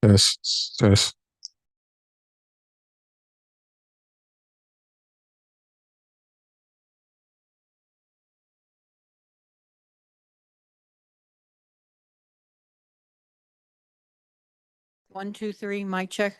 Test, test. 1, 2, 3, mic check.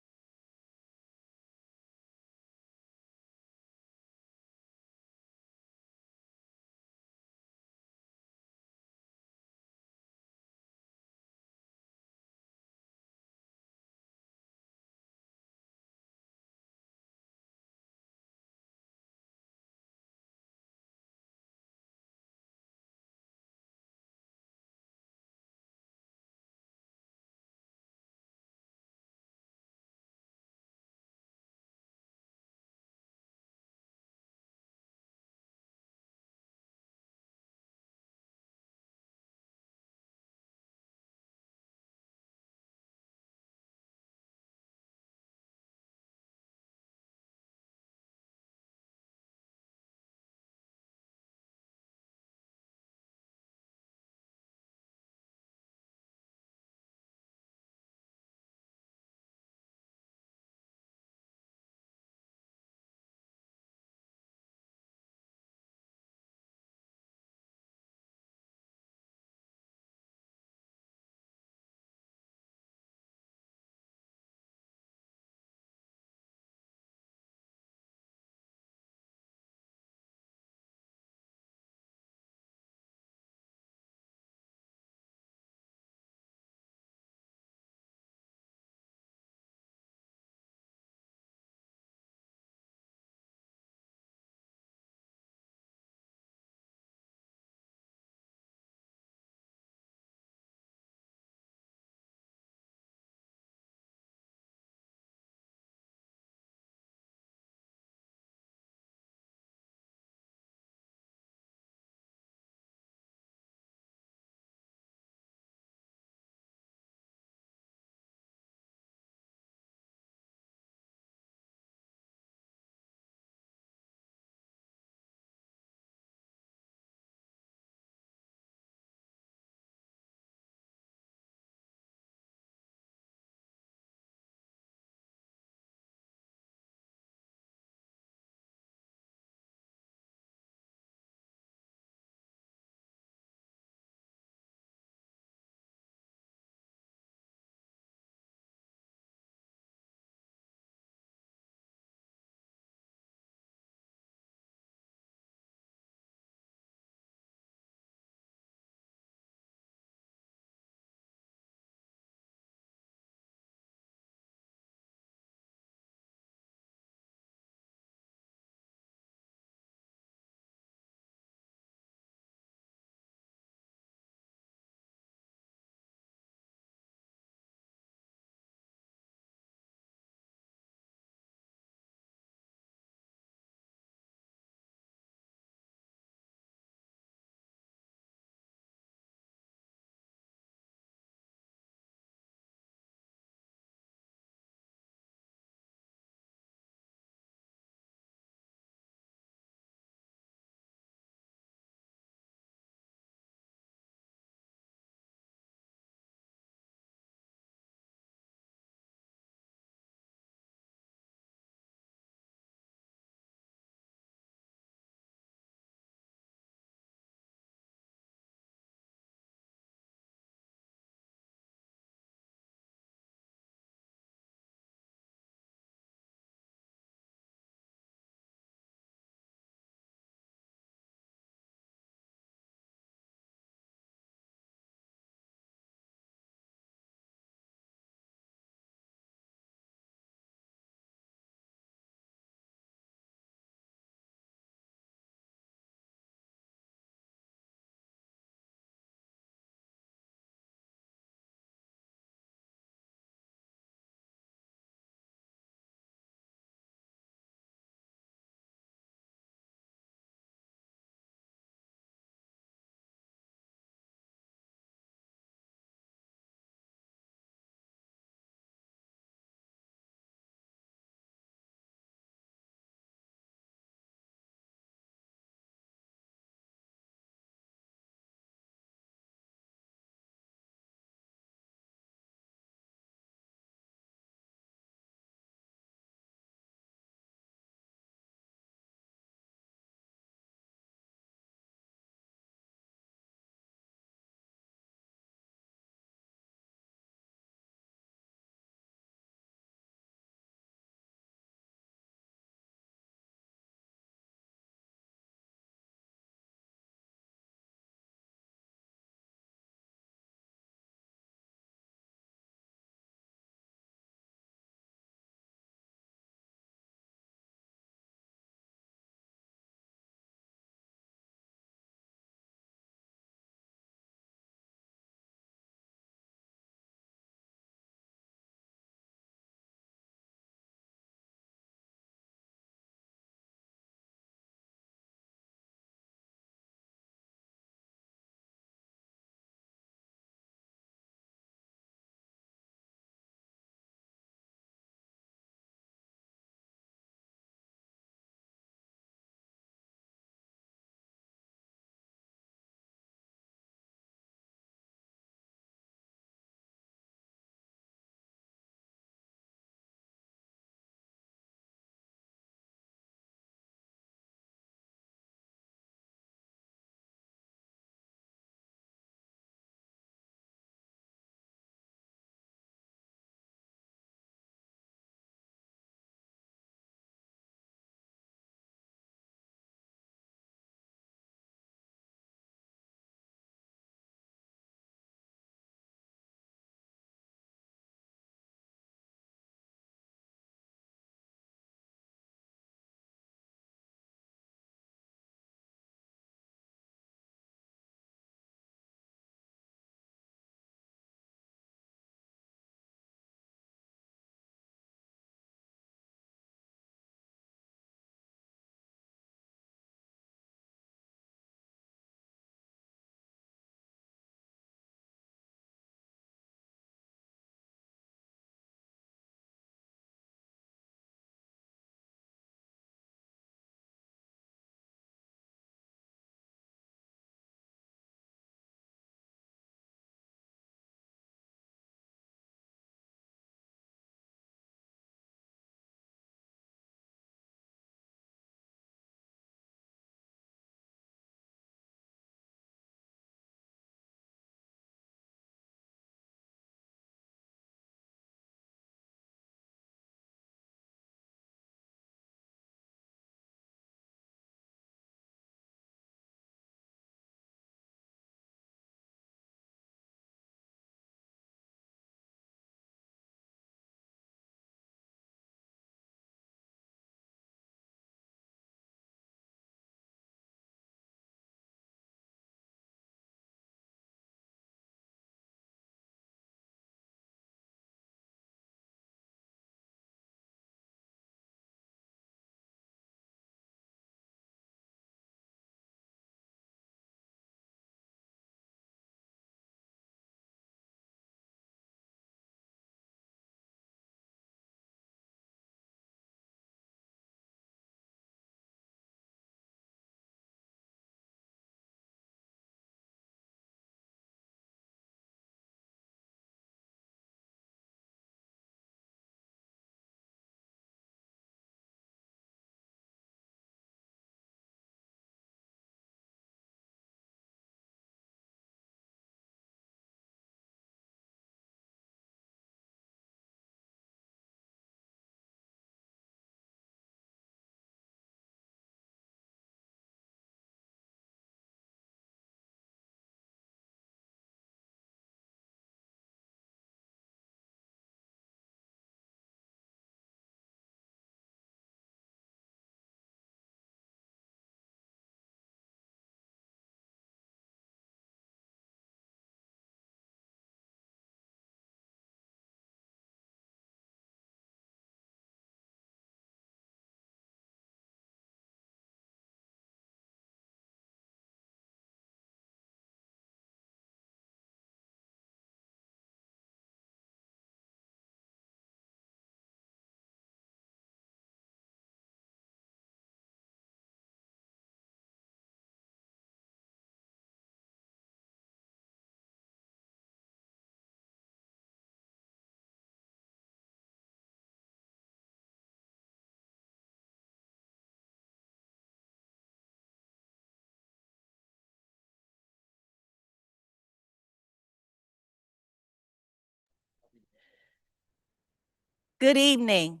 Good evening.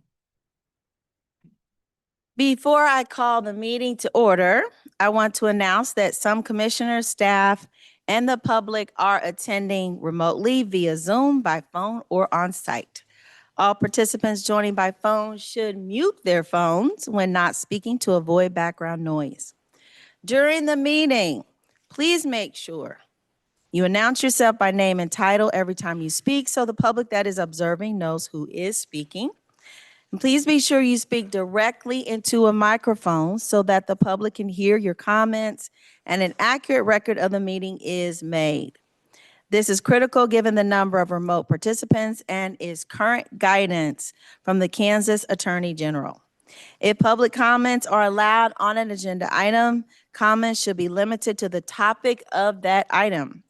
Before I call the meeting to order, I want to announce that some commissioners, staff, and the public are attending remotely via Zoom, by phone, or on site. All participants joining by phone should mute their phones when not speaking to avoid background noise. During the meeting, please make sure you announce yourself by name and title every time you speak so the public that is observing knows who is speaking. And please be sure you speak directly into a microphone so that the public can hear your comments and an accurate record of the meeting is made. This is critical given the number of remote participants and is current guidance from the Kansas Attorney General. If public comments are allowed on an agenda item, comments should be limited to the topic of that item.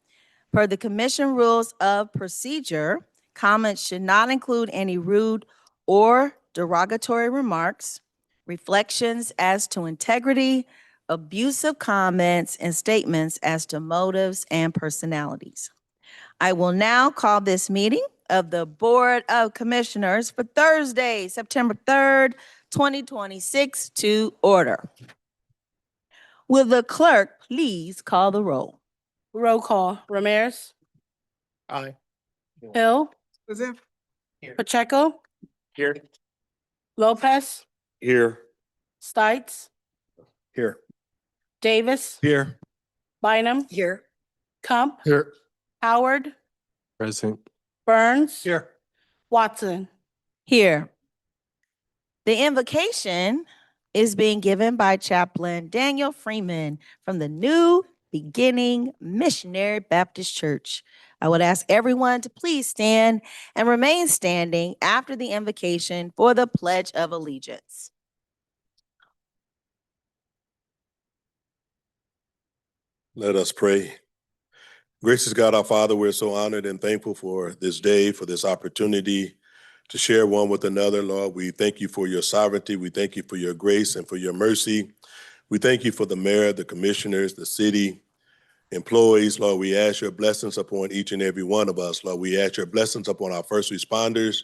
Per the Commission Rules of Procedure, comments should not include any rude or derogatory remarks, reflections as to integrity, abusive comments, and statements as to motives and personalities. I will now call this meeting of the Board of Commissioners for Thursday, September 3rd, 2026 to order. Will the clerk please call the roll? Roll call. Ramirez, Aye. Hill, Here. Pacheco, Here. Lopez, Here. Stites, Here. Davis, Here. Bynum, Here. Kump, Here. Howard, Present. Burns, Here. Watson. Here. The invocation is being given by Chaplain Daniel Freeman from the New Beginning Missionary Baptist Church. I would ask everyone to please stand and remain standing after the invocation for the Pledge of Allegiance. Let us pray. Gracious God, our Father, we're so honored and thankful for this day, for this opportunity to share one with another. Lord, we thank you for your sovereignty. We thank you for your grace and for your mercy. We thank you for the mayor, the commissioners, the city employees. Lord, we ask your blessings upon each and every one of us. Lord, we ask your blessings upon our first responders,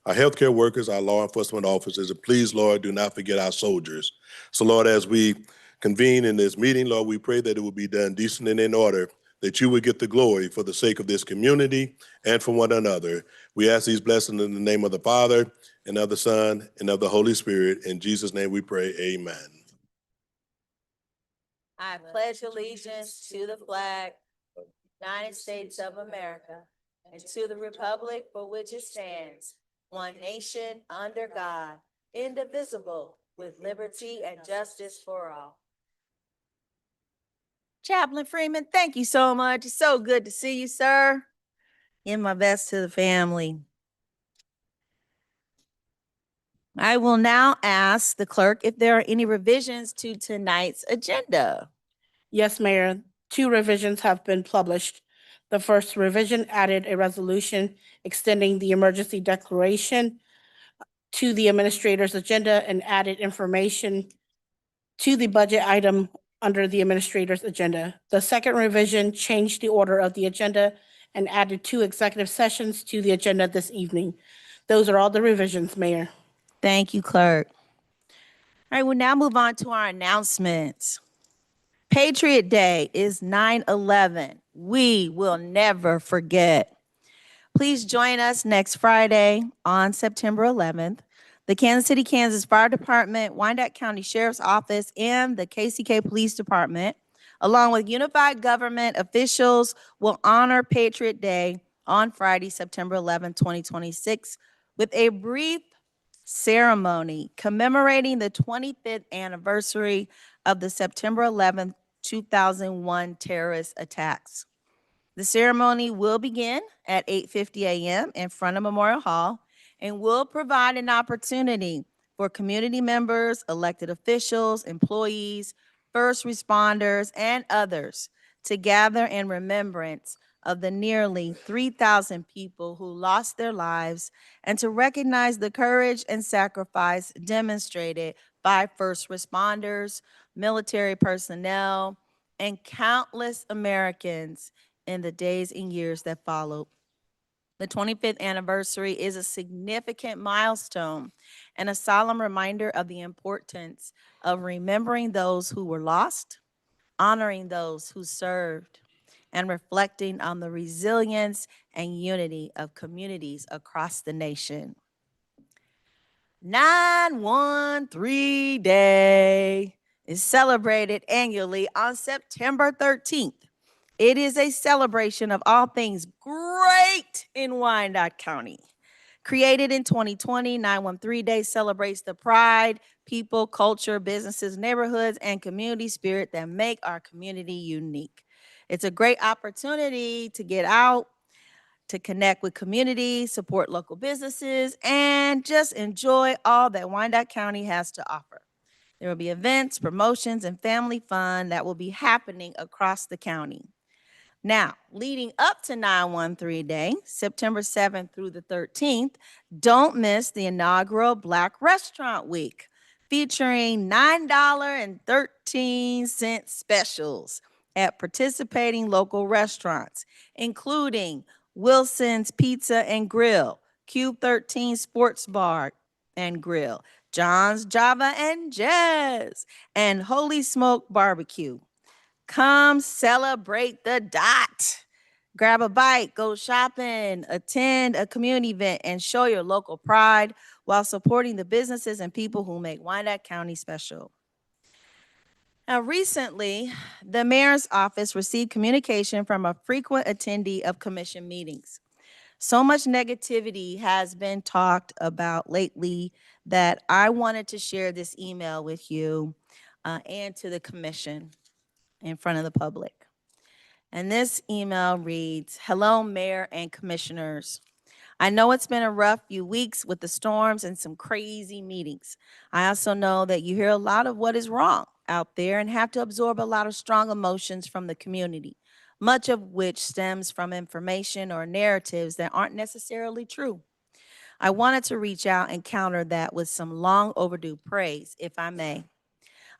our healthcare workers, our law enforcement officers, and please, Lord, do not forget our soldiers. So, Lord, as we convene in this meeting, Lord, we pray that it will be done decent and in order, that you would get the glory for the sake of this community and for one another. We ask these blessings in the name of the Father, and of the Son, and of the Holy Spirit. In Jesus' name we pray, amen. I pledge allegiance to the flag of the United States of America and to the republic for which it stands, one nation under God, indivisible, with liberty and justice for all. Chaplain Freeman, thank you so much. It's so good to see you, sir. Give my best to the family. I will now ask the clerk if there are any revisions to tonight's agenda. Yes, Mayor. 2 revisions have been published. The first revision added a resolution extending the emergency declaration to the administrator's agenda and added information to the budget item under the administrator's agenda. The second revision changed the order of the agenda and added 2 executive sessions to the agenda this evening. Those are all the revisions, Mayor. Thank you, clerk. All right, we'll now move on to our announcements. Patriot Day is 9/11. We will never forget. Please join us next Friday on September 11th. The Kansas City, Kansas Fire Department, Wyandotte County Sheriff's Office, and the KCK Police Department, along with unified government officials, will honor Patriot Day on Friday, September 11th, 2026, with a brief ceremony commemorating the 25th anniversary of the September 11th, 2001 terrorist attacks. The ceremony will begin at 8:50 a.m. in front of Memorial Hall and will provide an opportunity for community members, elected officials, employees, first responders, and others to gather in remembrance of the nearly 3,000 people who lost their lives and to recognize the courage and sacrifice demonstrated by first responders, military personnel, and countless Americans in the days and years that followed. The 25th anniversary is a significant milestone and a solemn reminder of the importance of remembering those who were lost, honoring those who served, and reflecting on the resilience and unity of communities across the nation. 913 Day is celebrated annually on September 13th. It is a celebration of all things great in Wyandotte County. Created in 2020, 913 Day celebrates the pride, people, culture, businesses, neighborhoods, and community spirit that make our community unique. It's a great opportunity to get out, to connect with community, support local businesses, and just enjoy all that Wyandotte County has to offer. There will be events, promotions, and family fun that will be happening across the county. Now, leading up to 913 Day, September 7th through the 13th, don't miss the inaugural Black Restaurant Week, featuring $9.13 specials at participating local restaurants, including Wilson's Pizza and Grill, Cube 13 Sports Bar and Grill, John's Java and Jazz, and Holy Smoke Barbecue. Come celebrate the dot. Grab a bite, go shopping, attend a community event, and show your local pride while supporting the businesses and people who make Wyandotte County special. Now, recently, the mayor's office received communication from a frequent attendee of commission meetings. So much negativity has been talked about lately that I wanted to share this email with you and to the commission in front of the public. And this email reads, "Hello, Mayor and Commissioners. I know it's been a rough few weeks with the storms and some crazy meetings. I also know that you hear a lot of what is wrong out there and have to absorb a lot of strong emotions from the community, much of which stems from information or narratives that aren't necessarily true. I wanted to reach out and counter that with some long overdue praise, if I may.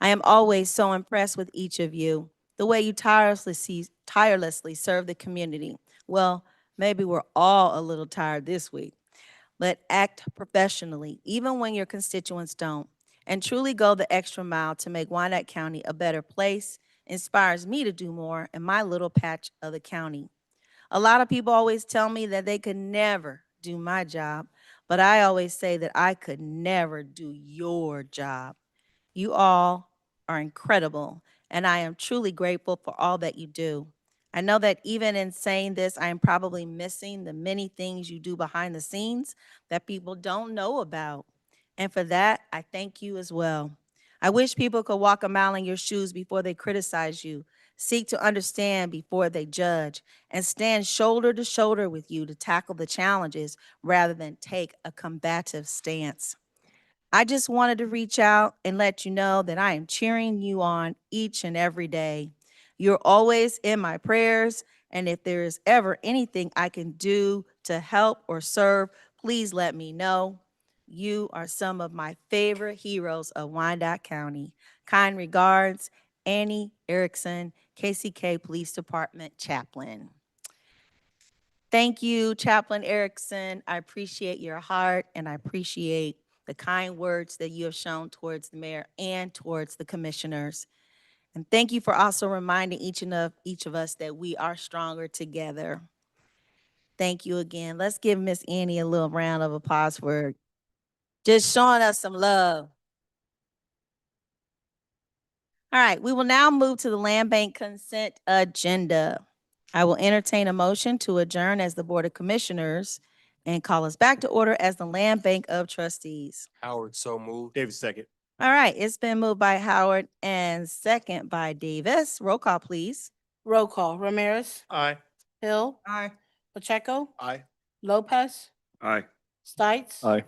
I am always so impressed with each of you, the way you tirelessly serve the community. Well, maybe we're all a little tired this week, but act professionally, even when your constituents don't, and truly go the extra mile to make Wyandotte County a better place inspires me to do more in my little patch of the county. A lot of people always tell me that they could never do my job, but I always say that I could never do your job. You all are incredible, and I am truly grateful for all that you do. I know that even in saying this, I am probably missing the many things you do behind the scenes that people don't know about. And for that, I thank you as well. I wish people could walk a mile in your shoes before they criticize you, seek to understand before they judge, and stand shoulder to shoulder with you to tackle the challenges rather than take a combative stance. I just wanted to reach out and let you know that I am cheering you on each and every day. You're always in my prayers, and if there is ever anything I can do to help or serve, please let me know. You are some of my favorite heroes of Wyandotte County. Kind regards, Annie Erickson, KCK Police Department Chaplain." Thank you, Chaplain Erickson. I appreciate your heart and I appreciate the kind words that you have shown towards the mayor and towards the commissioners. And thank you for also reminding each of us that we are stronger together. Thank you again. Let's give Miss Annie a little round of applause for just showing us some love. All right, we will now move to the Land Bank consent agenda. I will entertain a motion to adjourn as the Board of Commissioners and call us back to order as the Land Bank of Trustees. Howard, so moved. Davis, second. All right, it's been moved by Howard and second by Davis. Roll call, please. Roll call. Ramirez, Aye. Hill, Aye. Pacheco, Aye. Lopez, Aye. Stites, Aye.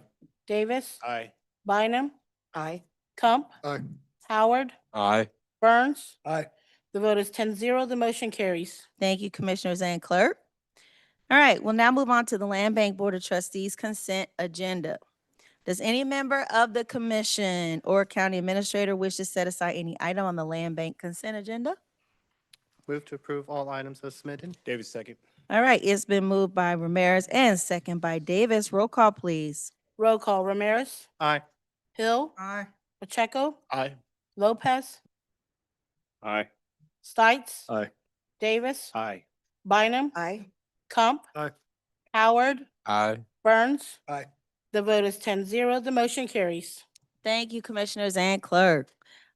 Davis, Aye. Bynum, Aye. Kump, Aye. Howard, Aye. Burns. Aye. The vote is 10-0. The motion carries. Thank you, Commissioners and Clerk. All right, we'll now move on to the Land Bank Board of Trustees consent agenda. Does any member of the commission or county administrator wish to set aside any item on the Land Bank consent agenda? Move to approve all items as submitted. Davis, second. All right, it's been moved by Ramirez and second by Davis. Roll call, please. Roll call, Ramirez, Aye. Hill, Aye. Pacheco, Aye. Lopez, Aye. Stites, Aye. Davis, Aye. Bynum, Aye. Crump, Aye. Howard, Aye. Burns. Aye. The vote is 10-0. The motion carries. Thank you, Commissioners and Clerk.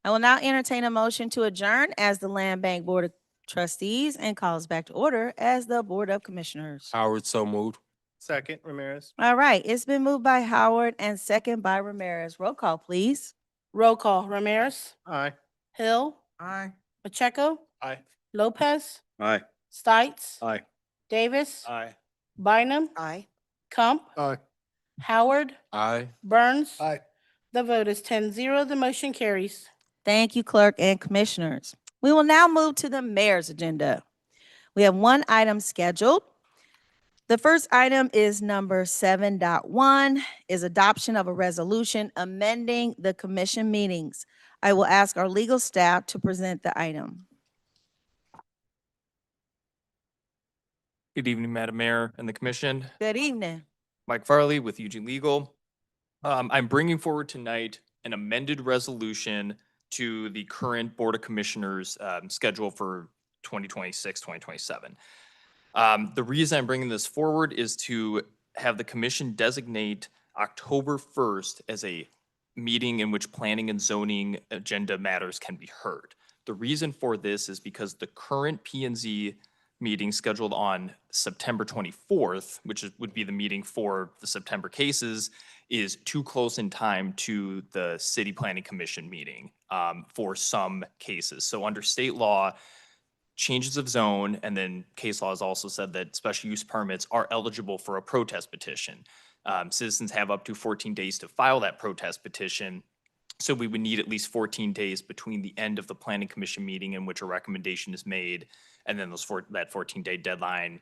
I will now entertain a motion to adjourn as the Land Bank Board of Trustees and calls back to order as the Board of Commissioners. Howard, so moved. Second, Ramirez. All right, it's been moved by Howard and second by Ramirez. Roll call, please. Roll call, Ramirez, Aye. Hill, Aye. Pacheco, Aye. Lopez, Aye. Stites, Aye. Davis, Aye. Bynum, Aye. Crump, Aye. Howard, Aye. Burns. Aye. The vote is 10-0. The motion carries. Thank you, Clerk and Commissioners. We will now move to the Mayor's agenda. We have one item scheduled. The first item is number 7.1, is adoption of a resolution amending the commission meetings. I will ask our legal staff to present the item. Good evening, Madam Mayor and the Commission. Good evening. Mike Farley with Eugene Legal. I'm bringing forward tonight an amended resolution to the current Board of Commissioners schedule for 2026, 2027. The reason I'm bringing this forward is to have the commission designate October 1st as a meeting in which planning and zoning agenda matters can be heard. The reason for this is because the current P and Z meeting scheduled on September 24th, which would be the meeting for the September cases, is too close in time to the City Planning Commission meeting for some cases. So under state law, changes of zone, and then case law has also said that special use permits are eligible for a protest petition. Citizens have up to 14 days to file that protest petition. So we would need at least 14 days between the end of the planning commission meeting in which a recommendation is made, and then that 14-day deadline,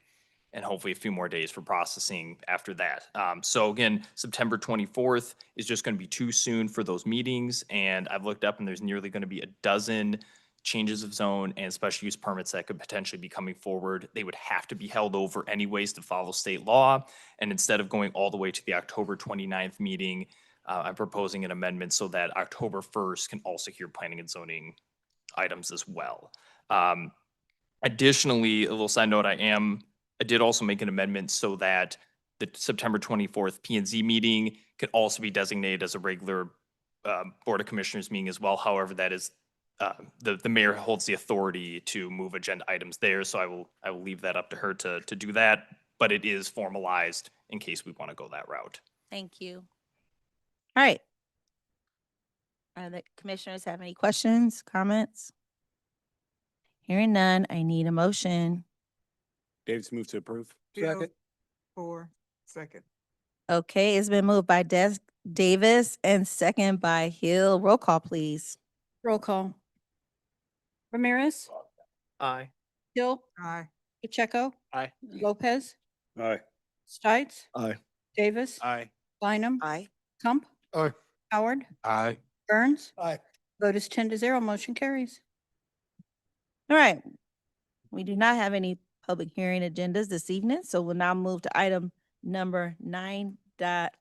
and hopefully a few more days for processing after that. So again, September 24th is just going to be too soon for those meetings, and I've looked up and there's nearly going to be a dozen changes of zone and special use permits that could potentially be coming forward. They would have to be held over anyways to follow state law, and instead of going all the way to the October 29th meeting, I'm proposing an amendment so that October 1st can also hear planning and zoning items as well. Additionally, a little side note, I did also make an amendment so that the September 24th P and Z meeting could also be designated as a regular Board of Commissioners meeting as well. However, that is, the mayor holds the authority to move agenda items there, so I will leave that up to her to do that, but it is formalized in case we want to go that route. Thank you. All right. The commissioners have any questions, comments? Hearing none, I need a motion. Davis move to approve. Second. Second. Okay, it's been moved by Davis and second by Hill. Roll call, please. Roll call. Ramirez, Aye. Hill, Aye. Pacheco, Aye. Lopez, Aye. Stites, Aye. Davis, Aye. Bynum, Aye. Crump, Aye. Howard, Aye. Burns. Aye. Vote is 10-0. Motion carries. All right. We do not have any public hearing agendas this evening, so we'll now move to item number 9.0.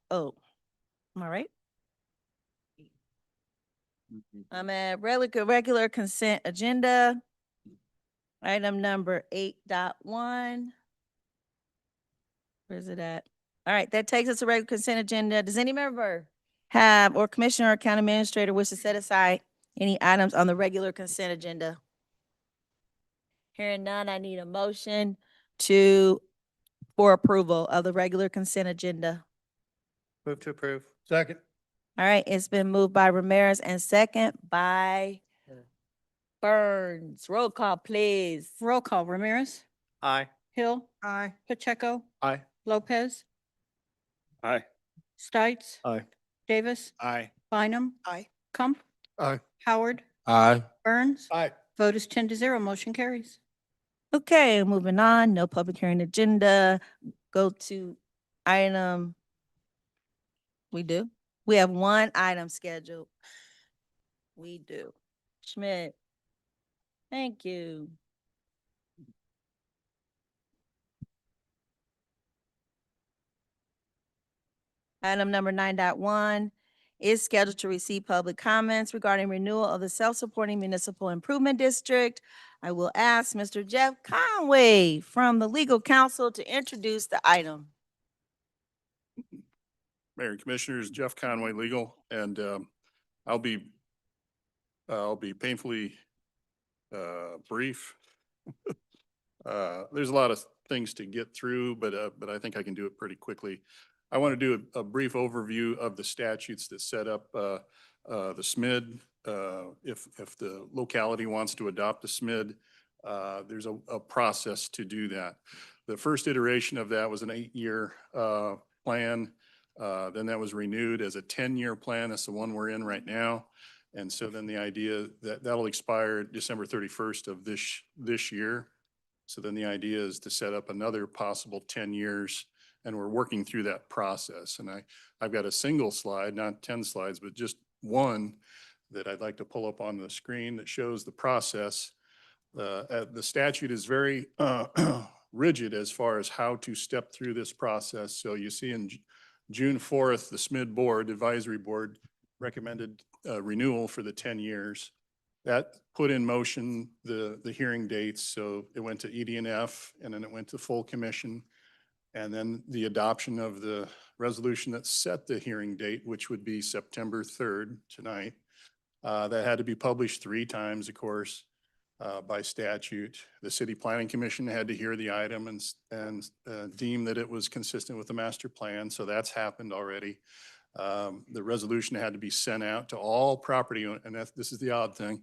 Am I right? I'm at regular consent agenda. Item number 8.1. Where's it at? All right, that takes us to regular consent agenda. Does any member have, or commissioner or county administrator wish to set aside any items on the regular consent agenda? Hearing none, I need a motion for approval of the regular consent agenda. Move to approve. Second. All right, it's been moved by Ramirez and second by Burns. Roll call, please. Roll call. Ramirez, Aye. Hill, Aye. Pacheco, Aye. Lopez, Aye. Stites, Aye. Davis, Aye. Bynum, Aye. Crump, Aye. Howard, Aye. Burns. Aye. Vote is 10-0. Motion carries. Okay, moving on, no public hearing agenda. Go to item. We do? We have one item scheduled. We do. Schmidt. Thank you. Item number 9.1 is scheduled to receive public comments regarding renewal of the self-supporting municipal improvement district. I will ask Mr. Jeff Conway from the legal counsel to introduce the item. Mayor and Commissioners, Jeff Conway, legal, and I'll be painfully brief. There's a lot of things to get through, but I think I can do it pretty quickly. I want to do a brief overview of the statutes that set up the SMID. If the locality wants to adopt the SMID, there's a process to do that. The first iteration of that was an 8-year plan. Then that was renewed as a 10-year plan. That's the one we're in right now. And so then the idea that that'll expire December 31st of this year. So then the idea is to set up another possible 10 years, and we're working through that process. And I've got a single slide, not 10 slides, but just one that I'd like to pull up on the screen that shows the process. The statute is very rigid as far as how to step through this process. So you see in June 4th, the SMID board, advisory board, recommended renewal for the 10 years. That put in motion the hearing dates. So it went to ED&F, and then it went to full commission. And then the adoption of the resolution that set the hearing date, which would be September 3rd, tonight. That had to be published 3 times, of course, by statute. The City Planning Commission had to hear the item and deem that it was consistent with the master plan. So that's happened already. The resolution had to be sent out to all property owners, and this is the odd thing.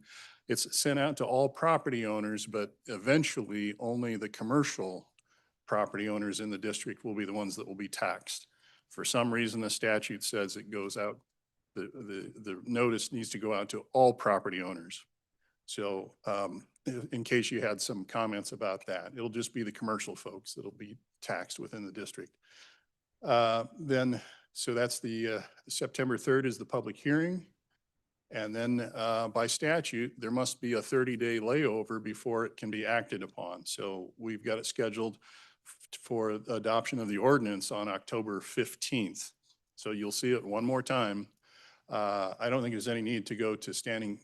It's sent out to all property owners, but eventually only the commercial property owners in the district will be the ones that will be taxed. For some reason, the statute says it goes out, the notice needs to go out to all property owners. So in case you had some comments about that, it'll just be the commercial folks that'll be taxed within the district. So that's the September 3rd is the public hearing. And then by statute, there must be a 30-day layover before it can be acted upon. So we've got it scheduled for adoption of the ordinance on October 15th. So you'll see it one more time. I don't think there's any need to go to standing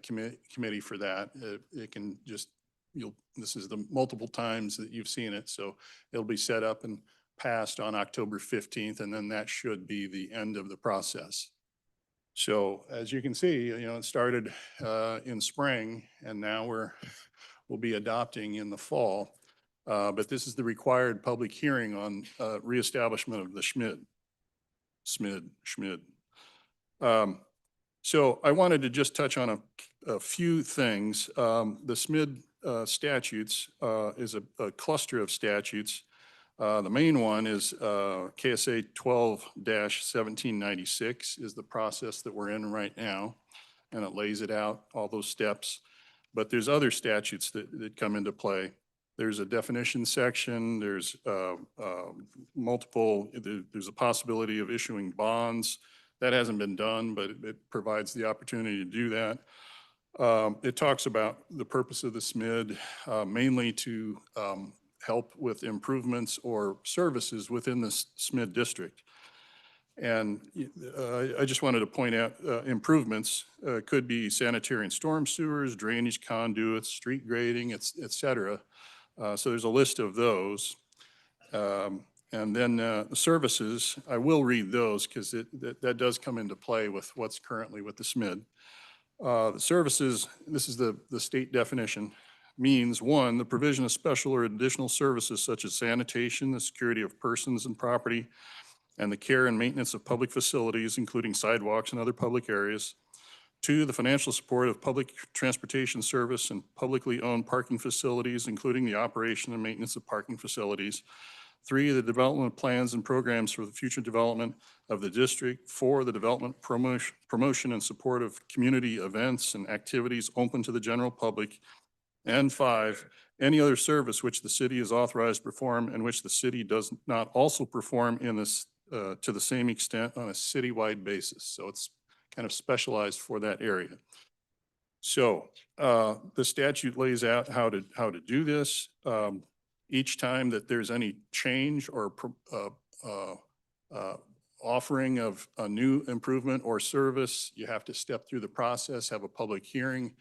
committee for that. It can just, this is the multiple times that you've seen it. So it'll be set up and passed on October 15th, and then that should be the end of the process. So as you can see, it started in spring, and now we'll be adopting in the fall. But this is the required public hearing on reestablishment of the SMID. So I wanted to just touch on a few things. The SMID statutes is a cluster of statutes. The main one is KSA 12-1796 is the process that we're in right now, and it lays it out, all those steps. But there's other statutes that come into play. There's a definition section, there's there's a possibility of issuing bonds. That hasn't been done, but it provides the opportunity to do that. It talks about the purpose of the SMID, mainly to help with improvements or services within the SMID district. And I just wanted to point out improvements could be sanitary and storm sewers, drainage conduits, street grading, et cetera. So there's a list of those. And then the services, I will read those because that does come into play with what's currently with the SMID. The services, this is the state definition, means 1, the provision of special or additional services such as sanitation, the security of persons and property, and the care and maintenance of public facilities, including sidewalks and other public areas. 2, the financial support of public transportation service and publicly owned parking facilities, including the operation and maintenance of parking facilities. 3, the development of plans and programs for the future development of the district. 4, the development, promotion and support of community events and activities open to the general public. And 5, any other service which the city is authorized to perform and which the city does not also perform in this to the same extent on a citywide basis. So it's kind of specialized for that area. So the statute lays out how to do this. Each time that there's any change or offering of a new improvement or service, you have to step through the process, have a public hearing,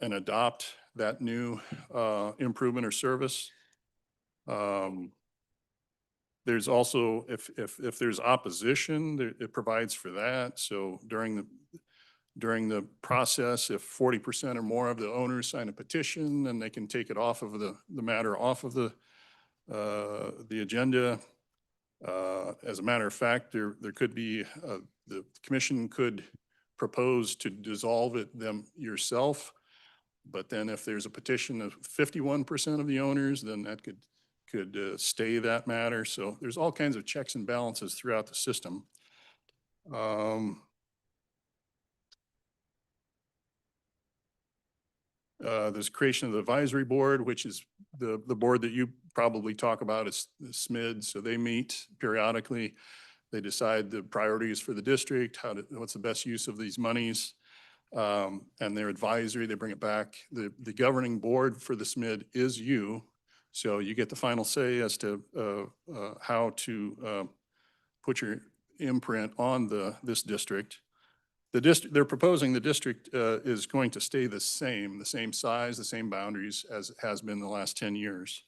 and adopt that new improvement or service. There's also, if there's opposition, it provides for that. So during the process, if 40% or more of the owners sign a petition, then they can take it off of the matter off of the agenda. As a matter of fact, there could be, the commission could propose to dissolve them yourself. But then if there's a petition of 51% of the owners, then that could stay that matter. So there's all kinds of checks and balances throughout the system. There's creation of the advisory board, which is the board that you probably talk about is the SMID. So they meet periodically. They decide the priorities for the district, what's the best use of these monies. And their advisory, they bring it back. The governing board for the SMID is you. So you get the final say as to how to put your imprint on this district. They're proposing the district is going to stay the same size, the same boundaries as it has been the last 10 years.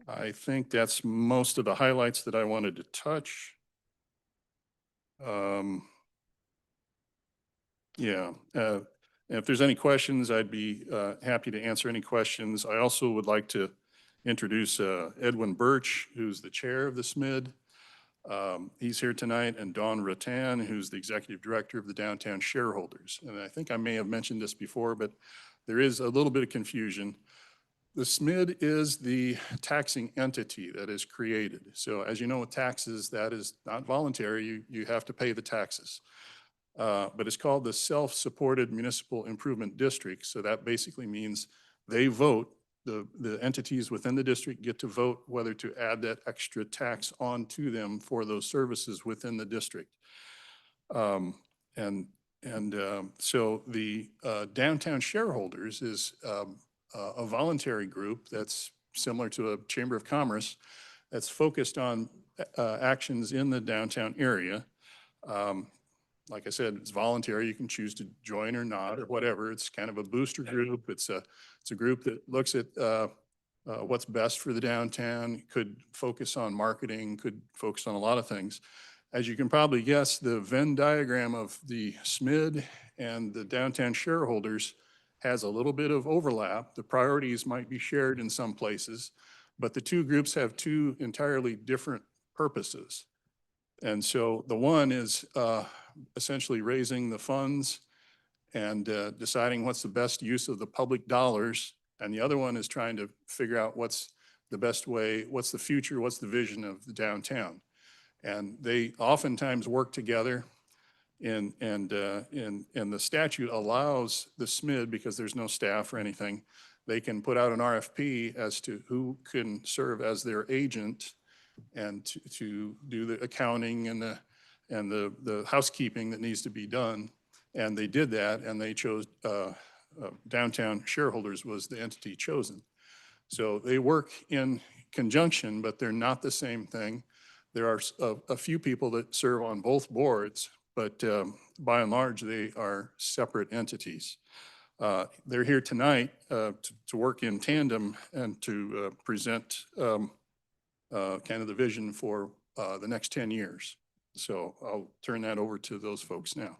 I think that's most of the highlights that I wanted to touch. Yeah, if there's any questions, I'd be happy to answer any questions. I also would like to introduce Edwin Birch, who's the chair of the SMID. He's here tonight, and Dawn Rattan, who's the executive director of the Downtown Shareholders. And I think I may have mentioned this before, but there is a little bit of confusion. The SMID is the taxing entity that is created. So as you know, with taxes, that is not voluntary. You have to pay the taxes. But it's called the Self-Supported Municipal Improvement District. So that basically means they vote, the entities within the district get to vote whether to add that extra tax onto them for those services within the district. So the Downtown Shareholders is a voluntary group that's similar to a Chamber of Commerce that's focused on actions in the downtown area. Like I said, it's voluntary. You can choose to join or not or whatever. It's kind of a booster group. It's a group that looks at what's best for the downtown, could focus on marketing, could focus on a lot of things. As you can probably guess, the Venn diagram of the SMID and the Downtown Shareholders has a little bit of overlap. The priorities might be shared in some places, but the two groups have two entirely different purposes. And so the one is essentially raising the funds and deciding what's the best use of the public dollars. And the other one is trying to figure out what's the best way, what's the future, what's the vision of the downtown. And they oftentimes work together. And the statute allows the SMID, because there's no staff or anything, they can put out an RFP as to who can serve as their agent and to do the accounting and the housekeeping that needs to be done. And they did that, and they chose Downtown Shareholders was the entity chosen. So they work in conjunction, but they're not the same thing. There are a few people that serve on both boards, but by and large, they are separate entities. They're here tonight to work in tandem and to present kind of the vision for the next 10 years. So I'll turn that over to those folks now.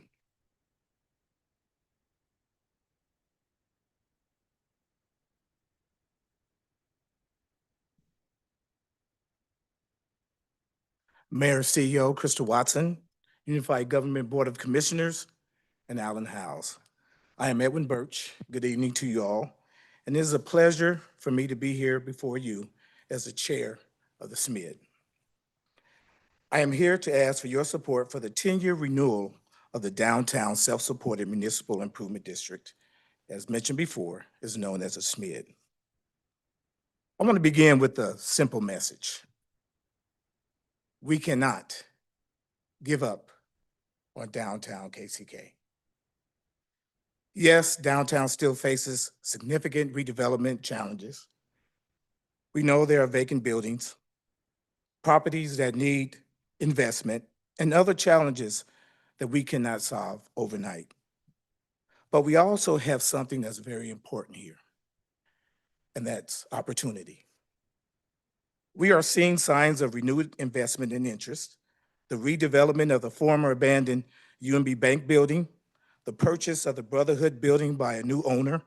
Mayor CEO Crystal Watson, Unified Government Board of Commissioners, and Alan Howes. I am Edwin Birch. Good evening to you all. And it is a pleasure for me to be here before you as the chair of the SMID. I am here to ask for your support for the 10-year renewal of the Downtown Self-Supported Municipal Improvement District, as mentioned before, is known as a SMID. I want to begin with a simple message. We cannot give up on downtown KCK. Yes, downtown still faces significant redevelopment challenges. We know there are vacant buildings, properties that need investment, and other challenges that we cannot solve overnight. But we also have something that's very important here, and that's opportunity. We are seeing signs of renewed investment and interest, the redevelopment of the former abandoned UMB Bank building, the purchase of the Brotherhood building by a new owner,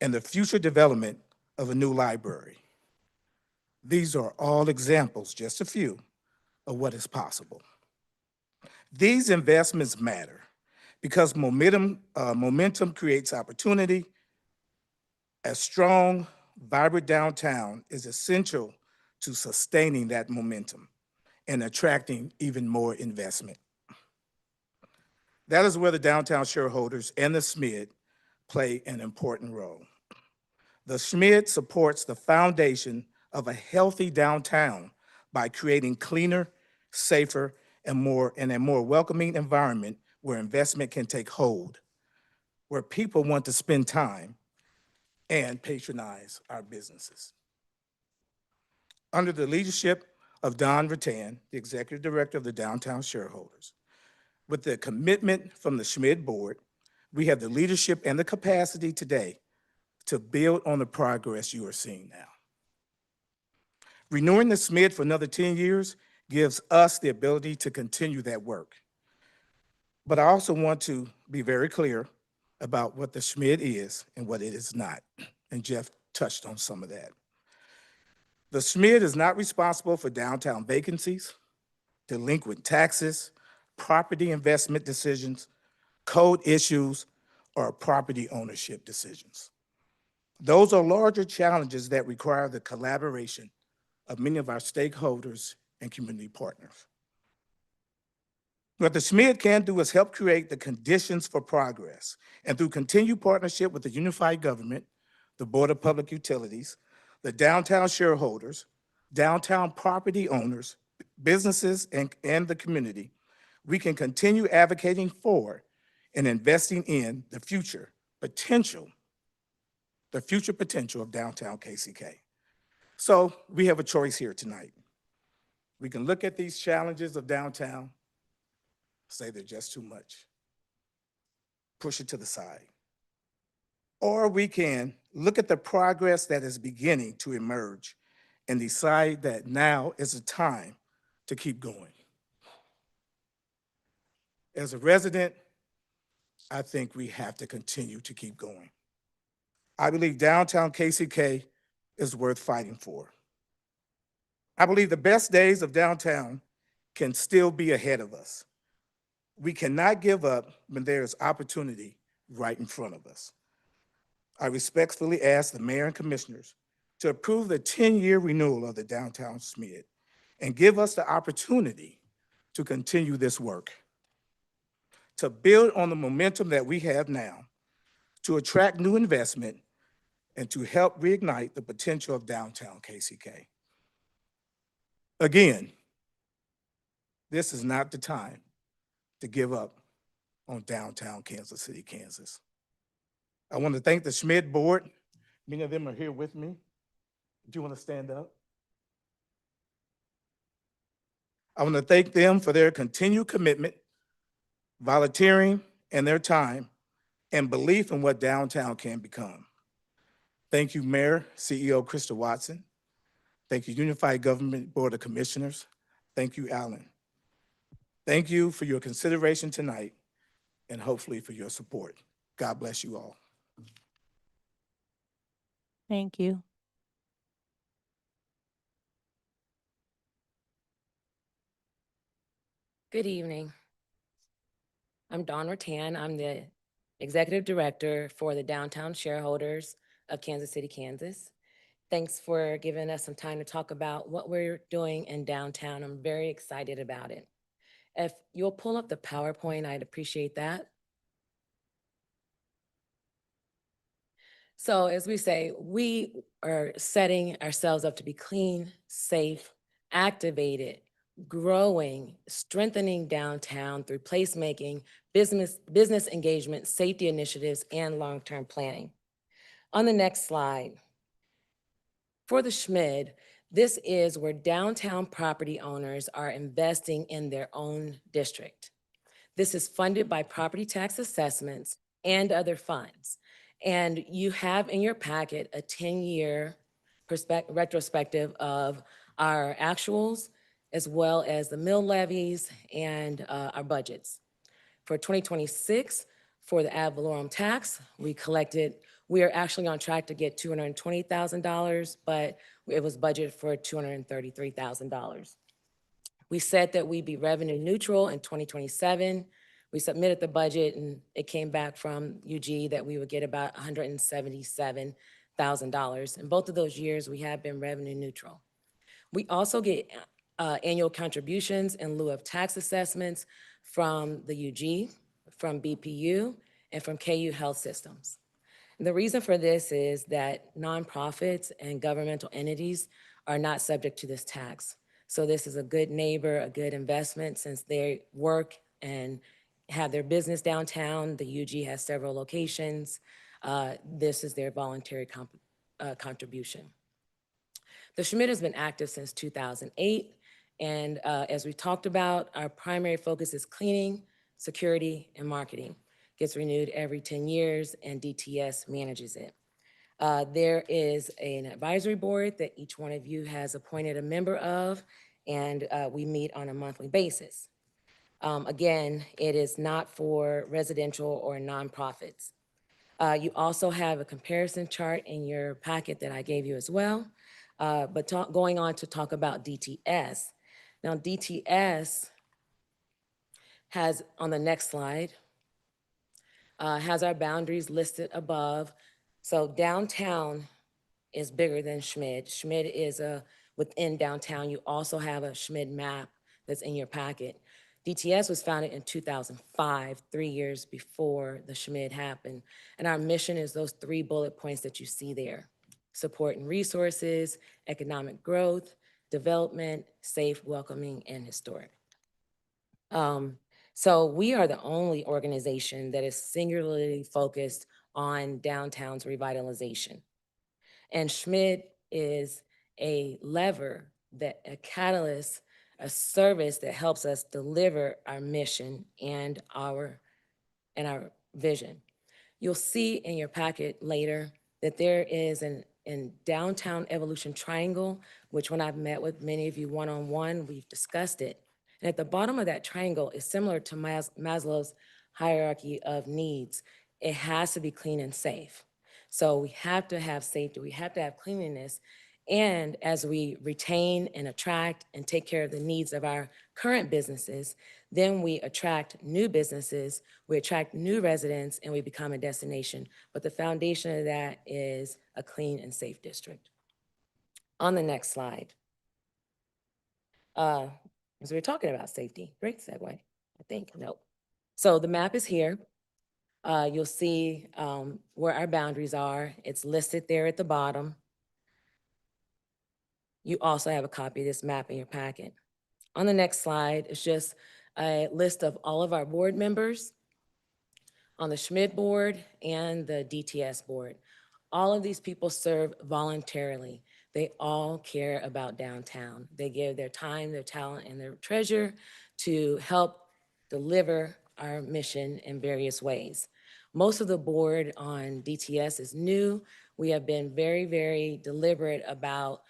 and the future development of a new library. These are all examples, just a few, of what is possible. These investments matter because momentum creates opportunity. A strong, vibrant downtown is essential to sustaining that momentum and attracting even more investment. That is where the downtown shareholders and the SMID play an important role. The SMID supports the foundation of a healthy downtown by creating cleaner, safer, and a more welcoming environment where investment can take hold, where people want to spend time and patronize our businesses. Under the leadership of Don Rattan, the Executive Director of the Downtown Shareholders, with the commitment from the SMID Board, we have the leadership and the capacity today to build on the progress you are seeing now. Renewing the SMID for another 10 years gives us the ability to continue that work. But I also want to be very clear about what the SMID is and what it is not. And Jeff touched on some of that. The SMID is not responsible for downtown vacancies, delinquent taxes, property investment decisions, code issues, or property ownership decisions. Those are larger challenges that require the collaboration of many of our stakeholders and community partners. What the SMID can do is help create the conditions for progress, and through continued partnership with the unified government, the Board of Public Utilities, the downtown shareholders, downtown property owners, businesses, and the community, we can continue advocating for and investing in the future potential of downtown KCK. So we have a choice here tonight. We can look at these challenges of downtown, say they're just too much, push it to the side. Or we can look at the progress that is beginning to emerge and decide that now is the time to keep going. As a resident, I think we have to continue to keep going. I believe downtown KCK is worth fighting for. I believe the best days of downtown can still be ahead of us. We cannot give up when there is opportunity right in front of us. I respectfully ask the mayor and commissioners to approve the 10-year renewal of the downtown SMID and give us the opportunity to continue this work, to build on the momentum that we have now, to attract new investment, and to help reignite the potential of downtown KCK. Again, this is not the time to give up on downtown Kansas City, Kansas. I want to thank the SMID board. Many of them are here with me. Do you want to stand up? I want to thank them for their continued commitment, volunteering, and their time, and belief in what downtown can become. Thank you, Mayor, CEO Krista Watson. Thank you, Unified Government Board of Commissioners. Thank you, Alan. Thank you for your consideration tonight and hopefully for your support. God bless you all. Thank you. Good evening. I'm Dawn Rattan. I'm the Executive Director for the Downtown Shareholders of Kansas City, Kansas. Thanks for giving us some time to talk about what we're doing in downtown. I'm very excited about it. If you'll pull up the PowerPoint, I'd appreciate that. So as we say, we are setting ourselves up to be clean, safe, activated, growing, strengthening downtown through placemaking, business engagement, safety initiatives, and long-term planning. On the next slide, For the Schmid, this is where downtown property owners are investing in their own district. This is funded by property tax assessments and other funds. And you have in your packet a 10-year retrospective of our actuals, as well as the mill levies and our budgets. For 2026, for the ad valorem tax, we are actually on track to get $220,000, but it was budgeted for $233,000. We said that we'd be revenue neutral in 2027. We submitted the budget and it came back from UG that we would get about $177,000. In both of those years, we have been revenue neutral. We also get annual contributions in lieu of tax assessments from the UG, from BPU, and from KU Health Systems. And the reason for this is that nonprofits and governmental entities are not subject to this tax. So this is a good neighbor, a good investment since they work and have their business downtown. The UG has several locations. This is their voluntary contribution. The Schmid has been active since 2008. And as we talked about, our primary focus is cleaning, security, and marketing. Gets renewed every 10 years and DTS manages it. There is an advisory board that each one of you has appointed a member of, and we meet on a monthly basis. Again, it is not for residential or nonprofits. You also have a comparison chart in your packet that I gave you as well. But going on to talk about DTS. Now, DTS has, on the next slide, has our boundaries listed above. So downtown is bigger than Schmid. Schmid is within downtown. You also have a Schmid map that's in your packet. DTS was founded in 2005, 3 years before the Schmid happened. And our mission is those 3 bullet points that you see there: supporting resources, economic growth, development, safe, welcoming, and historic. So we are the only organization that is singularly focused on downtown's revitalization. And Schmid is a lever, a catalyst, a service that helps us deliver our mission and our vision. You'll see in your packet later that there is an downtown evolution triangle, which when I've met with many of you one-on-one, we've discussed it. And at the bottom of that triangle is similar to Maslow's hierarchy of needs. It has to be clean and safe. So we have to have safety, we have to have cleanliness. And as we retain and attract and take care of the needs of our current businesses, then we attract new businesses, we attract new residents, and we become a destination. But the foundation of that is a clean and safe district. On the next slide. As we were talking about safety, great segue, I think, nope. So the map is here. You'll see where our boundaries are. It's listed there at the bottom. You also have a copy of this map in your packet. On the next slide is just a list of all of our board members on the Schmid board and the DTS board. All of these people serve voluntarily. They all care about downtown. They give their time, their talent, and their treasure to help deliver our mission in various ways. Most of the board on DTS is new. We have been very, very deliberate about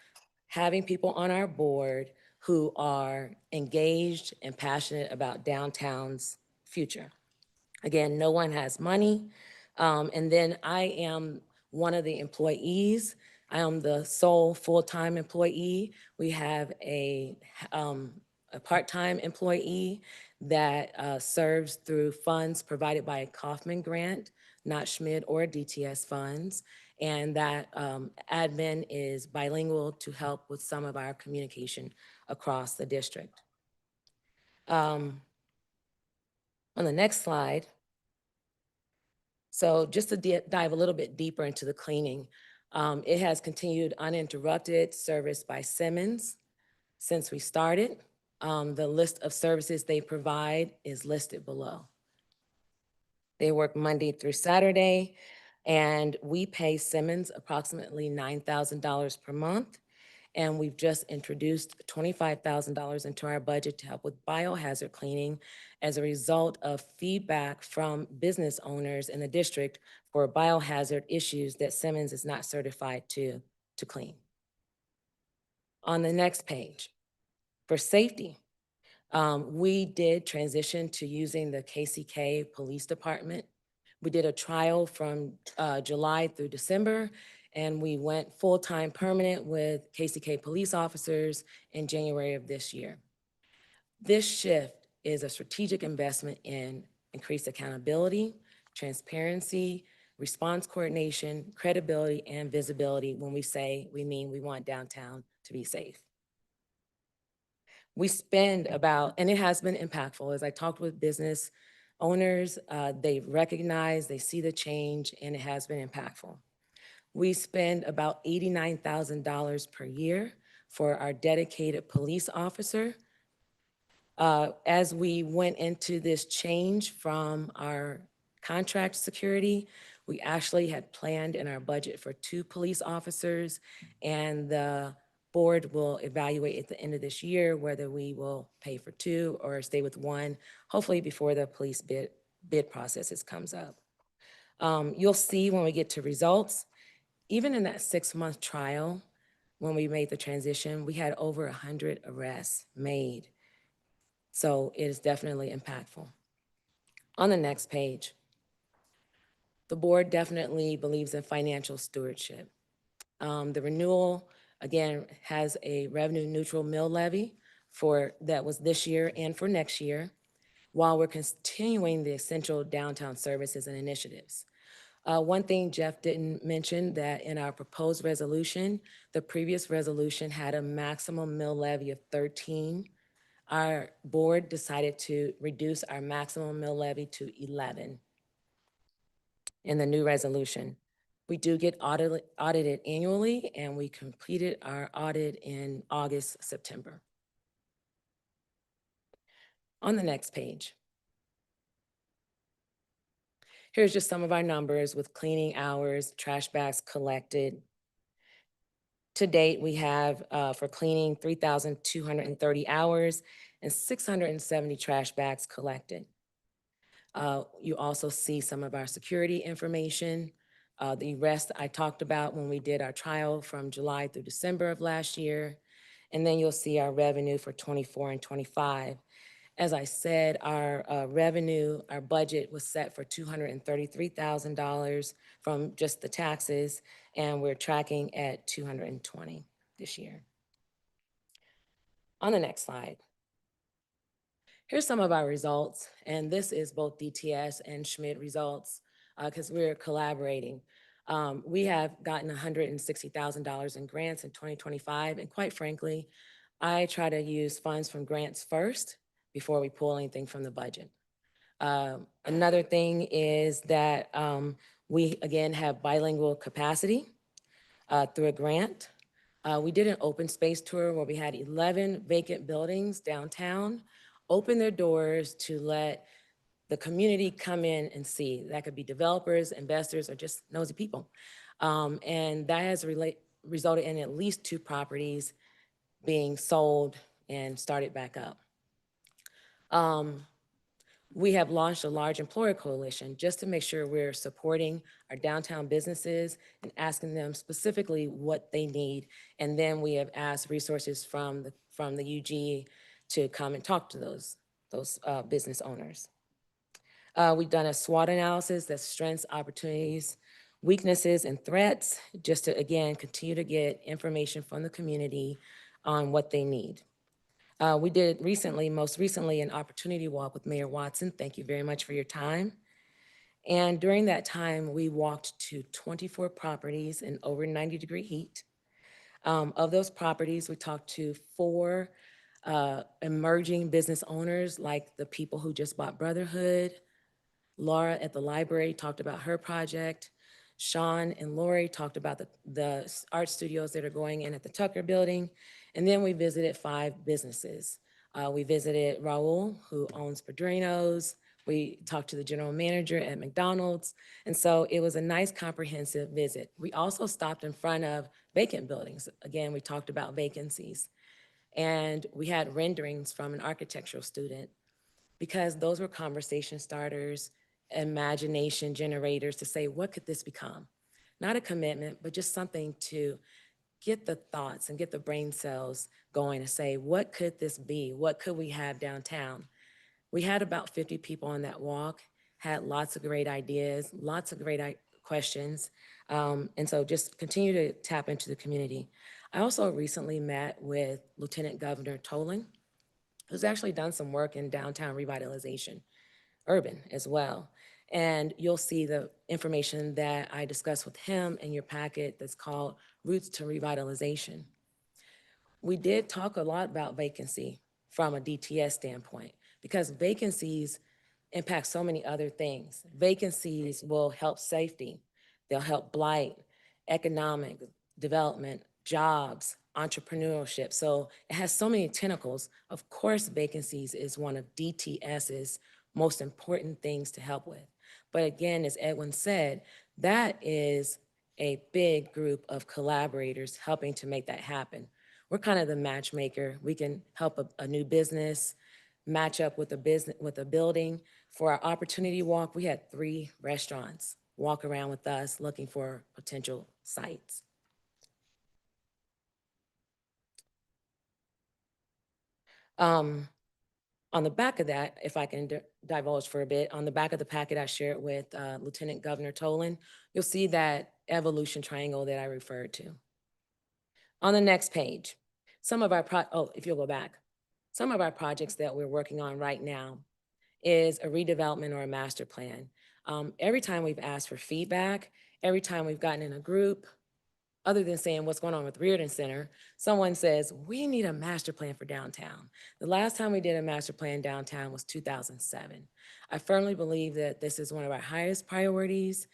having people on our board who are engaged and passionate about downtown's future. Again, no one has money. And then I am one of the employees. I am the sole full-time employee. We have a part-time employee that serves through funds provided by a Kaufman grant, not Schmid or DTS funds. And that admin is bilingual to help with some of our communication across the district. On the next slide, so just to dive a little bit deeper into the cleaning, it has continued uninterrupted service by Simmons since we started. The list of services they provide is listed below. They work Monday through Saturday. And we pay Simmons approximately $9,000 per month. And we've just introduced $25,000 into our budget to help with biohazard cleaning as a result of feedback from business owners in the district for biohazard issues that Simmons is not certified to clean. On the next page, for safety, we did transition to using the KCK Police Department. We did a trial from July through December, and we went full-time permanent with KCK police officers in January of this year. This shift is a strategic investment in increased accountability, transparency, response coordination, credibility, and visibility. When we say we mean we want downtown to be safe. We spend about, and it has been impactful, as I talked with business owners, they recognize, they see the change, and it has been impactful. We spend about $89,000 per year for our dedicated police officer. As we went into this change from our contract security, we actually had planned in our budget for 2 police officers, and the board will evaluate at the end of this year whether we will pay for 2 or stay with 1, hopefully before the police bid processes comes up. You'll see when we get to results, even in that 6-month trial, when we made the transition, we had over 100 arrests made. So it is definitely impactful. On the next page, the board definitely believes in financial stewardship. The renewal, again, has a revenue neutral mill levy that was this year and for next year, while we're continuing the essential downtown services and initiatives. One thing Jeff didn't mention, that in our proposed resolution, the previous resolution had a maximum mill levy of 13. Our board decided to reduce our maximum mill levy to 11 in the new resolution. We do get audited annually, and we completed our audit in August, September. On the next page, here's just some of our numbers with cleaning hours, trash bags collected. To date, we have for cleaning 3,230 hours and 670 trash bags collected. You also see some of our security information. The rest I talked about when we did our trial from July through December of last year. And then you'll see our revenue for 24 and 25. As I said, our revenue, our budget was set for $233,000 from just the taxes, and we're tracking at 220 this year. On the next slide. Here's some of our results, and this is both DTS and Schmidt results because we're collaborating. We have gotten $160,000 in grants in 2025, and quite frankly, I try to use funds from grants first before we pull anything from the budget. Another thing is that we, again, have bilingual capacity through a grant. We did an open space tour where we had 11 vacant buildings downtown open their doors to let the community come in and see. That could be developers, investors, or just nosy people. And that has resulted in at least 2 properties being sold and started back up. We have launched a large employer coalition just to make sure we're supporting our downtown businesses and asking them specifically what they need. And then we have asked resources from the UG to come and talk to those business owners. We've done a SWOT analysis that's strengths, opportunities, weaknesses, and threats, just to, again, continue to get information from the community on what they need. We did most recently, an opportunity walk with Mayor Watson. Thank you very much for your time. And during that time, we walked to 24 properties in over 90-degree heat. Of those properties, we talked to 4 emerging business owners, like the people who just bought Brotherhood. Laura at the library talked about her project. Sean and Lori talked about the art studios that are going in at the Tucker Building. And then we visited 5 businesses. We visited Raul, who owns Padrinos. We talked to the general manager at McDonald's. And so it was a nice comprehensive visit. We also stopped in front of vacant buildings. Again, we talked about vacancies. And we had renderings from an architectural student because those were conversation starters, imagination generators to say, what could this become? Not a commitment, but just something to get the thoughts and get the brain cells going to say, what could this be? What could we have downtown? We had about 50 people on that walk, had lots of great ideas, lots of great questions. And so just continue to tap into the community. I also recently met with Lieutenant Governor Tolan, who's actually done some work in downtown revitalization, urban as well. And you'll see the information that I discussed with him in your packet that's called Roots to Revitalization. We did talk a lot about vacancy from a DTS standpoint because vacancies impact so many other things. Vacancies will help safety, they'll help blight, economic development, jobs, entrepreneurship. So it has so many tentacles. Of course, vacancies is one of DTS's most important things to help with. But again, as Edwin said, that is a big group of collaborators helping to make that happen. We're kind of the matchmaker. We can help a new business match up with a building. For our opportunity walk, we had 3 restaurants walk around with us looking for potential sites. On the back of that, if I can divulge for a bit, on the back of the packet I shared with Lieutenant Governor Tolan, you'll see that evolution triangle that I referred to. On the next page, if you'll go back, some of our projects that we're working on right now is a redevelopment or a master plan. Every time we've asked for feedback, every time we've gotten in a group, other than saying what's going on with Reardon Center, someone says, we need a master plan for downtown. The last time we did a master plan downtown was 2007. I firmly believe that this is one of our highest priorities.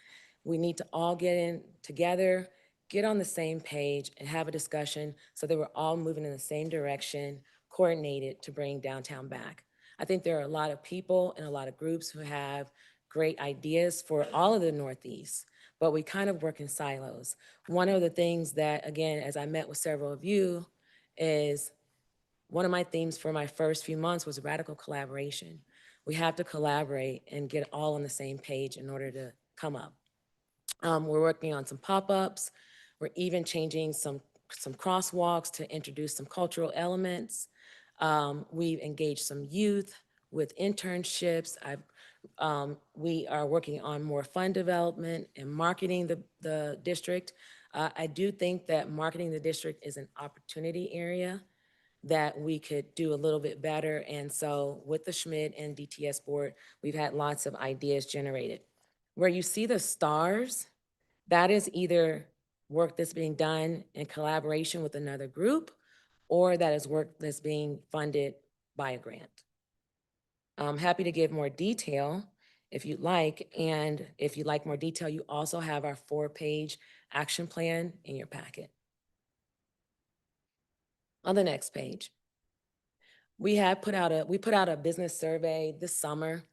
We need to all get in together, get on the same page and have a discussion so that we're all moving in the same direction, coordinated to bring downtown back. I think there are a lot of people and a lot of groups who have great ideas for all of the Northeast, but we kind of work in silos. One of the things that, again, as I met with several of you, is one of my themes for my first few months was radical collaboration. We have to collaborate and get all on the same page in order to come up. We're working on some pop-ups. We're even changing some crosswalks to introduce some cultural elements. We've engaged some youth with internships. We are working on more fund development and marketing the district. I do think that marketing the district is an opportunity area that we could do a little bit better. And so with the Schmid and DTS board, we've had lots of ideas generated. Where you see the stars, that is either work that's being done in collaboration with another group, or that is work that's being funded by a grant. I'm happy to give more detail if you'd like. And if you'd like more detail, you also have our 4-page action plan in your packet. On the next page, we put out a business survey this summer.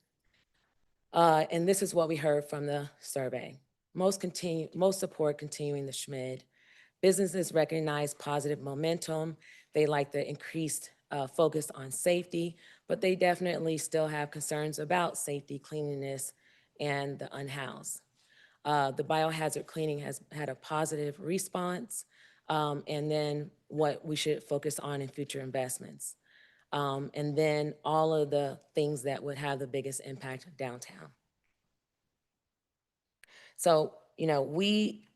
And this is what we heard from the survey. Most support continuing the Schmid. Businesses recognize positive momentum. They like the increased focus on safety, but they definitely still have concerns about safety, cleanliness, and the unhoused. The biohazard cleaning has had a positive response, and then what we should focus on in future investments. And then all of the things that would have the biggest impact downtown. So, we,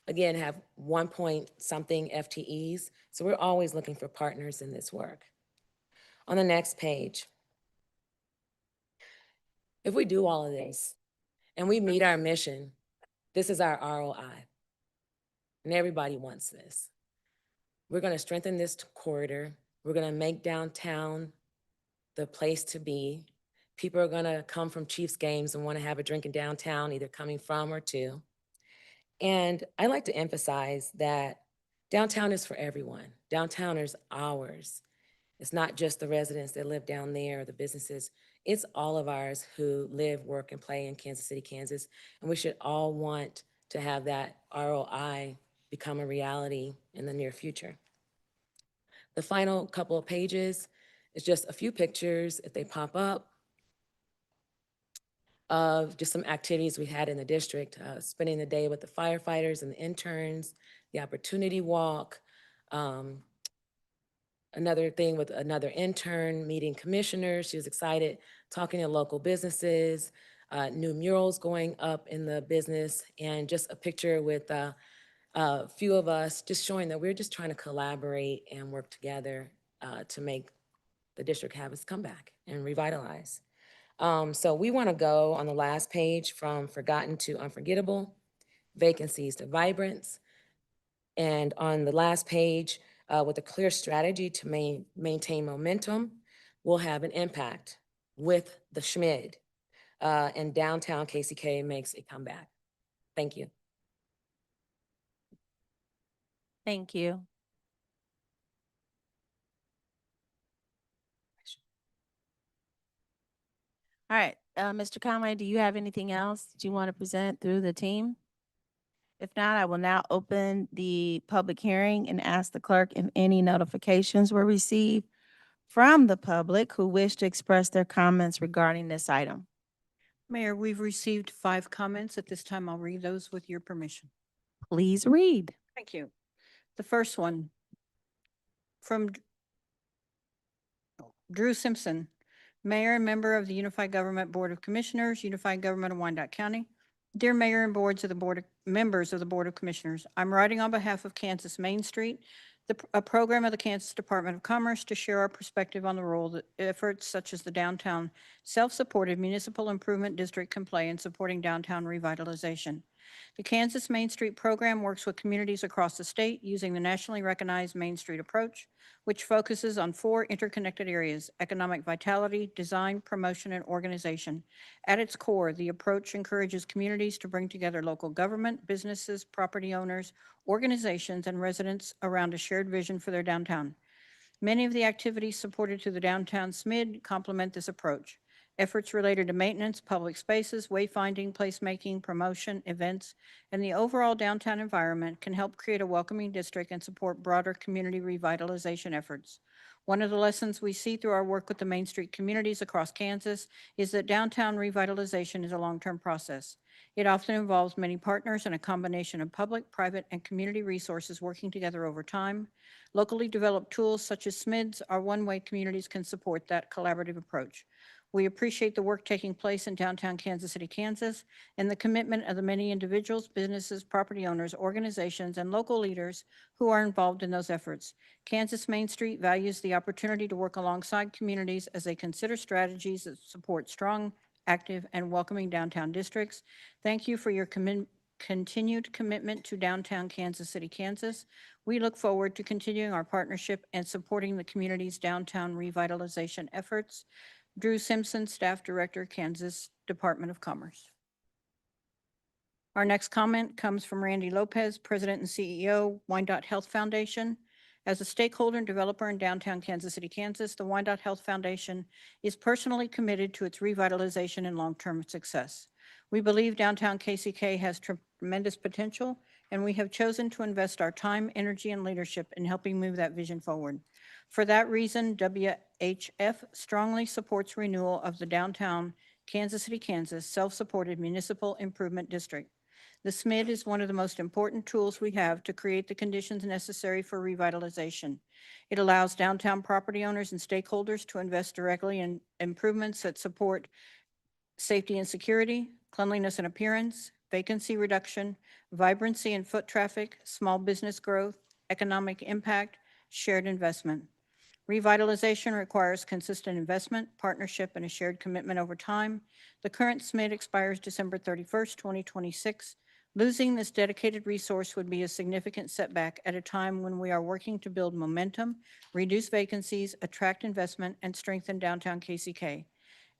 again, have 1 point something FTEs, so we're always looking for partners in this work. On the next page, if we do all of this and we meet our mission, this is our ROI. And everybody wants this. We're gonna strengthen this corridor. We're gonna make downtown the place to be. People are gonna come from Chiefs games and wanna have a drink in downtown, either coming from or to. And I like to emphasize that downtown is for everyone. Downtown is ours. It's not just the residents that live down there, or the businesses. It's all of ours who live, work, and play in Kansas City, Kansas. And we should all want to have that ROI become a reality in the near future. The final couple of pages is just a few pictures, if they pop up, of just some activities we had in the district, spending the day with the firefighters and the interns, the opportunity walk, another thing with another intern, meeting commissioners. She was excited, talking to local businesses, new murals going up in the business, and just a picture with a few of us just showing that we're just trying to collaborate and work together to make the district have its comeback and revitalize. So we want to go on the last page from forgotten to unforgettable, vacancies to vibrance. And on the last page, with a clear strategy to maintain momentum, we'll have an impact with the Schmid. And downtown KCK makes a comeback. Thank you. Thank you. All right, Mr. Conway, do you have anything else that you want to present through the team? If not, I will now open the public hearing and ask the clerk if any notifications were received from the public who wish to express their comments regarding this item. Mayor, we've received 5 comments. At this time, I'll read those with your permission. Please read. Thank you. The first one from Drew Simpson, Mayor and member of the Unified Government Board of Commissioners, Unified Government of Wyandotte County. Dear Mayor and boards of the Board of members of the Board of Commissioners, I'm writing on behalf of Kansas Main Street, a program of the Kansas Department of Commerce, to share our perspective on the role that efforts such as the downtown self-supported municipal improvement district can play in supporting downtown revitalization. The Kansas Main Street program works with communities across the state using the nationally recognized Main Street approach, which focuses on 4 interconnected areas: economic vitality, design, promotion, and organization. At its core, the approach encourages communities to bring together local government, businesses, property owners, organizations, and residents around a shared vision for their downtown. Many of the activities supported through the Downtown SMID complement this approach. Efforts related to maintenance, public spaces, wayfinding, placemaking, promotion, events, and the overall downtown environment can help create a welcoming district and support broader community revitalization efforts. One of the lessons we see through our work with the Main Street communities across Kansas is that downtown revitalization is a long-term process. It often involves many partners and a combination of public, private, and community resources working together over time. Locally developed tools such as SMIDs are one way communities can support that collaborative approach. We appreciate the work taking place in downtown Kansas City, Kansas, and the commitment of the many individuals, businesses, property owners, organizations, and local leaders who are involved in those efforts. Kansas Main Street values the opportunity to work alongside communities as they consider strategies that support strong, active, and welcoming downtown districts. Thank you for your continued commitment to downtown Kansas City, Kansas. We look forward to continuing our partnership and supporting the community's downtown revitalization efforts. Drew Simpson, Staff Director, Kansas Department of Commerce. Our next comment comes from Randy Lopez, President and CEO, Wyandotte Health Foundation. As a stakeholder and developer in downtown Kansas City, Kansas, the Wyandotte Health Foundation is personally committed to its revitalization and long-term success. We believe downtown KCK has tremendous potential, and we have chosen to invest our time, energy, and leadership in helping move that vision forward. For that reason, WHF strongly supports renewal of the downtown Kansas City, Kansas self-supported municipal improvement district. The SMID is one of the most important tools we have to create the conditions necessary for revitalization. It allows downtown property owners and stakeholders to invest directly in improvements that support safety and security, cleanliness and appearance, vacancy reduction, vibrancy and foot traffic, small business growth, economic impact, shared investment. Revitalization requires consistent investment, partnership, and a shared commitment over time. The current SMID expires December 31st, 2026. Losing this dedicated resource would be a significant setback at a time when we are working to build momentum, reduce vacancies, attract investment, and strengthen downtown KCK.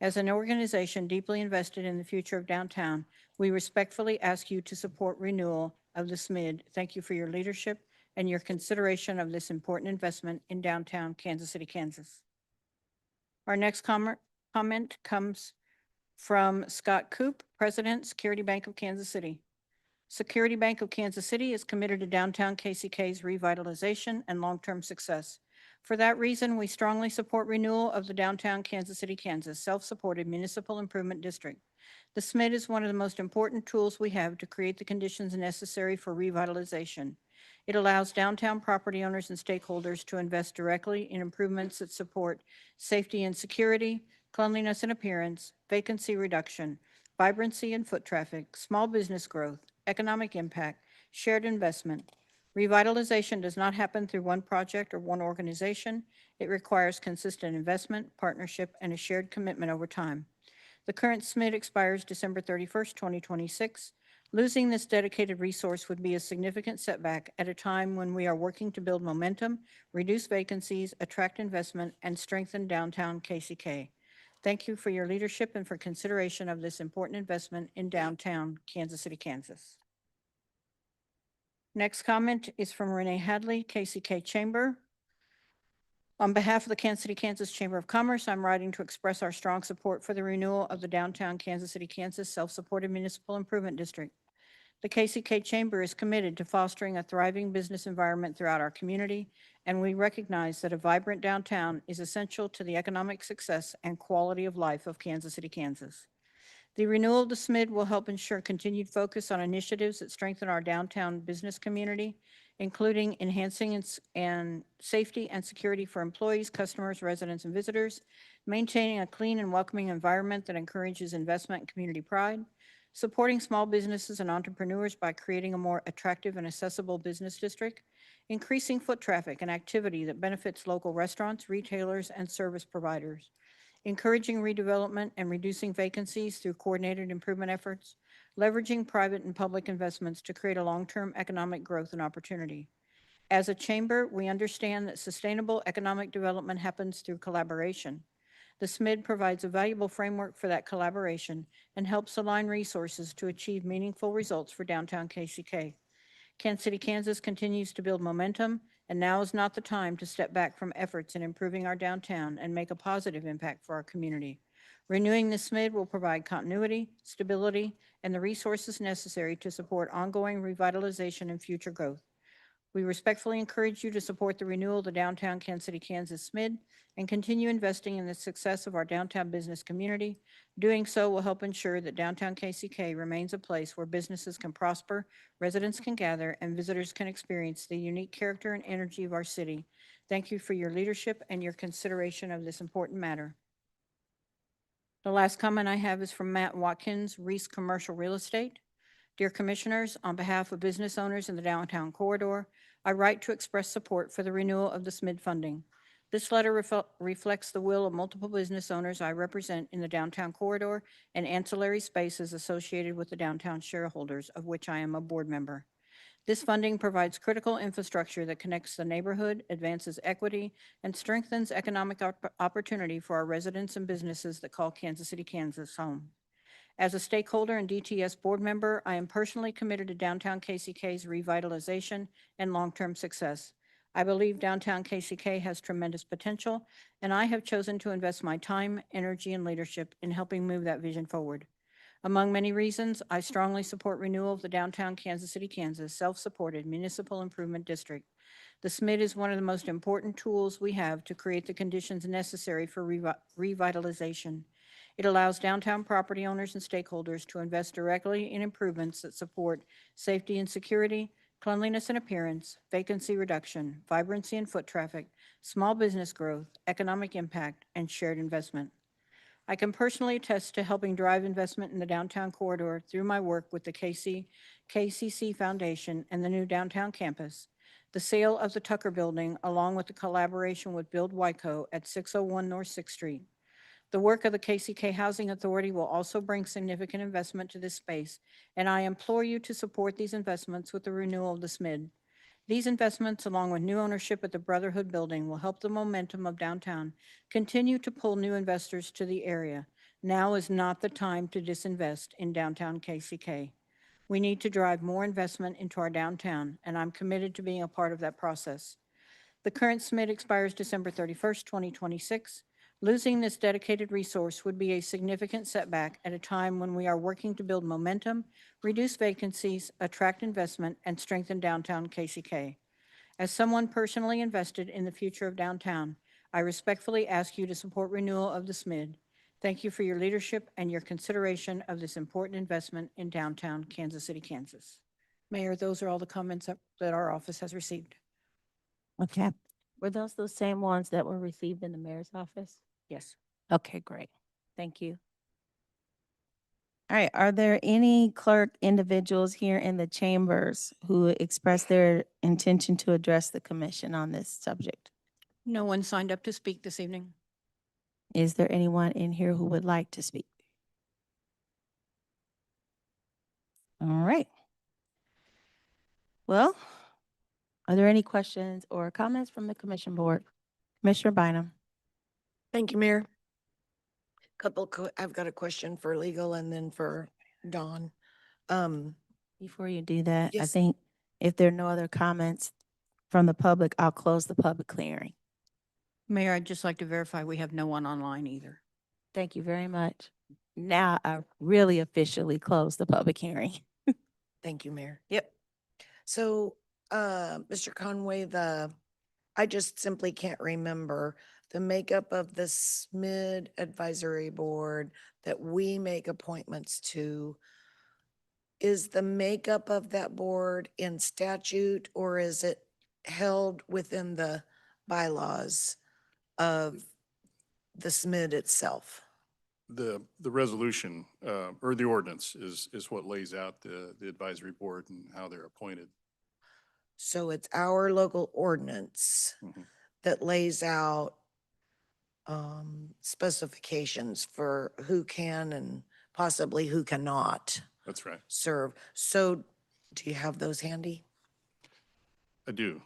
As an organization deeply invested in the future of downtown, we respectfully ask you to support renewal of the SMID. Thank you for your leadership and your consideration of this important investment in downtown Kansas City, Kansas. Our next comment comes from Scott Coop, President, Security Bank of Kansas City. Security Bank of Kansas City is committed to downtown KCK's revitalization and long-term success. For that reason, we strongly support renewal of the downtown Kansas City, Kansas self-supported municipal improvement district. The SMID is one of the most important tools we have to create the conditions necessary for revitalization. It allows downtown property owners and stakeholders to invest directly in improvements that support safety and security, cleanliness and appearance, vacancy reduction, vibrancy and foot traffic, small business growth, economic impact, shared investment. Revitalization does not happen through one project or one organization. It requires consistent investment, partnership, and a shared commitment over time. The current SMID expires December 31st, 2026. Losing this dedicated resource would be a significant setback at a time when we are working to build momentum, reduce vacancies, attract investment, and strengthen downtown KCK. Thank you for your leadership and for consideration of this important investment in downtown Kansas City, Kansas. Next comment is from Renee Hadley, KCK Chamber. On behalf of the Kansas City, Kansas Chamber of Commerce, I'm writing to express our strong support for the renewal of the downtown Kansas City, Kansas self-supported municipal improvement district. The KCK Chamber is committed to fostering a thriving business environment throughout our community, and we recognize that a vibrant downtown is essential to the economic success and quality of life of Kansas City, Kansas. The renewal of the SMID will help ensure continued focus on initiatives that strengthen our downtown business community, including enhancing and safety and security for employees, customers, residents, and visitors, maintaining a clean and welcoming environment that encourages investment and community pride, supporting small businesses and entrepreneurs by creating a more attractive and accessible business district, increasing foot traffic and activity that benefits local restaurants, retailers, and service providers, encouraging redevelopment and reducing vacancies through coordinated improvement efforts, leveraging private and public investments to create a long-term economic growth and opportunity. As a chamber, we understand that sustainable economic development happens through collaboration. The SMID provides a valuable framework for that collaboration and helps align resources to achieve meaningful results for downtown KCK. Kansas City, Kansas continues to build momentum, and now is not the time to step back from efforts in improving our downtown and make a positive impact for our community. Renewing the SMID will provide continuity, stability, and the resources necessary to support ongoing revitalization and future growth. We respectfully encourage you to support the renewal of the downtown Kansas City, Kansas SMID and continue investing in the success of our downtown business community. Doing so will help ensure that downtown KCK remains a place where businesses can prosper, residents can gather, and visitors can experience the unique character and energy of our city. Thank you for your leadership and your consideration of this important matter. The last comment I have is from Matt Watkins, Reese Commercial Real Estate. Dear Commissioners, on behalf of business owners in the downtown corridor, I write to express support for the renewal of the SMID funding. This letter reflects the will of multiple business owners I represent in the downtown corridor and ancillary spaces associated with the downtown shareholders, of which I am a board member. This funding provides critical infrastructure that connects the neighborhood, advances equity, and strengthens economic opportunity for our residents and businesses that call Kansas City, Kansas home. As a stakeholder and DTS board member, I am personally committed to downtown KCK's revitalization and long-term success. I believe downtown KCK has tremendous potential, and I have chosen to invest my time, energy, and leadership in helping move that vision forward. Among many reasons, I strongly support renewal of the downtown Kansas City, Kansas self-supported municipal improvement district. The SMID is one of the most important tools we have to create the conditions necessary for revitalization. It allows downtown property owners and stakeholders to invest directly in improvements that support safety and security, cleanliness and appearance, vacancy reduction, vibrancy and foot traffic, small business growth, economic impact, and shared investment. I can personally attest to helping drive investment in the downtown corridor through my work with the KCC Foundation and the new downtown campus, the sale of the Tucker Building, along with the collaboration with Build Wyco at 601 North 6th Street. The work of the KCK Housing Authority will also bring significant investment to this space, and I implore you to support these investments with the renewal of the SMID. These investments, along with new ownership at the Brotherhood Building, will help the momentum of downtown continue to pull new investors to the area. Now is not the time to disinvest in downtown KCK. We need to drive more investment into our downtown, and I'm committed to being a part of that process. The current SMID expires December 31st, 2026. Losing this dedicated resource would be a significant setback at a time when we are working to build momentum, reduce vacancies, attract investment, and strengthen downtown KCK. As someone personally invested in the future of downtown, I respectfully ask you to support renewal of the SMID. Thank you for your leadership and your consideration of this important investment in downtown Kansas City, Kansas. Mayor, those are all the comments that our office has received. Okay. Were those the same ones that were received in the mayor's office? Yes. Okay, great. Thank you. All right, are there any clerk individuals here in the chambers who expressed their intention to address the commission on this subject? No one signed up to speak this evening. Is there anyone in here who would like to speak? All right. Well, are there any questions or comments from the commission board? Commissioner Bynum? Thank you, Mayor. I've got a question for legal and then for Dawn. Before you do that, I Yes. think if there are no other comments from the public, I'll close the public hearing. Mayor, I'd just like to verify we have no one online either. Thank you very much. Now I really officially close the public hearing. Thank you, Mayor. Yep. So, Mr. Conway, I just simply can't remember the makeup of the SMID Advisory Board that we make appointments to. Is the makeup of that board in statute or is it held within the bylaws of the SMID itself? The resolution, or the ordinance is what lays out the advisory board and how they're appointed. So it's our local ordinance Mhm. that lays out specifications for who can and possibly who cannot That's right. serve. So do you have those handy? I do.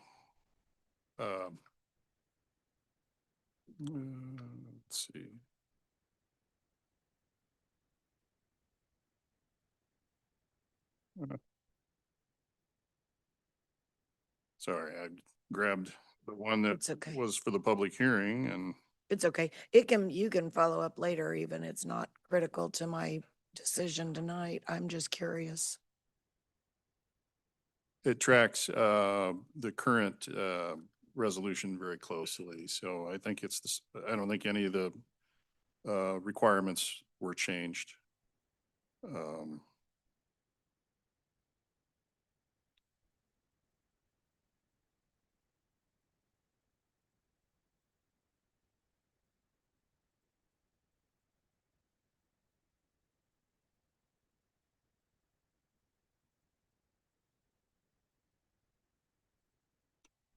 Let's see. Sorry, I grabbed the one that It's okay. was for the public hearing, and It's okay. You can follow up later even. It's not critical to my decision tonight. I'm just curious. it tracks the current resolution very closely. So I think I don't think any of the requirements were changed.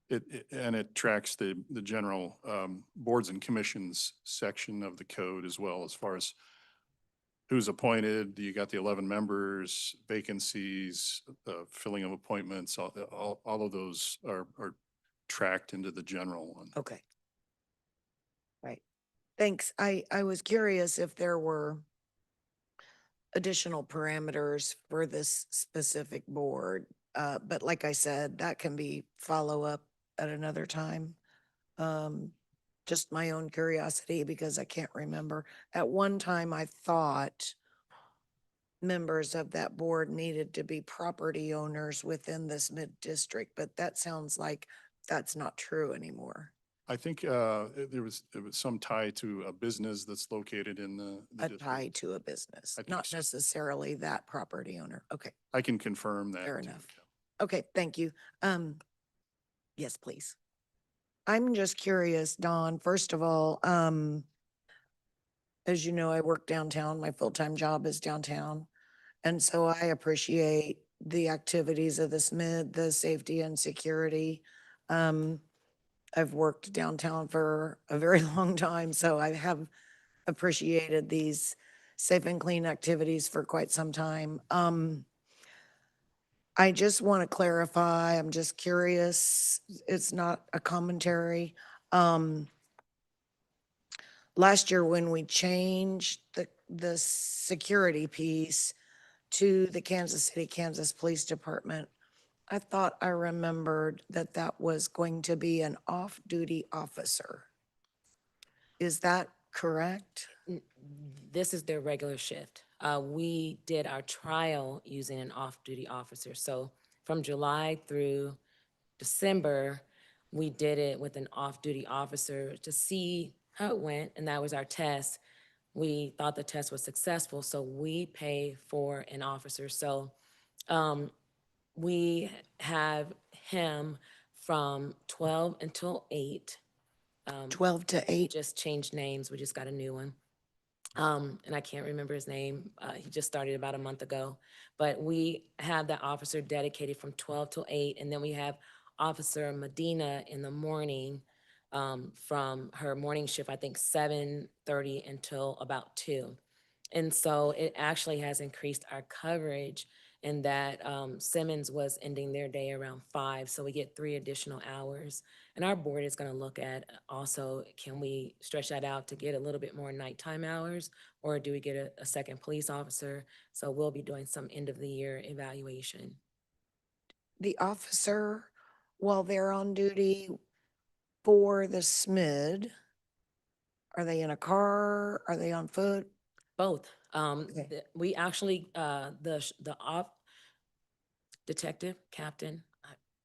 And it tracks the general boards and commissions section of the code as well, as far as who's appointed. You got the 11 members, vacancies, filling of appointments, all of those are tracked into the general one. Okay. Right. Thanks. I was curious if there were additional parameters for this specific board. But like I said, that can be follow up at another time. Just my own curiosity because I can't remember. At one time, I thought members of that board needed to be property owners within this mid-district, but that sounds like that's not true anymore. I think there was some tie to a business that's located in the A district. tie to a business, I think not so. necessarily that property owner. Okay, I can confirm that. fair too. enough. Okay, thank you. Yes, please. I'm just curious, Dawn, first of all, as you know, I work downtown. My full-time job is downtown. And so I appreciate the activities of the SMID, the safety and security. I've worked downtown for a very long time, so I have appreciated these safe and clean activities for quite some time. I just want to clarify, I'm just curious, it's not a commentary. Last year when we changed the security piece, to the Kansas City, Kansas Police Department. I thought I remembered that that was going to be an off-duty officer. Is that correct? N- This is their regular shift. We did our trial using an off-duty officer. So from July through December, we did it with an off-duty officer to see how it went, and that was our test. We thought the test was successful, so we pay for an officer. So we have him from 12 until 8. 12 to 8? Just changed names. We just got a new one. And I can't remember his name. He just started about a month ago. But we have that officer dedicated from 12 till 8, and then we have Officer Medina in the morning from her morning shift, I think 7:30 until about 2. And so it actually has increased our coverage in that Simmons was ending their day around 5, so we get 3 additional hours. And our board is going to look at also, can we stretch that out to get a little bit more nighttime hours, or do we get a second police officer? So we'll be doing some end of the year evaluation. The officer, while they're on duty for the SMID, are they in a car? Are they on foot? Both. Okay. We actually, the detective, captain,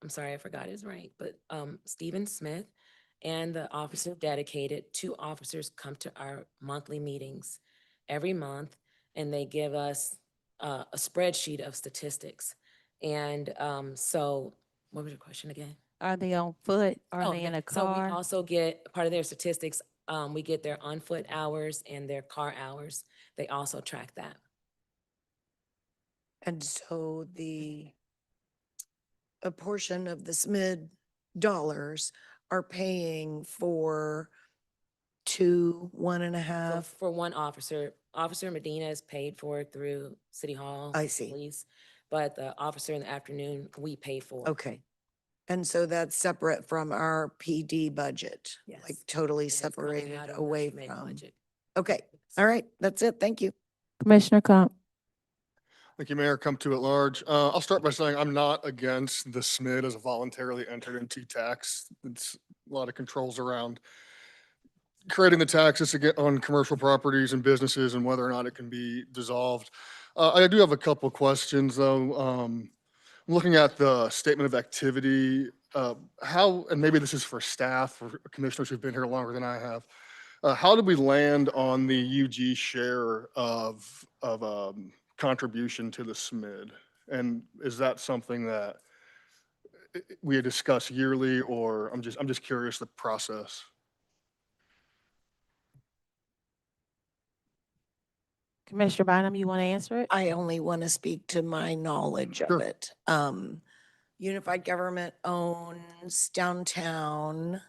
I'm sorry, I forgot his rank, but Stephen Smith and the officer dedicated, 2 officers come to our monthly meetings every month, and they give us a spreadsheet of statistics. And so, what was your question again? Are they on foot? Are Oh, they in a So we car? also get, part of their statistics, we get their on-foot hours and their car hours. They also track that. And so a portion of the SMID dollars are paying for 2, 1.5. For one officer, Officer Medina is paid for through City Hall. I see. Police, but the officer in the afternoon, we pay for. Okay. And so that's separate from our PD budget? Like Yes. totally And it's coming separated out of the away SMID from? budget. Okay, all right, that's it. Thank you. Commissioner Comp. Thank you, Mayor. Come to at large. I'll start by saying I'm not against the SMID as a voluntarily entered into tax. It's a lot of controls around creating the taxes to get on commercial properties and businesses and whether or not it can be dissolved. I do have a couple questions though. Looking at the statement of activity, how, and maybe this is for staff or commissioners who've been here longer than I have, how did we land on the UG share of contribution to the SMID? And is that something that we discuss yearly, or I'm just curious the process? Commissioner Bynum, you want to answer it? I only want to speak to my knowledge of Sure. it. Unified Government owns downtown.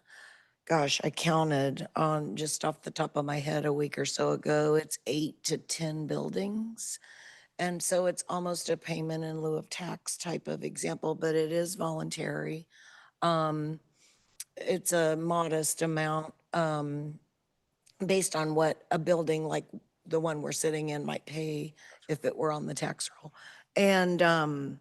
Gosh, I counted on just off the top of my head a week or so ago, it's 8 to 10 buildings. And so it's almost a payment in lieu of tax type of example, but it is voluntary. It's a modest amount, based on what a building like the one we're sitting in might pay if it were on the tax roll. And,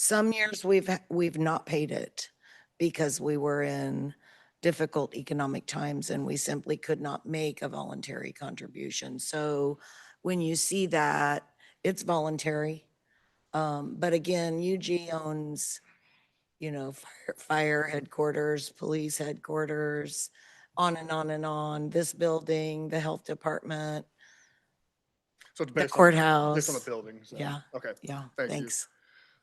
some years we've not paid it because we were in difficult economic times and we simply could not make a voluntary contribution. So when you see that, it's voluntary. But again, UG owns, fire headquarters, police headquarters, on and on and on, this building, the health department, So it's the based on courthouse. the buildings. then? Yeah. Okay. Yeah, Thank you. thanks.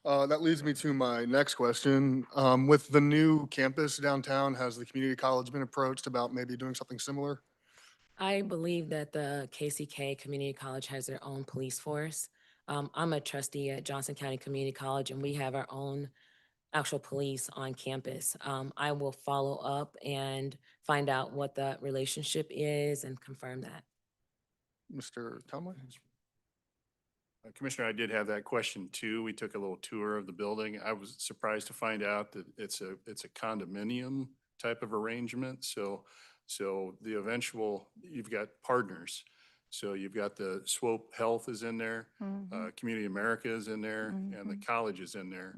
That leads me to my next question. With the new campus downtown, has the community college been approached about maybe doing something similar? I believe that the KCK Community College has their own police force. I'm a trustee at Johnson County Community College, and we have our own actual police on campus. I will follow up and find out what the relationship is and confirm that. Mr. Tomlin? Commissioner, I did have that question too. We took a little tour of the building. I was surprised to find out that it's a condominium type of arrangement. So the eventual, you've got partners. So you've got the Swope Health is in there, Community America is in there, and the college is in there.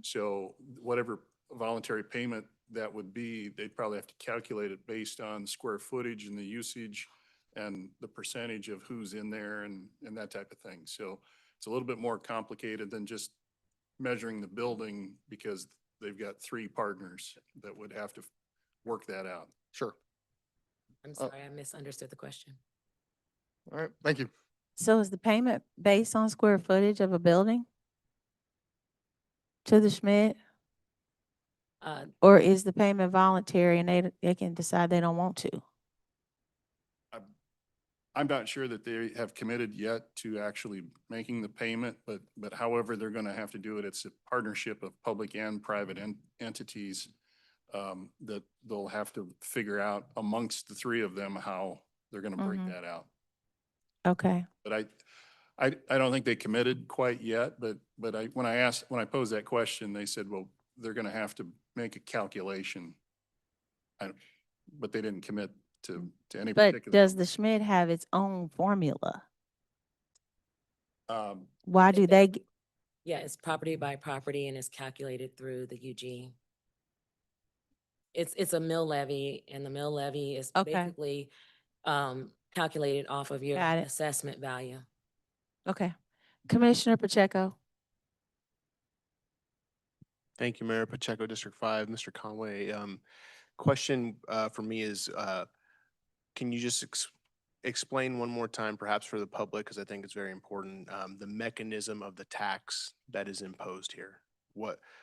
So whatever voluntary payment that would be, they'd probably have to calculate it based on square footage and the usage and the percentage of who's in there and that type of thing. So it's a little bit more complicated than just measuring the building because they've got three partners that would have to work that out. Sure. I'm sorry, I misunderstood the question. All right, thank you. So is the payment based on square footage of a building to the Schmidt? Or is the payment voluntary and they can decide they don't want to? I'm not sure that they have committed yet to actually making the payment, but however they're going to have to do it, it's a partnership of public and private entities that they'll have to figure out amongst the three of them how they're going to break that out. Okay. But I don't think they committed quite yet, but when I posed that question, they said, well, they're going to have to make a calculation. But they didn't commit to any But particular. does the Schmidt have its own formula? Um, Why do they, Yeah, it's property by property and it's calculated through the UG. It's a mill levy and the mill levy is Okay. basically calculated off of your Got it. assessment value. okay. Commissioner Pacheco? Thank you, Mayor Pacheco, District 5. Mr. Conway, question for me is, can you just explain one more time, perhaps for the public, because I think it's very important, the mechanism of the tax that is imposed here?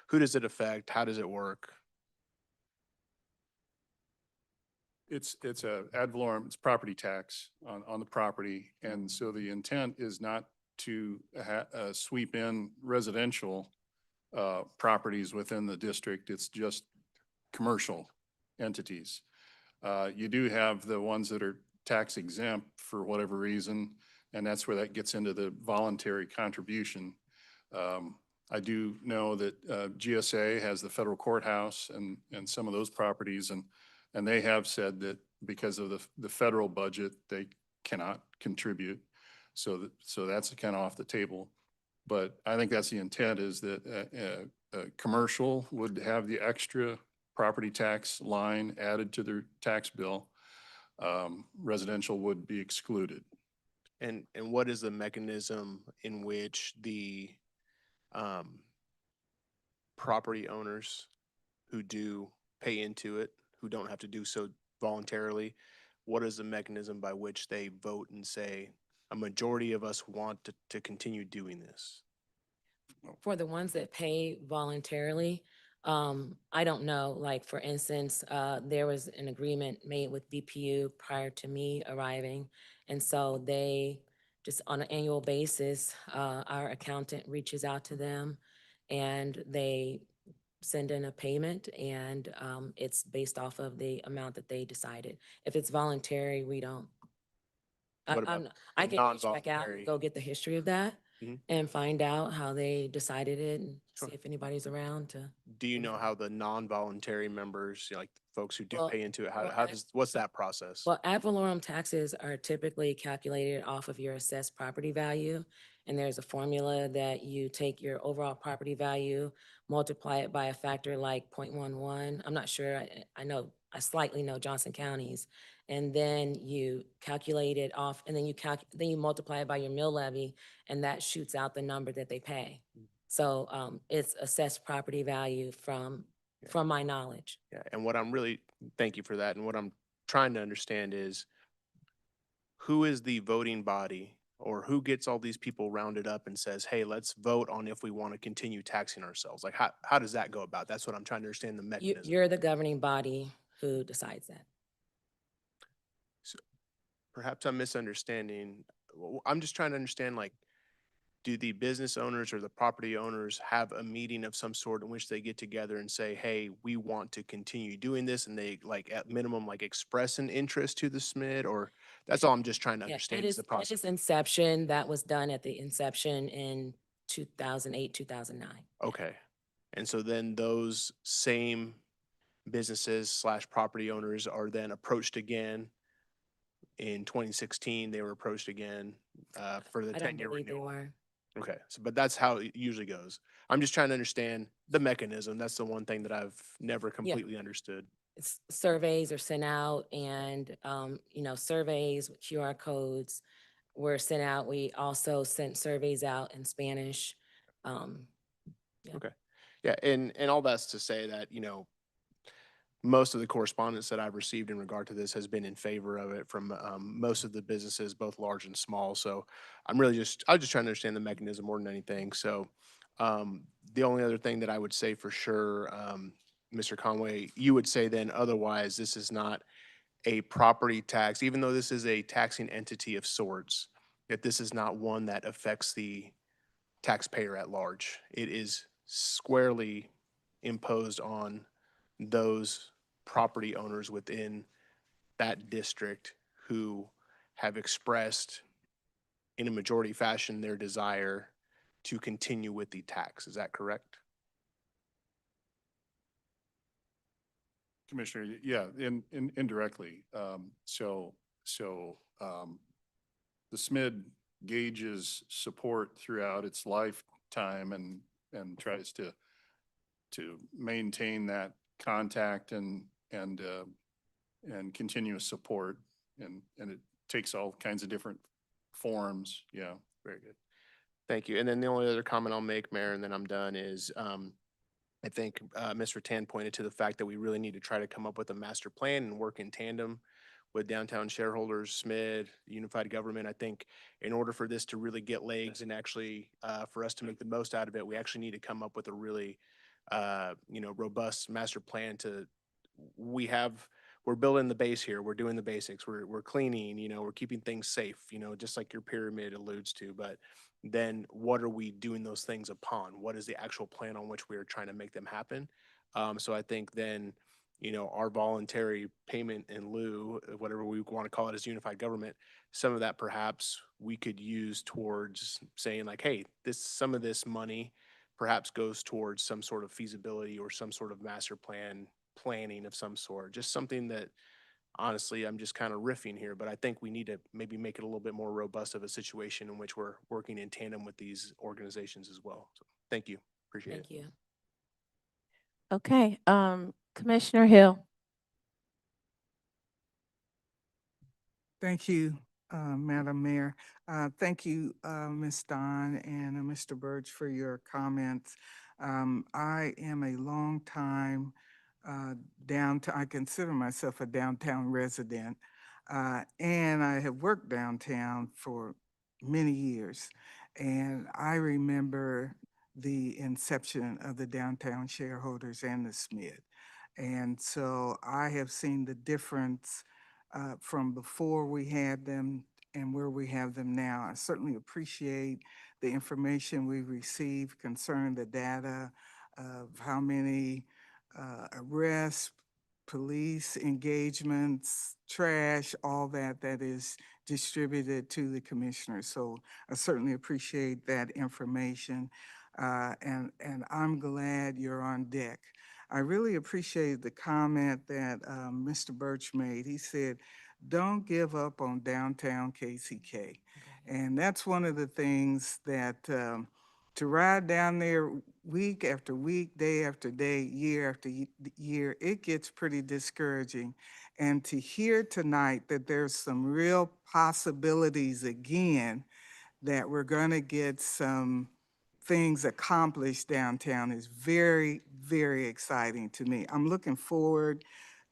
Who does it affect? How does it work? It's a ad valorem, it's property tax on the property. And so the intent is not to sweep in residential properties within the district. It's just commercial entities. You do have the ones that are tax exempt for whatever reason, and that's where that gets into the voluntary contribution. I do know that GSA has the federal courthouse and some of those properties, and they have said that because of the federal budget, they cannot contribute. So that's kind of off the table. But I think that's the intent, is that commercial would have the extra property tax line added to their tax bill. Residential would be excluded. And what is the mechanism in which the property owners who do pay into it, who don't have to do so voluntarily, what is the mechanism by which they vote and say, a majority of us want to continue doing this? For the ones that pay voluntarily, I don't know, like, for instance, there was an agreement made with BPU prior to me arriving. And so they, just on an annual basis, our accountant reaches out to them and they send in a payment and it's based off of the amount that they decided. If it's voluntary, we don't. What about I the can reach back out non-voluntary? and go get the history of that Mhm. and find out how they decided it and Sure. see if anybody's around to. Do you know how the non-voluntary members, like folks who do Well, pay into it, well, what's that process? Well, ad valorem taxes are typically calculated off of your assessed property value. And there's a formula that you take your overall property value, multiply it by a factor like 0.11. I'm not sure, I know, I slightly know Johnson counties. And then you calculate it off, and then you multiply it by your mill levy, and that shoots out the number that they pay. So it's assessed property value from my knowledge. Yeah, and what I'm really, thank you for that. And what I'm trying to understand is, who is the voting body, or who gets all these people rounded up and says, hey, let's vote on if we want to continue taxing ourselves? Like, how does that go about? That's what I'm trying to understand, the mechanism. You're the governing body who decides that. Perhaps I'm misunderstanding. I'm just trying to understand, like, do the business owners or the property owners have a meeting of some sort in which they get together and say, hey, we want to continue doing this, and they, like, at minimum, like, express an interest to the SMID? Or that's all I'm just trying to Yeah, understand is the At process. its inception, that was done at the inception in 2008, 2009. Okay. And so then those same businesses / property owners are then approached again in 2016, they were approached again for the I don't 10-year believe they renewal. were. Okay, so but that's how it usually goes. I'm just trying to understand the mechanism. That's the one thing that I've never completely understood. Surveys are sent out and, surveys with QR codes were sent out. We also sent surveys out in Spanish. Yeah. Okay. Yeah, and all that's to say that, most of the correspondence that I've received in regard to this has been in favor of it from most of the businesses, both large and small. So I was just trying to understand the mechanism more than anything. So the only other thing that I would say for sure, Mr. Conway, you would say then otherwise, this is not a property tax, even though this is a taxing entity of sorts, that this is not one that affects the taxpayer at large. It is squarely imposed on those property owners within that district who have expressed in a majority fashion their desire to continue with the tax. Is that correct? Commissioner, yeah, indirectly. The SMID gauges support throughout its lifetime and tries to maintain that contact and continuous support, and it takes all kinds of different forms. Yeah. Very good. Thank you. And then the only other comment I'll make, Mayor, and then I'm done, is I think Mr. Tan pointed to the fact that we really need to try to come up with a master plan and work in tandem with downtown shareholders, SMID, unified government. I think in order for this to really get legs and actually for us to make the most out of it, we actually need to come up with a really robust master plan we're building the base here. We're doing the basics. We're cleaning, we're keeping things safe, just like your pyramid alludes to. But then what are we doing those things upon? What is the actual plan on which we are trying to make them happen? So I think then, our voluntary payment in lieu, whatever we want to call it as unified government, some of that perhaps we could use towards saying like, hey, some of this money perhaps goes towards some sort of feasibility or some sort of master planning of some sort, just something that honestly, I'm just kind of riffing here, but I think we need to maybe make it a little bit more robust of a situation in which we're working in tandem with these organizations as well. So thank you. Appreciate it. Thank you. Okay, Commissioner Hill. Thank you, Madam Mayor. Thank you, Ms. Don and Mr. Burge for your comments. I am a longtime I consider myself a downtown resident, and I have worked downtown for many years. And I remember the inception of the downtown shareholders and the SMID. And so I have seen the difference from before we had them and where we have them now. I certainly appreciate the information we received concerning the data of how many arrests, police engagements, trash, all that is distributed to the commissioners. So I certainly appreciate that information. And I'm glad you're on deck. I really appreciate the comment that Mr. Birch made. He said, don't give up on downtown KCK. And that's one of the things that to ride down there week after week, day after day, year after year, it gets pretty discouraging. And to hear tonight that there's some real possibilities again that we're going to get some things accomplished downtown is very, very exciting to me. I'm looking forward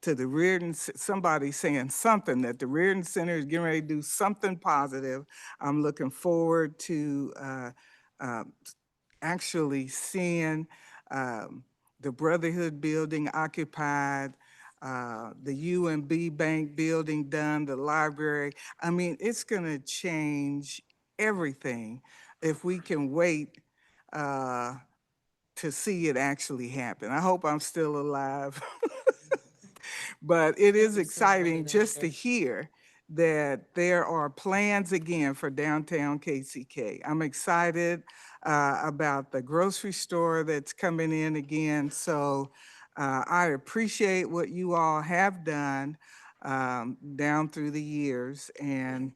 to the Reardon, somebody saying something that the Reardon Center is getting ready to do something positive. I'm looking forward to actually seeing the Brotherhood building occupied, the UMB Bank building done, the library. I mean, it's gonna change everything if we can wait to see it actually happen. I hope I'm still alive. But it is exciting just to hear that there are plans again for downtown KCK. I'm excited about the grocery store that's coming in again. So I appreciate what you all have done. down through the years. And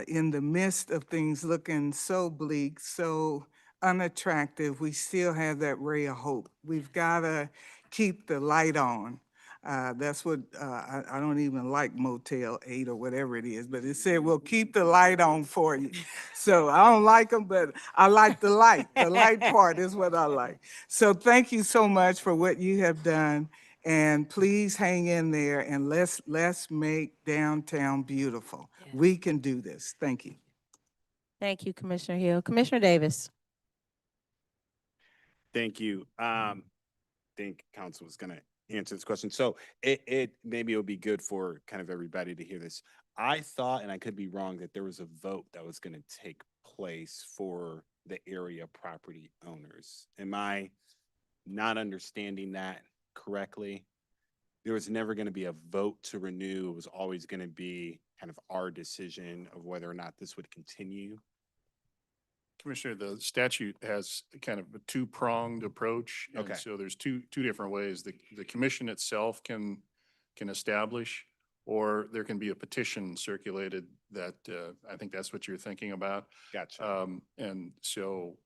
in the midst of things looking so bleak, so unattractive, we still have that ray of hope. We've got to keep the light on. That's what I don't even like Motel 8 or whatever it is, but it said, "We'll keep the light on for you." So I don't like them, but I like the light. The light part is what I like. So thank you so much for what you have done. And please hang in there and let's make downtown beautiful. Yes. We can do this. Thank you. Thank you, Commissioner Hill. Commissioner Davis. Thank you. Think council was gonna answer this question. So maybe it would be good for kind of everybody to hear this. I thought, and I could be wrong, that there was a vote that was gonna take place for the area property owners. Am I not understanding that correctly? There was never gonna be a vote to renew. It was always gonna be kind of our decision of whether or not this would continue. Commissioner, the statute has kind of a two-pronged approach. And Okay. so there's two different ways. The commission itself can establish, or there can be a petition circulated that, I think that's what you're thinking about. Gotcha. And so,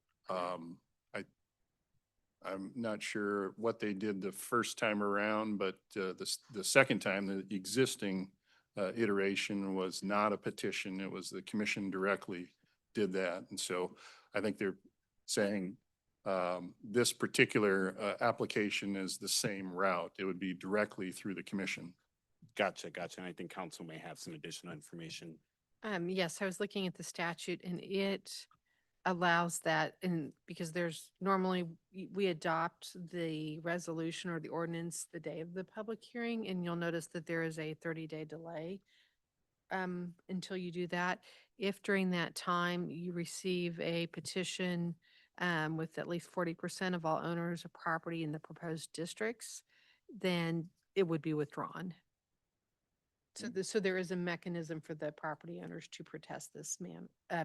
I'm not sure what they did the first time around, but, the second time, the existing, iteration was not a petition. It was the commission directly did that. And so I think they're saying, this particular, application is the same route. It would be directly through the commission. Gotcha. And I think council may have some additional information. Yes, I was looking at the statute and it allows that, and because there's normally, we adopt the resolution or the ordinance the day of the public hearing, and you'll notice that there is a 30-day delay until you do that. If during that time you receive a petition with at least 40% of all owners of property in the proposed districts, then it would be withdrawn. So there is a mechanism for the property owners to protest this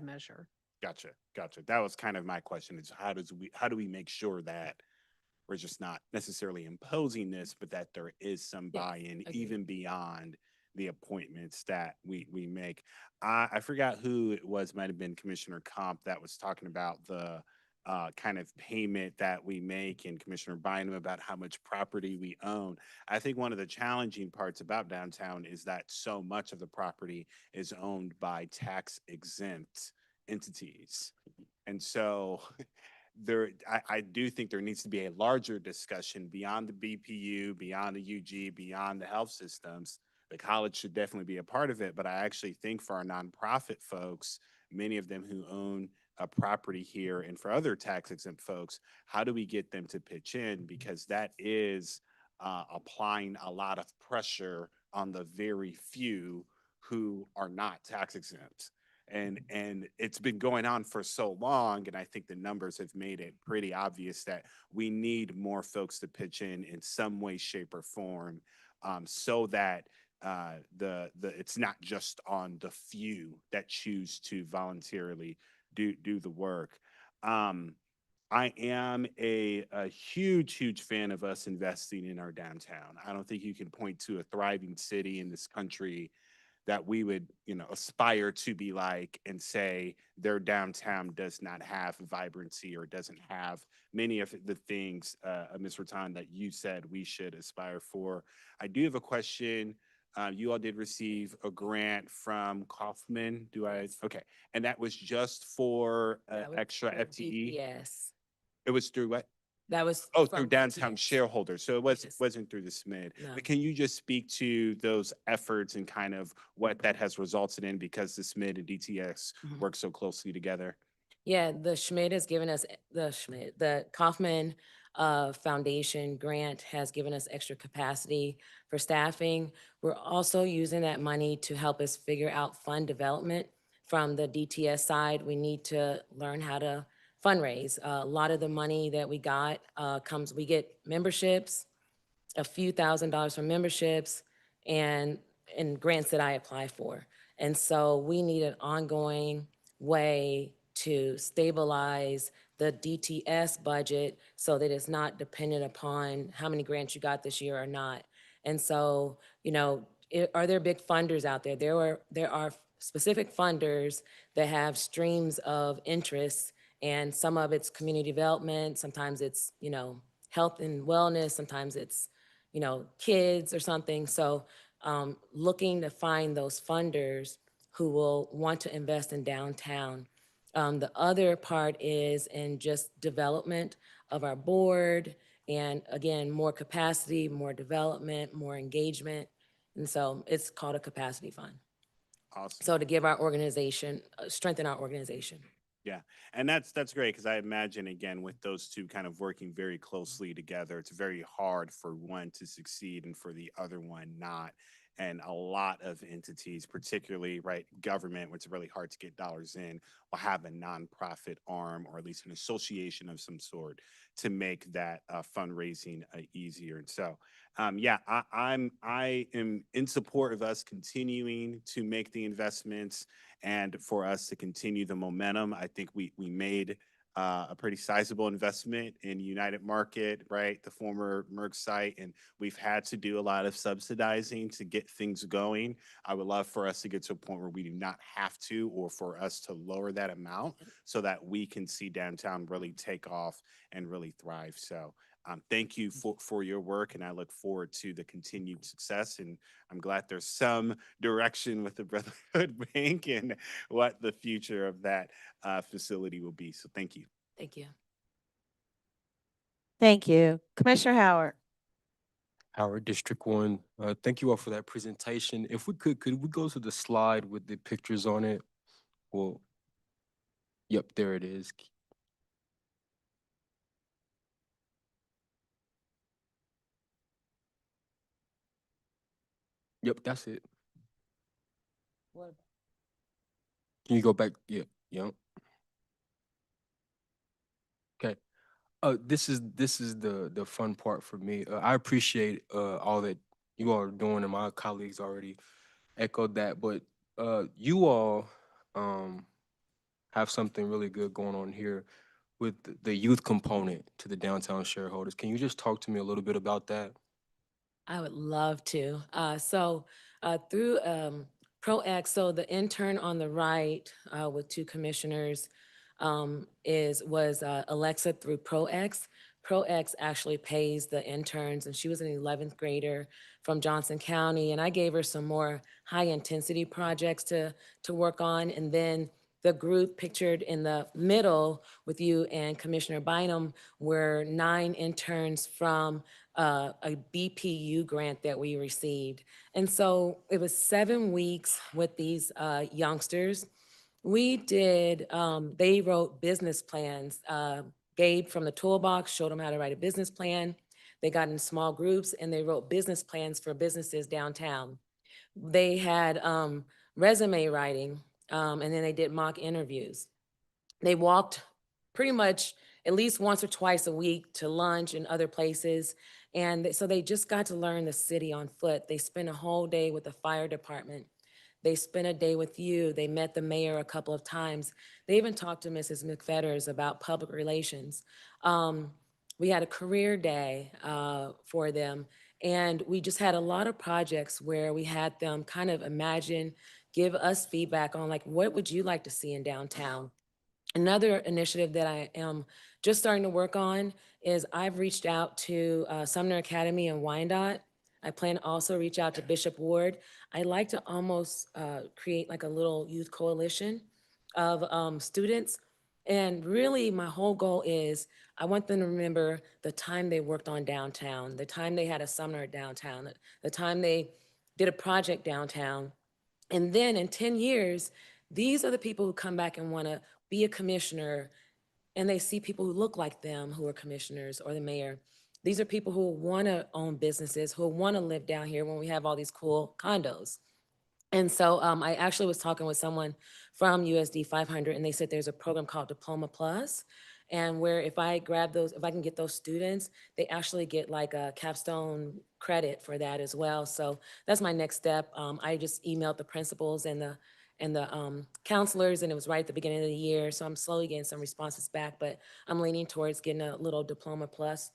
measure. Gotcha. That was kind of my question, is how do we make sure that we're just not necessarily imposing this, but that there is some Yes, buy-in agreed. even beyond the appointments that we make. I forgot who it was, might have been Commissioner Comp that was talking about the kind of payment that we make, and Commissioner Bynum about how much property we own. I think one of the challenging parts about downtown is that so much of the property is owned by tax exempt entities. And so I do think there needs to be a larger discussion beyond the BPU, beyond the UG, beyond the health systems. The college should definitely be a part of it, but I actually think for our nonprofit folks, many of them who own a property here, and for other tax exempt folks, how do we get them to pitch in? Because that is applying a lot of pressure on the very few who are not tax exempt. And it's been going on for so long, and I think the numbers have made it pretty obvious that we need more folks to pitch in some way, shape, or form, so that it's not just on the few that choose to voluntarily do the work. I am a huge fan of us investing in our downtown. I don't think you can point to a thriving city in this country that we would, aspire to be like and say their downtown does not have vibrancy or doesn't have many of the things, Ms. Rattan, that you said we should aspire for. I do have a question. You all did receive a grant from Kaufman. Okay. And that was just for That was extra for FTE? DPS. It was through what? That was. Oh, from through downtown DPS. shareholders. So it Yes. wasn't through the SMID. No. But can you just speak to those efforts and kind of what that has resulted in, because the SMID and DTX Mhm. work so closely together? Yeah, the Schmidt has given us, the Kaufman Foundation grant has given us extra capacity for staffing. We're also using that money to help us figure out fund development. From the DTS side, we need to learn how to fundraise. A lot of the money that we got we get memberships, a few $1,000s from memberships and grants that I apply for. And so we need an ongoing way to stabilize the DTS budget so that it's not dependent upon how many grants you got this year or not. And so, are there big funders out there? There are specific funders that have streams of interest, and some of it's community development, sometimes it's, health and wellness, sometimes it's, kids or something. So looking to find those funders who will want to invest in downtown. The other part is in just development of our board, and again, more capacity, more development, more engagement. And so it's called a capacity fund. Awesome. So to give our organization, strengthen our organization. Yeah, and that's great because I imagine again with those two kind of working very closely together, it's very hard for one to succeed and for the other one not. And a lot of entities, particularly right government, which is really hard to get dollars in, will have a nonprofit arm or at least an association of some sort to make that fundraising easier. And so, yeah, I am in support of us continuing to make the investments and for us to continue the momentum. I think we made a pretty sizable investment in United Market, right? The former Merck site, and we've had to do a lot of subsidizing to get things going. I would love for us to get to a point where we do not have to, or for us to lower that amount so that we can see downtown really take off and really thrive. So thank you for your work, and I look forward to the continued success. And I'm glad there's some direction with the Brotherhood Bank and what the future of that facility will be. So thank you. Thank you. Thank you. Commissioner Howard. Howard, District 1. Thank you all for that presentation. If we could we go to the slide with the pictures on it? Well, yep, there it is. Yep, that's it. What? Can you go back? Yeah, yeah. Okay. This is the fun part for me. I appreciate all that you all are doing, and my colleagues already echoed that. But you all have something really good going on here with the youth component to the downtown shareholders. Can you just talk to me a little bit about that? I would love to. Through ProX, so the intern on the right with two commissioners was Alexa through ProX. ProX actually pays the interns, and she was an 11th grader from Johnson County, and I gave her some more high intensity projects to work on, and then the group pictured in the middle with you and Commissioner Bynum were 9 interns from a BPU grant that we received. And so it was 7 weeks with these youngsters. We did, they wrote business plans. Gabe from the Toolbox showed them how to write a business plan. They got in small groups and they wrote business plans for businesses downtown. They had resume writing, and then they did mock interviews. They walked pretty much at least once or twice a week to lunch and other places. And so they just got to learn the city on foot. They spent a whole day with the fire department. They spent a day with you. They met the mayor a couple of times. They even talked to Mrs. McFetters about public relations. We had a career day for them. And we just had a lot of projects where we had them kind of imagine, give us feedback on like, what would you like to see in downtown? Another initiative that I am just starting to work on is I've reached out to Sumner Academy in Wyandotte. I plan to also reach out to Bishop Ward. I like to almost create like a little youth coalition of students. And really my whole goal is I want them to remember the time they worked on downtown, the time they had a summer downtown, the time they did a project downtown. And then in 10 years, these are the people who come back and want to be a commissioner, and they see people who look like them who are commissioners or the mayor. These are people who want to own businesses, who want to live down here when we have all these cool condos. And so I actually was talking with someone from USD 500, and they said there's a program called Diploma Plus, and where if I grab those, if I can get those students, they actually get like a capstone credit for that as well. So that's my next step. I just emailed the principals and the counselors, and it was right at the beginning of the year. So I'm slowly getting some responses back, but I'm leaning towards getting a little Diploma Plus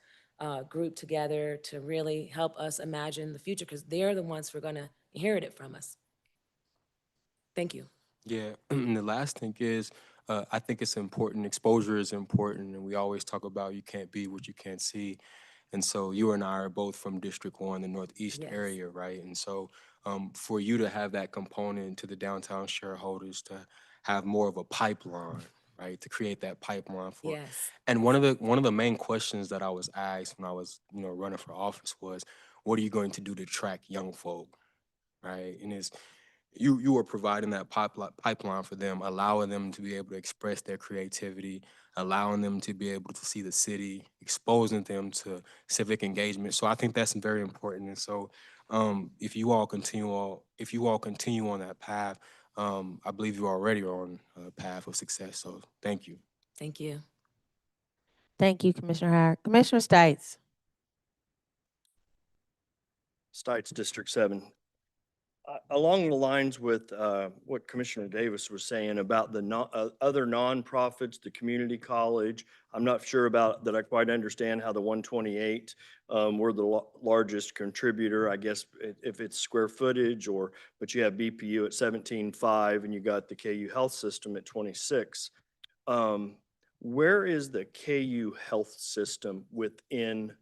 group together to really help us imagine the future, because they're the ones who are going to inherited from us. Thank you. Yeah, and the last thing is, I think it's important. Exposure is important, and we always talk about you can't be what you can't see. And so you and I are both from District 1, the Northeast Yes. area, right? And so for you to have that component to the downtown shareholders to have more of a pipeline, right? To create that pipeline for. Yes. And one of the main questions that I was asked when I was, running for office was, what are you going to do to attract young folk, right? And it's you are providing that pipeline for them, allowing them to be able to express their creativity, allowing them to be able to see the city, exposing them to civic engagement. So I think that's very important. And so if you all continue on that path, I believe you're already on a path of success. So thank you. Thank you. Thank you, Commissioner Howard. Commissioner Stites. Stites, District 7. Along the lines with what Commissioner Davis was saying about the other nonprofits, the community college, I'm not sure about that I quite understand how the 128 were the largest contributor, I guess, if it's square footage but you have BPU at 17.5 and you got the KU Health System at 26. Where is the KU Health System within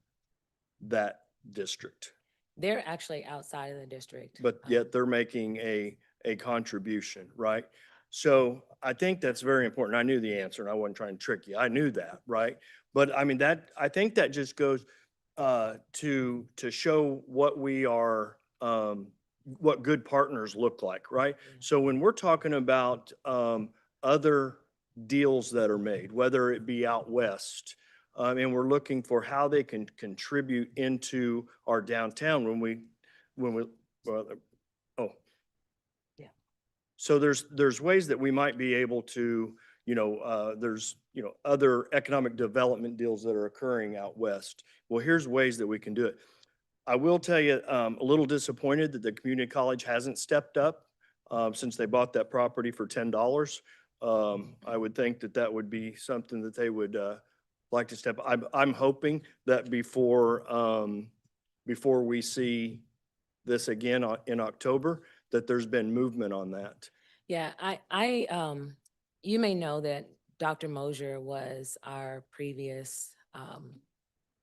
that district? They're actually outside of the district. But yet they're making a contribution, right? So I think that's very important. I knew the answer and I wasn't trying to trick you. I knew that, right? But I mean, I think that just goes to show what we are, what good partners look like, right? So when we're talking about other deals that are made, whether it be out west, and we're looking for how they can contribute into our downtown well, oh. Yeah. So there's ways that we might be able to, there's, other economic development deals that are occurring out west. Well, here's ways that we can do it. I will tell you, a little disappointed that the community college hasn't stepped up since they bought that property for $10. I would think that would be something that they would like to step. I'm hoping that before we see this again in October, that there's been movement on that. Yeah, you may know that Dr. Mosier was our previous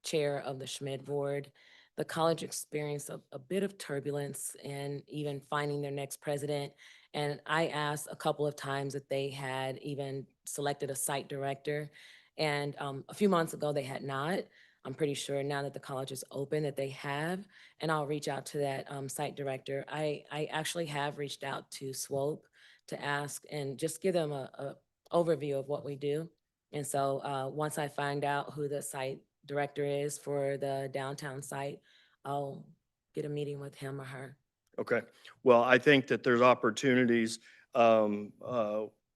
chair of the Schmidt Board. The college experienced a bit of turbulence in even finding their next president. And I asked a couple of times if they had even selected a site director. And a few months ago, they had not. I'm pretty sure now that the college is open that they have, and I'll reach out to that site director. I actually have reached out to Swope to ask and just give them a overview of what we do. And so once I find out who the site director is for the downtown site, I'll get a meeting with him or her. Okay. Well, I think that there's opportunities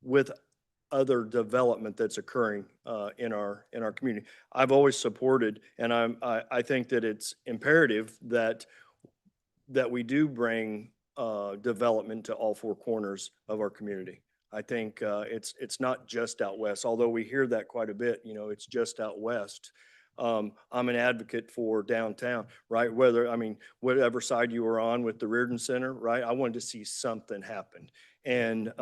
with other development that's occurring in our community. I've always supported, and I think that it's imperative that we do bring development to all four corners of our community. I think it's not just out west, although we hear that quite a bit. It's just out west. I'm an advocate for downtown, right? Whatever side you were on with the Reardon Center, right? I wanted to see something happen. And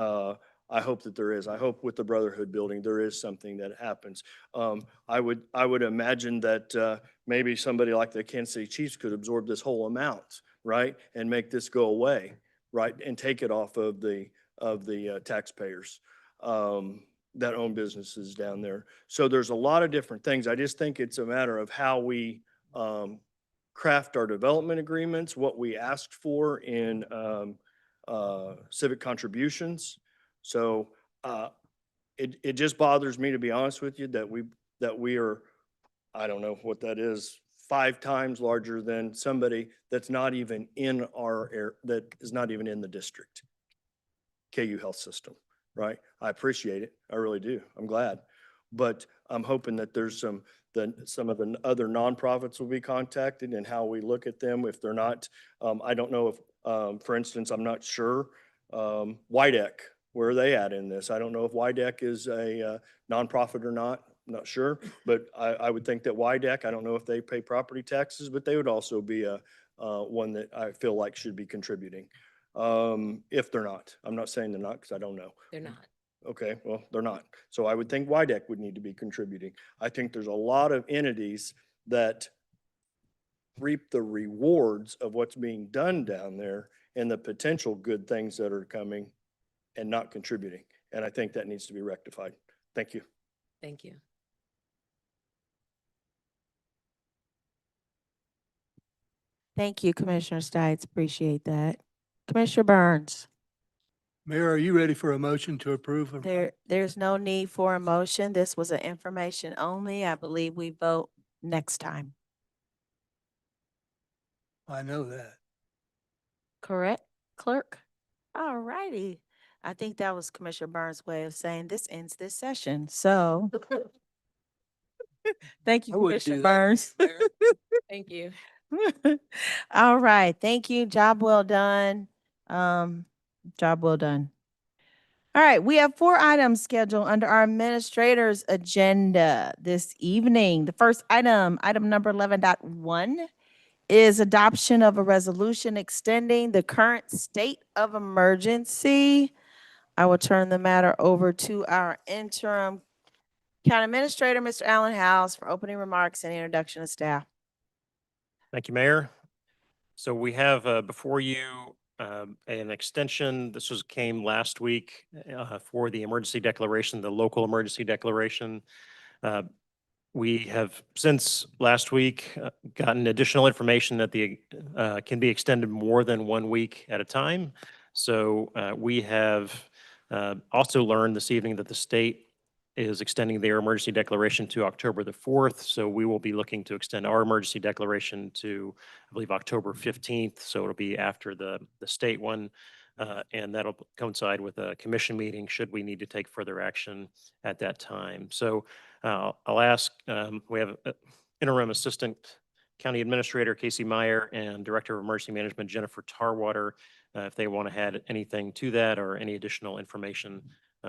I hope that there is. I hope with the Brotherhood building, there is something that happens. I would imagine that maybe somebody like the Kansas City Chiefs could absorb this whole amount, right? And make this go away, right? And take it off of the taxpayers that own businesses down there. So there's a lot of different things. I just think it's a matter of how we craft our development agreements, what we asked for in civic contributions. So it just bothers me, to be honest with you, that we are, I don't know what that is, 5 times larger than somebody that's not even in that is not even in the district. KU Health System, right? I appreciate it. I really do. I'm glad. But I'm hoping that there's some of the other nonprofits will be contacted and how we look at them. If they're not, I don't know if, for instance, I'm not sure, Wyandotte, where are they at in this? I don't know if Wyandotte is a nonprofit or not. I'm not sure, but I would think that Wyandotte, I don't know if they pay property taxes, but they would also be a one that I feel like should be contributing. If they're not, I'm not saying they're not because I don't know. They're not. Okay, well, they're not. So I would think Wyandotte would need to be contributing. I think there's a lot of entities that reap the rewards of what's being done down there and the potential good things that are coming and not contributing. And I think that needs to be rectified. Thank you. Thank you. Thank you, Commissioner Stites. Appreciate that. Commissioner Burns, Mayor, are you ready for a motion to approve? there's no need for a motion. This was an information only. I believe we vote next time. I know that. Correct, clerk? All righty. I think that was Commissioner Burns' way of saying this ends this session. So thank you, I wouldn't do Commissioner that, Burns. Thank you. All right, thank you. Job well done. Job well done. All right, we have 4 items scheduled under our administrator's agenda this evening. The first item, item number 11.1, is adoption of a resolution extending the current state of emergency. I will turn the matter over to our interim county administrator, Mr. Allen House, for opening remarks and introduction of staff. Thank you, Mayor. So we have before you an extension. This came last week for the emergency declaration, the local emergency declaration. We have since last week gotten additional information that the can be extended more than 1 week at a time. So we have also learned this evening that the state is extending their emergency declaration to October the 4th. So we will be looking to extend our emergency declaration to, I believe, October 15th. So it'll be after the state one. And that'll coincide with a commission meeting should we need to take further action at that time. So I'll ask, we have interim assistant county administrator Casey Meyer and director of emergency management Jennifer Tarwater if they want to add anything to that or any additional information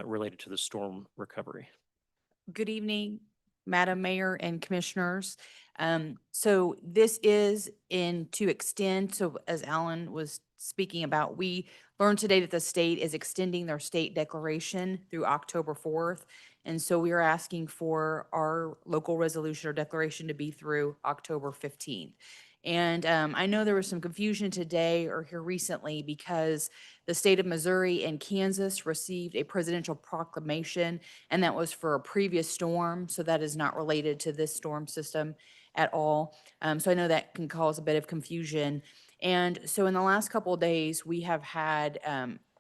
related to the storm recovery. Good evening, Madam Mayor and Commissioners. So this is to extend, so as Alan was speaking about, we learned today that the state is extending their state declaration through October 4th. And so we are asking for our local resolution or declaration to be through October 15th. And I know there was some confusion today or here recently because the state of Missouri and Kansas received a presidential proclamation, and that was for a previous storm. So that is not related to this storm system at all. So I know that can cause a bit of confusion. And so in the last couple of days, we have had,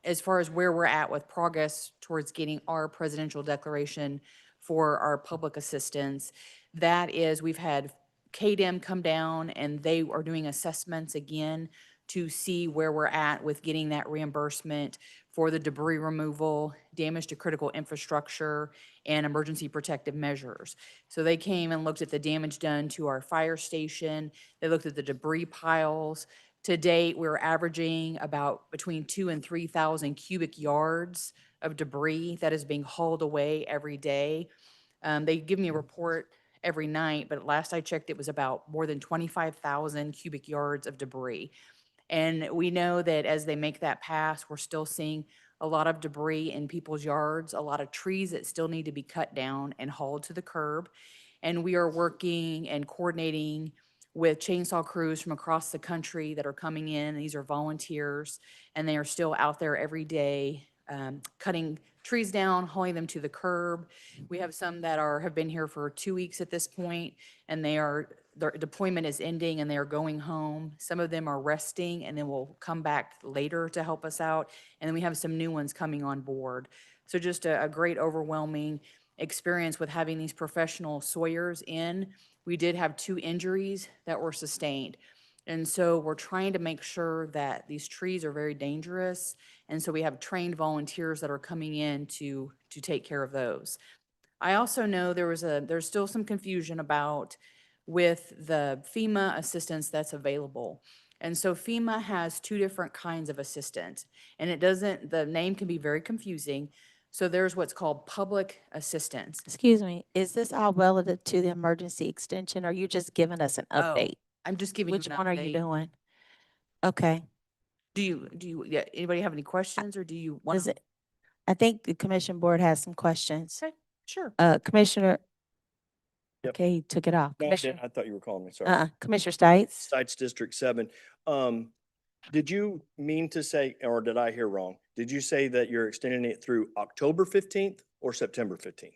as far as where we're at with progress towards getting our presidential declaration for our public assistance, that is, we've had KDM come down and they are doing assessments again to see where we're at with getting that reimbursement for the debris removal, damage to critical infrastructure, and emergency protective measures. So they came and looked at the damage done to our fire station. They looked at the debris piles. To date, we're averaging about between 2,000 and 3,000 cubic yards of debris that is being hauled away every day. They give me a report every night, but last I checked, it was about more than 25,000 cubic yards of debris. And we know that as they make that pass, we're still seeing a lot of debris in people's yards, a lot of trees that still need to be cut down and hauled to the curb. And we are working and coordinating with chainsaw crews from across the country that are coming in. These are volunteers, and they are still out there every day cutting trees down, hauling them to the curb. We have some that have been here for 2 weeks at this point, and their deployment is ending and they are going home. Some of them are resting and then will come back later to help us out. And then we have some new ones coming on board. So just a great overwhelming experience with having these professional sawyers in. We did have 2 injuries that were sustained. And so we're trying to make sure that these trees are very dangerous. And so we have trained volunteers that are coming in to take care of those. I also know there's still some confusion about with the FEMA assistance that's available. And so FEMA has 2 different kinds of assistance, and the name can be very confusing. So there's what's called public assistance. Excuse me, is this all relative to the emergency extension? Or are you just giving us an update? I'm just giving you Which an one are you update. doing? Okay. Yeah, anybody have any questions or do you want Is to? it, I think the commission board has some questions. Okay, sure. Commissioner, Yep. okay, he took it off. No, I Commissioner, didn't. I thought you were calling me, sorry. Commissioner Stites? Stites District 7. Did you mean to say, or did I hear wrong? Did you say that you're extending it through October 15th or September 15th?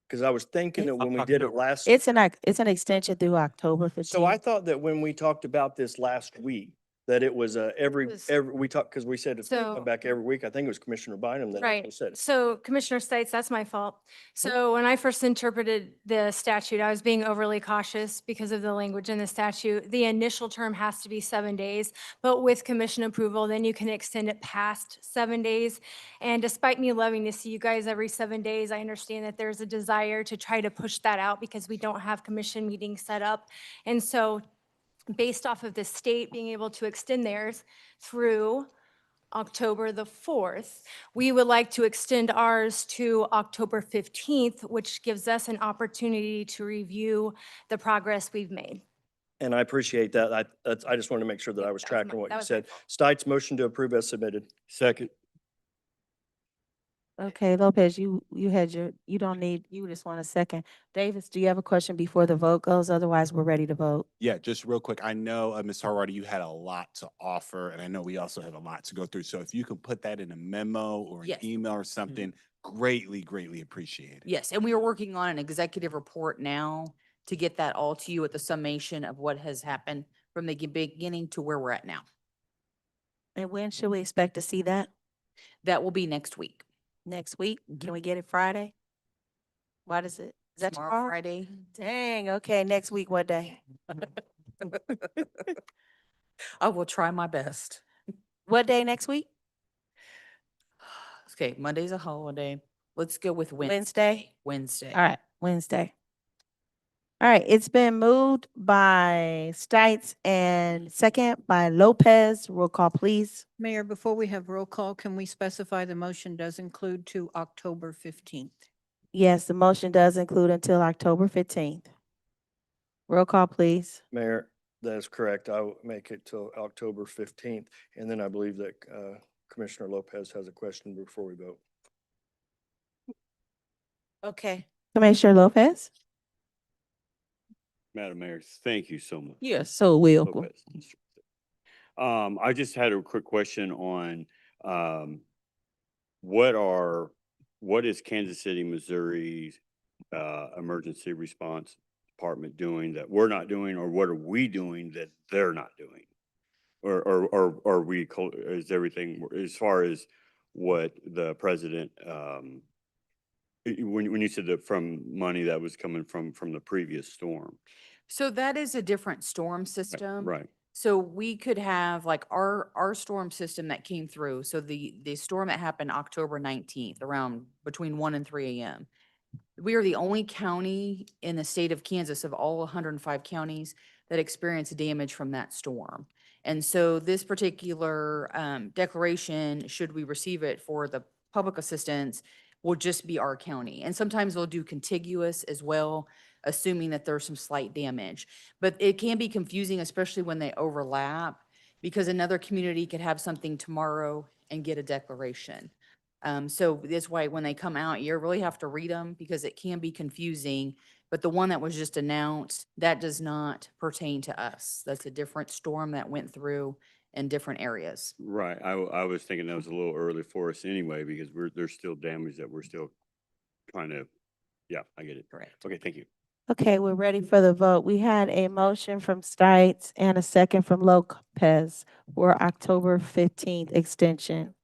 Because I was thinking that when we did it last, It's an extension through October 15th. so I thought that when we talked about this last week, that it was every, was- we talked, because we said it's So- come back every week. I think it was Commissioner Bynum that Right. actually said it. So Commissioner States, that's my fault. So when I first interpreted the statute, I was being overly cautious because of the language in the statute. The initial term has to be 7 days, but with commission approval, then you can extend it past 7 days. And despite me loving to see you guys every 7 days, I understand that there's a desire to try to push that out because we don't have commission meetings set up. And so based off of the state being able to extend theirs through October the 4th. We would like to extend ours to October 15th, which gives us an opportunity to review the progress we've made. And I appreciate that. I just wanted to make sure that I was That was tracking my- what that you was my said. Stites motion to approve as submitted. Second. Okay, Lopez, you just want a second. Davis, do you have a question before the vote goes? Otherwise, we're ready to vote. Yeah, just real quick. I know, Ms. Harwady, you had a lot to offer, and I know we also have a lot to go through. So if you could put that in a memo or an Yes. email or something, greatly appreciate it. Yes, and we are working on an executive report now to get that all to you with the summation of what has happened from the beginning to where we're at now. And when should we expect to see that? That will be next week. Next week? Can we get it Friday? What is it? Is that tomorrow? Friday? Dang, okay, next week, what day? I will try my best. What day next week? Okay, Monday's a holiday. Let's go with Wednesday. Wednesday? Wednesday. All right, Wednesday. All right, it's been moved by Stites and second by Lopez. Roll call, please. Mayor, before we have roll call, can we specify the motion does include to October 15th? Yes, the motion does include until October 15th. Roll call, please. Mayor, that is correct. I will make it till October 15th. And then I believe that Commissioner Lopez has a question before we vote. Okay. Commissioner Lopez? Madam Mayor, thank you so much. You're so welcome. Lopez. I just had a quick question on, what is Kansas City, Missouri's, emergency response department doing that we're not doing, or what are we doing that they're not doing? Or are we, is everything, as far as what the president, when you said that from money that was coming from the previous storm? So that is a different storm system. Right. So we could have like our storm system that came through. So the storm that happened October 19th around between 1 and 3 a.m. We are the only county in the state of Kansas of all 105 counties that experienced damage from that storm. And so this particular declaration, should we receive it for the public assistance, will just be our county. And sometimes they'll do contiguous as well, assuming that there's some slight damage. But it can be confusing, especially when they overlap, because another community could have something tomorrow and get a declaration. So that's why when they come out, you really have to read them because it can be confusing. But the one that was just announced, that does not pertain to us. That's a different storm that went through in different areas. Right. I was thinking that was a little early for us anyway, because there's still damage that we're still trying to, yeah, I get it. Correct. Okay, thank you. Okay, we're ready for the vote. We had a motion from Stites and a second from Lopez for October 15th extension.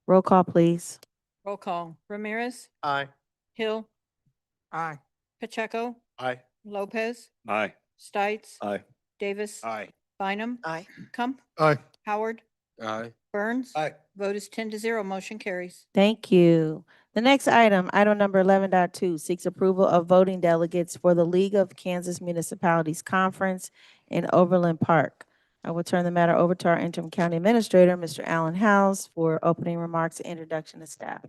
Roll call, please. Roll call. Ramirez? Aye. Hill? Aye. Pacheco? Aye. Lopez? Aye. Stites? Aye. Davis? Aye. Bynum? Aye. Kump? Aye. Howard? Aye. Burns? Aye. Vote is 10-0. Motion carries. Thank you. The next item, item number 11.2, seeks approval of voting delegates for the League of Kansas Municipalities Conference in Overland Park. I will turn the matter over to our interim county administrator, Mr. Allen House, for opening remarks and introduction to staff.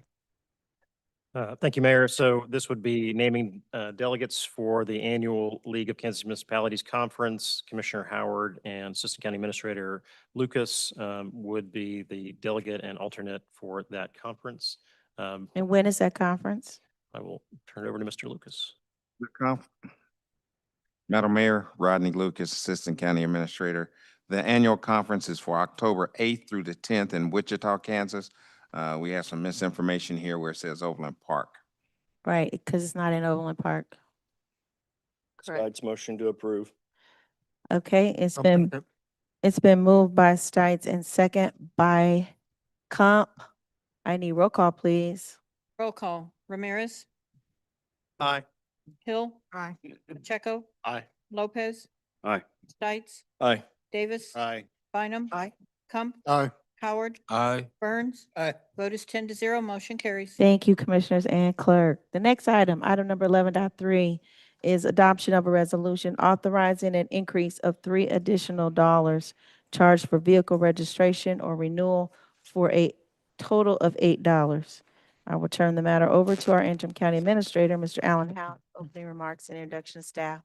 Thank you, Mayor. So this would be naming delegates for the annual League of Kansas Municipalities Conference. Commissioner Howard and Assistant County Administrator Lucas would be the delegate and alternate for that conference. And when is that conference? I will turn it over to Mr. Lucas. Madam Mayor, Rodney Lucas, Assistant County Administrator. The annual conference is for October 8th through the 10th in Wichita, Kansas. We have some misinformation here where it says Overland Park. Right, because it's not in Overland Park. Stites motion to approve. Okay, I'll second. it's been moved by Stites and second by Comp. I need roll call, please. Roll call. Ramirez, Aye. Hill, Aye. Pacheco, Aye. Lopez, Aye. Stites, Aye. Davis, Aye. Bynum. Aye. Kump, Aye. Howard, Aye. Burns. Aye. Vote is 10-0. Motion carries. Thank you, Commissioners and Clerk. The next item, item number 11.3, is adoption of a resolution authorizing an increase of $3 additional charged for vehicle registration or renewal for a total of $8. I will turn the matter over to our interim county administrator, Mr. Allen Howe, opening remarks and introduction of staff.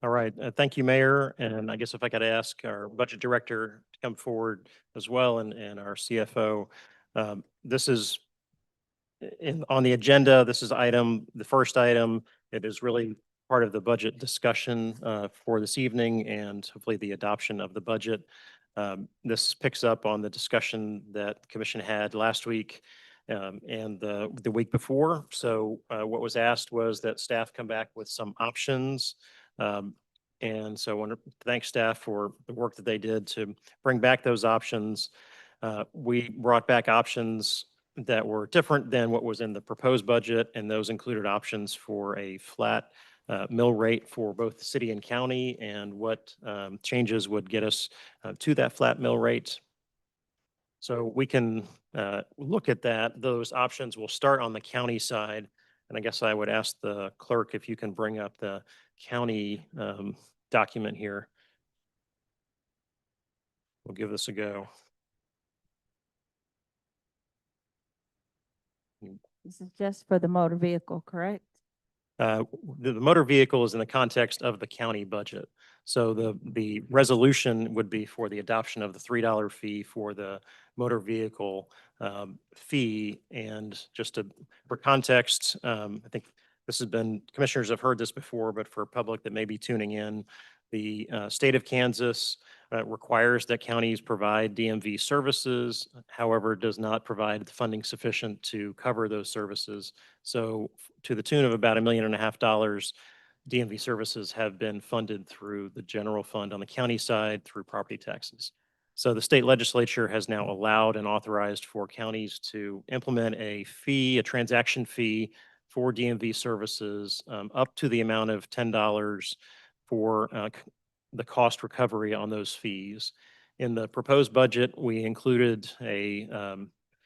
All right. Thank you, Mayor. And I guess if I could ask our Budget Director to come forward as well and our CFO. This is on the agenda. This is the first item. It is really part of the budget discussion for this evening and hopefully the adoption of the budget. This picks up on the discussion that the Commission had last week and the week before. So what was asked was that staff come back with some options. And so I want to thank staff for the work that they did to bring back those options. We brought back options that were different than what was in the proposed budget, and those included options for a flat mill rate for both the city and county and what changes would get us to that flat mill rate. So we can look at that. Those options will start on the county side. And I guess I would ask the clerk if you can bring up the county document here. We'll give this a go. This is just for the motor vehicle, correct? The motor vehicle is in the context of the county budget. So the resolution would be for the adoption of the $3 fee for the motor vehicle fee. And just for context, I think this has been, commissioners have heard this before, but for public that may be tuning in, the state of Kansas requires that counties provide DMV services, however, does not provide the funding sufficient to cover those services. So to the tune of about $1.5 million, DMV services have been funded through the general fund on the county side through property taxes. So the state legislature has now allowed and authorized for counties to implement a fee, a transaction fee for DMV services up to the amount of $10 for the cost recovery on those fees. In the proposed budget, we included a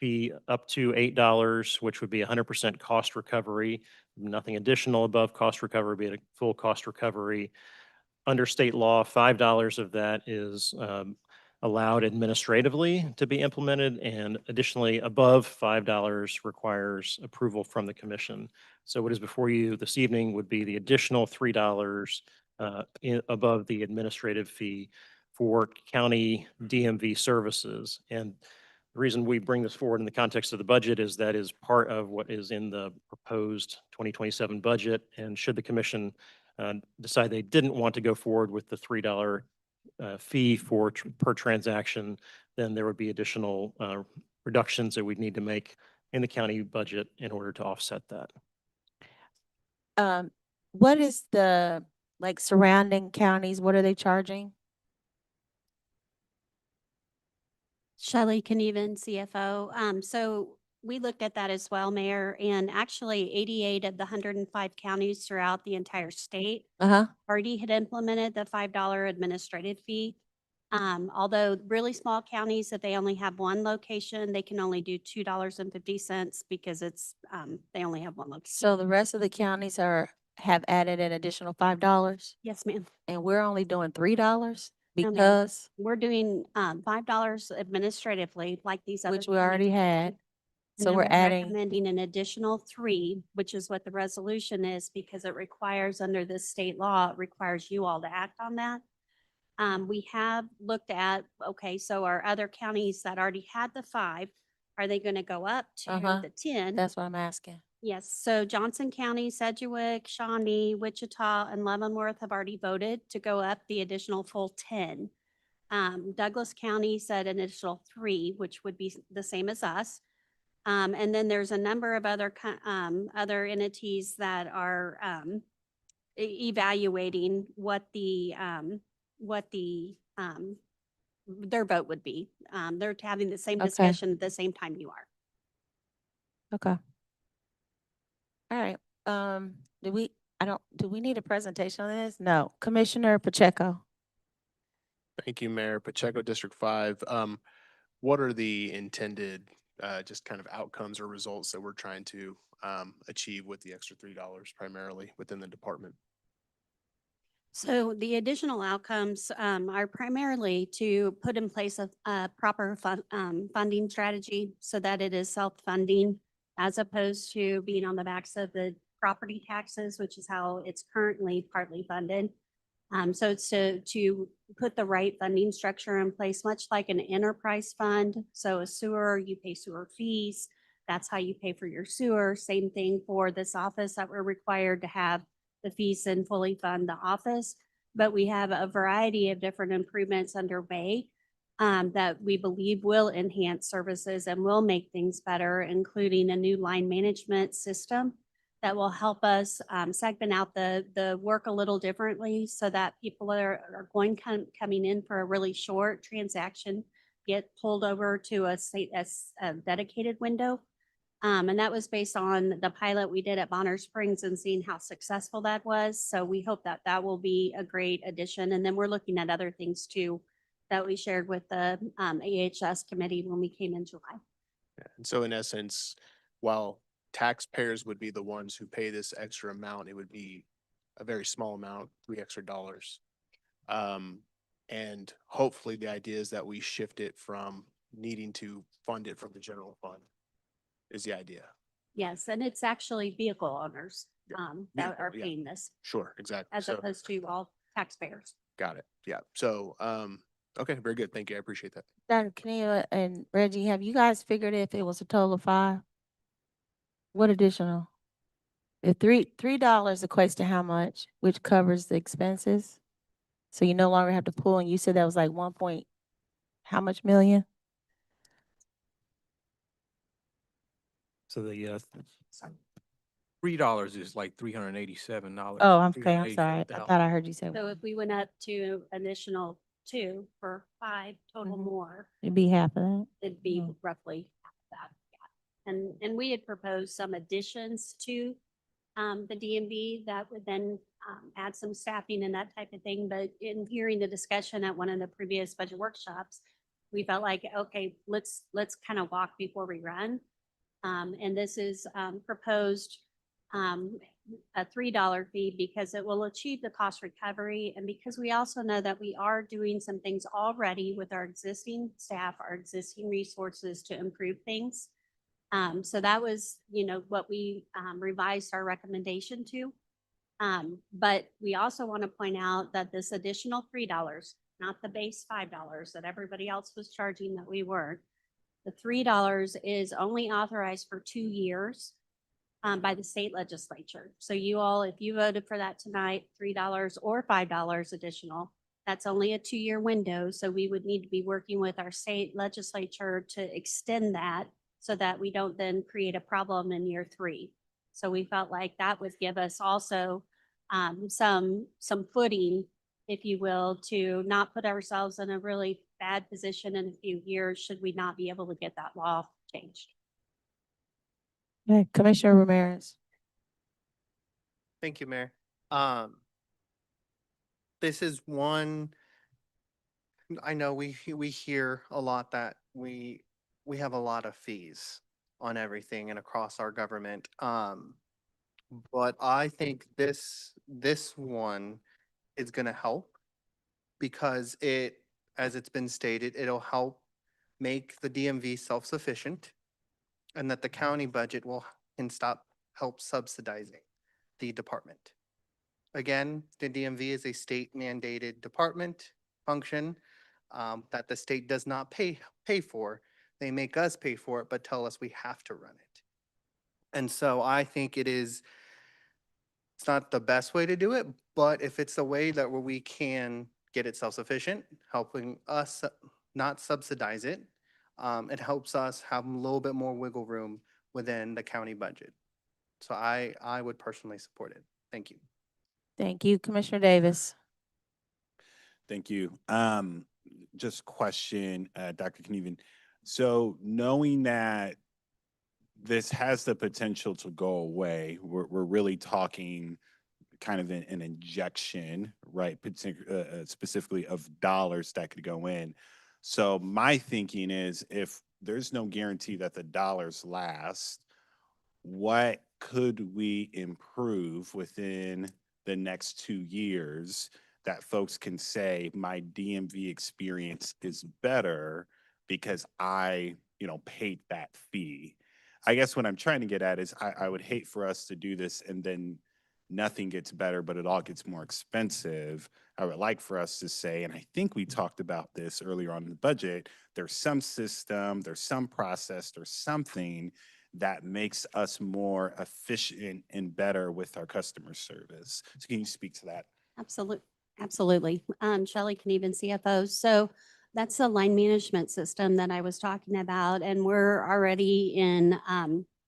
fee up to $8, which would be 100% cost recovery, nothing additional above cost recovery, be a full cost recovery. Under state law, $5 of that is allowed administratively to be implemented, and additionally above $5 requires approval from the commission. So what is before you this evening would be the additional $3 above the administrative fee for county DMV services. And the reason we bring this forward in the context of the budget is that is part of what is in the proposed 2027 budget. And should the commission decide they didn't want to go forward with the $3 fee for per transaction, then there would be additional reductions that we'd need to make in the county budget in order to offset that. What is the surrounding counties? What are they charging? Shelley Knieven, CFO. So we looked at that as well, Mayor, and actually 88 of the 105 counties throughout the entire state already had implemented the $5 administrative fee. Although really small counties, if they only have one location, they can only do $2.50 because it's they only have one location. So the rest of the counties have added an additional $5? Yes, ma'am. And we're only doing $3 No, ma'am. because, We're doing $5 administratively like these other which we already counties. had. And So then we're we're adding, recommending an additional 3, which is what the resolution is, because it requires, under this state law, it requires you all to act on that. We have looked at, okay, so our other counties that already had the 5, are they gonna go up to Uh-huh. the 10? that's what I'm asking. Yes, so Johnson County, Sedgwick, Shawnee, Wichita, and Leavenworth have already voted to go up the additional full 10. Douglas County said an additional 3, which would be the same as us. And then there's a number of other, other entities that are, evaluating what their vote would be. They're having the same Okay. discussion at the same time you are. Okay. All right. Do we need a presentation on this? No. Commissioner Pacheco. Thank you, Mayor. Pacheco, District 5. What are the intended, just kind of outcomes or results that we're trying to achieve with the extra $3 primarily within the department? So the additional outcomes are primarily to put in place a proper funding strategy so that it is self-funding as opposed to being on the backs of the property taxes, which is how it's currently partly funded. So it's to put the right funding structure in place, much like an enterprise fund. So a sewer, you pay sewer fees. That's how you pay for your sewer. Same thing for this office that we're required to have the fees and fully fund the office. But we have a variety of different improvements underway that we believe will enhance services and will make things better, including a new line management system that will help us segment out the work a little differently so that people are coming in for a really short transaction get pulled over to a dedicated window. And that was based on the pilot we did at Bonner Springs and seeing how successful that was. So we hope that that will be a great addition. And then we're looking at other things too that we shared with the AHS committee when we came in July. And so in essence, while taxpayers would be the ones who pay this extra amount, it would be a very small amount, $3 extra. And hopefully the idea is that we shift it from needing to fund it from the general fund is the idea. Yes, and it's actually vehicle owners that Vehicle, are yeah. paying this Sure, exactly. as So, opposed to all taxpayers. got it. Yeah. So, okay, very good. Thank you. I appreciate that. Dr. Kania and Reggie, have you guys figured if it was a total of 5? What additional? If $3 equates to how much, which covers the expenses? So you no longer have to pull, and you said that was like 1 point, how much million? So the, $3 is like $387. Oh, I'm okay, I'm sorry. I thought I heard you say So if we went up to additional 2 for 5 total Mhm. more, it'd be half of that. it'd be Mhm. roughly half of that. Yeah. And we had proposed some additions to the DMV that would then add some staffing and that type of thing. But in hearing the discussion at one of the previous budget workshops, we felt like, okay, let's kind of walk before we run. And this is proposed a $3 fee because it will achieve the cost recovery. And because we also know that we are doing some things already with our existing staff, our existing resources to improve things. So that was, what we revised our recommendation to. But we also want to point out that this additional $3, not the base $5 that everybody else was charging that we weren't. The $3 is only authorized for 2 years by the state legislature. So you all, if you voted for that tonight, $3 or $5 additional, that's only a 2-year window. So we would need to be working with our state legislature to extend that so that we don't then create a problem in year 3. So we felt like that would give us also some footing, if you will, to not put ourselves in a really bad position in a few years should we not be able to get that law changed. Okay, Commissioner Ramirez. Thank you, Mayor. This is one, I know we hear a lot that we have a lot of fees on everything and across our government. But I think this one is gonna help because as it's been stated, it'll help make the DMV self-sufficient. and that the county budget can stop help subsidizing the department. Again, the DMV is a state mandated department function that the state does not pay for. They make us pay for it, but tell us we have to run it. And so I think it's not the best way to do it, but if it's a way that where we can get it self-sufficient, helping us not subsidize it, it helps us have a little bit more wiggle room within the county budget. So I would personally support it. Thank you. Thank you, Commissioner Davis. Thank you. Just question, Dr. Knieven. So knowing that this has the potential to go away, we're really talking kind of an injection, right? Specifically of dollars that could go in. So my thinking is if there's no guarantee that the dollars last, what could we improve within the next 2 years that folks can say my DMV experience is better because I, paid that fee? I guess what I'm trying to get at is I would hate for us to do this and then nothing gets better, but it all gets more expensive. I would like for us to say, and I think we talked about this earlier on in the budget, there's some system, there's some process, there's something that makes us more efficient and better with our customer service. So can you speak to that? Absolutely. Shelley Knieven, CFO. So that's the line management system that I was talking about, and we're already in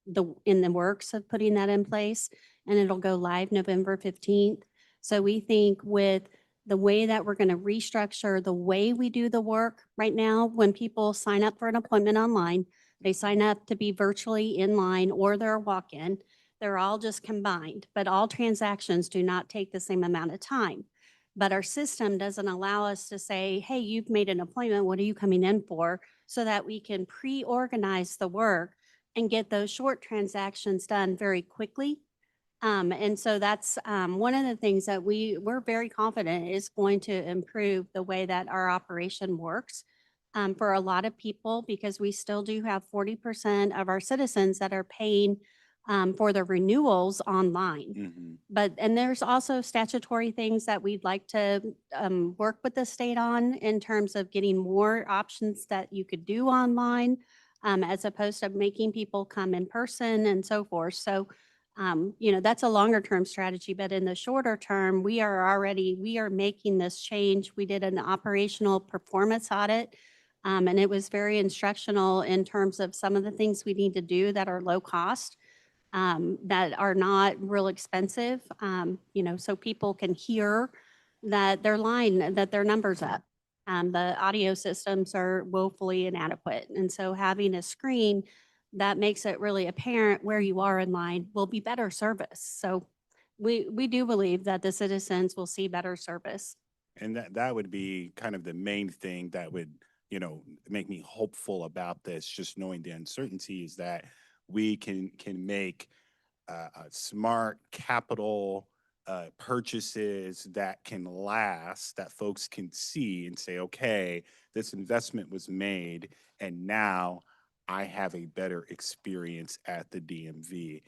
the works of putting that in place, and it'll go live November 15th. So we think with the way that we're going to restructure the way we do the work right now, when people sign up for an appointment online, they sign up to be virtually in line or they're a walk-in. They're all just combined, but all transactions do not take the same amount of time. But our system doesn't allow us to say, hey, you've made an appointment, what are you coming in for? So that we can pre-organize the work and get those short transactions done very quickly. And so that's one of the things that we're very confident is going to improve the way that our operation works for a lot of people, because we still do have 40% of our citizens that are paying for the renewals online. And there's also statutory things that we'd like to work with the state on in terms of getting more options that you could do online as opposed to making people come in person and so forth. So, that's a longer term strategy, but in the shorter term, we are making this change. We did an operational performance audit. And it was very instructional in terms of some of the things we need to do that are low cost, that are not real expensive, so people can hear that their number's up. The audio systems are woefully inadequate. And so having a screen that makes it really apparent where you are in line will be better service. So we do believe that the citizens will see better service. And that would be kind of the main thing that would, make me hopeful about this, just knowing the uncertainty is that we can make smart capital purchases that can last, that folks can see and say, okay, this investment was made and now I have a better experience at the DMV.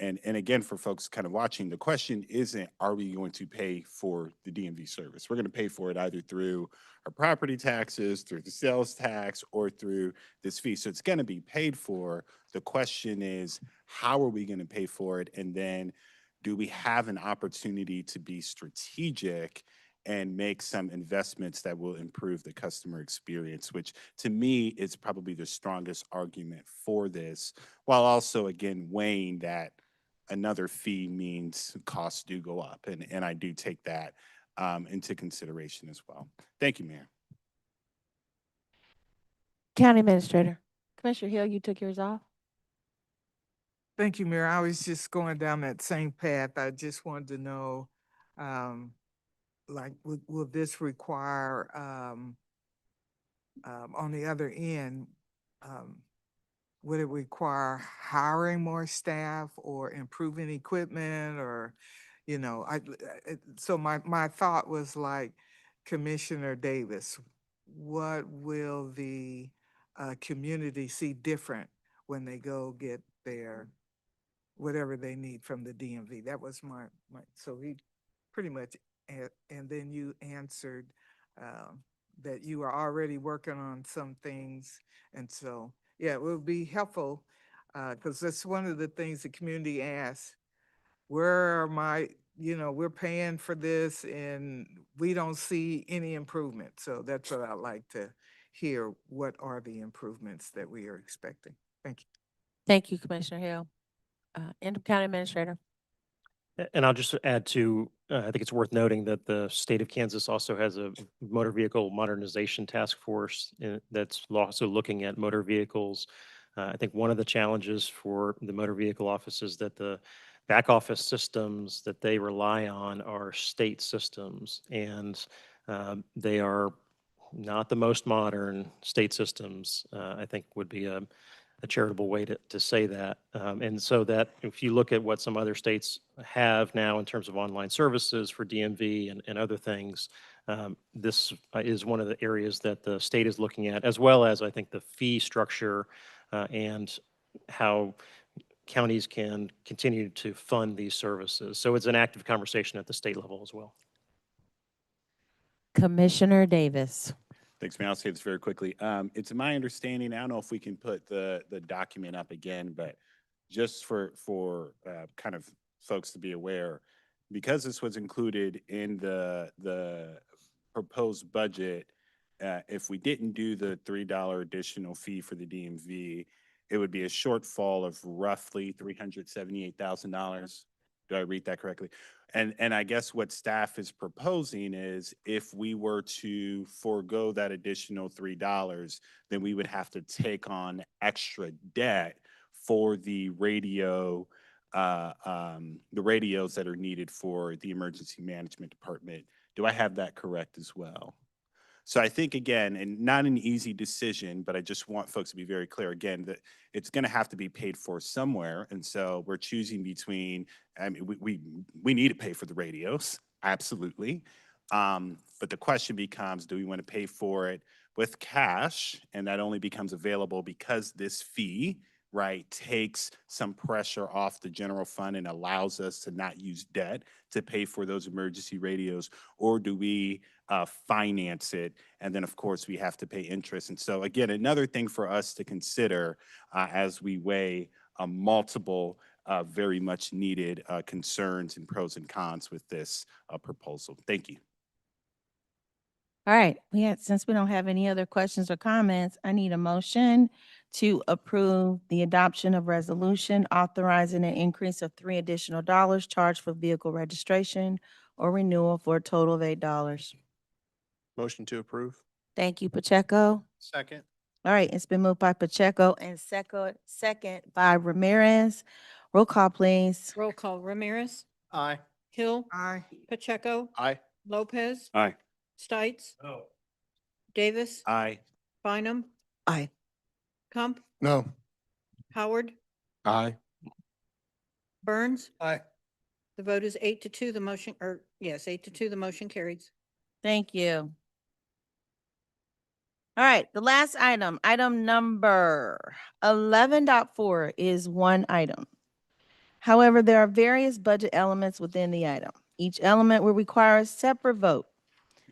And again, for folks kind of watching, the question isn't, are we going to pay for the DMV service? We're going to pay for it either through our property taxes, through the sales tax, or through this fee. So it's going to be paid for. The question is, how are we going to pay for it? And then do we have an opportunity to be strategic and make some investments that will improve the customer experience, which to me is probably the strongest argument for this, while also, again, weighing that another fee means costs do go up. And I do take that into consideration as well. Thank you, Mayor. County Administrator. Commissioner Hill, you took yours off? Thank you, Mayor. I was just going down that same path. I just wanted to know, will this require, on the other end, would it require hiring more staff or improving equipment or, so my thought was like, Commissioner Davis, what will the community see different when they go get their, whatever they need from the DMV. That was so he pretty much, and then you answered that you are already working on some things. And so, yeah, it would be helpful because that's one of the things the community asks. Where are we're paying for this and we don't see any improvement. So that's what I'd like to hear. What are the improvements that we are expecting? Thank you. Thank you, Commissioner Hill. Interim County Administrator. And I'll just add to, I think it's worth noting that the state of Kansas also has a motor vehicle modernization task force that's also looking at motor vehicles. I think one of the challenges for the motor vehicle office is that the back office systems that they rely on are state systems, and they are not the most modern state systems. I think would be a charitable way to say that. And so that if you look at what some other states have now in terms of online services for DMV and other things, this is one of the areas that the state is looking at, as well as I think the fee structure and how counties can continue to fund these services. So it's an active conversation at the state level as well. Commissioner Davis. Thanks, man. I'll say this very quickly. It's my understanding, I don't know if we can put the document up again, but just for kind of folks to be aware, because this was included in the proposed budget, if we didn't do the $3 additional fee for the DMV, it would be a shortfall of roughly $378,000. Do I read that correctly? And I guess what staff is proposing is if we were to forego that additional $3, then we would have to take on extra debt for the radios that are needed for the emergency management department. Do I have that correct as well? So I think, again, and not an easy decision, but I just want folks to be very clear again that it's going to have to be paid for somewhere. And so we're choosing between, I mean, we need to pay for the radios, absolutely. But the question becomes, do we want to pay for it with cash? And that only becomes available because this fee, right, takes some pressure off the general fund and allows us to not use debt to pay for those emergency radios, or do we finance it? And then, of course, we have to pay interest. And so, again, another thing for us to consider as we weigh multiple very much needed concerns and pros and cons with this proposal. Thank you. All right, since we don't have any other questions or comments, I need a motion to approve the adoption of resolution authorizing an increase of $3 additional charged for vehicle registration or renewal for a total of $8. Motion to approve. Thank you, Pacheco. Second. All right, it's been moved by Pacheco and second by Ramirez. Roll call, please. Roll call. Ramirez, Aye. Hill, Aye. Pacheco, Aye. Lopez, Aye. Stites, No. Davis, Aye. Bynum, Aye. Kump, No. Howard, Aye. Burns. Aye. The vote is 8-2. The motion, or yes, 8-2. The motion carries. Thank you. All right, the last item, item number 11.4 is one item. However, there are various budget elements within the item. Each element will require a separate vote.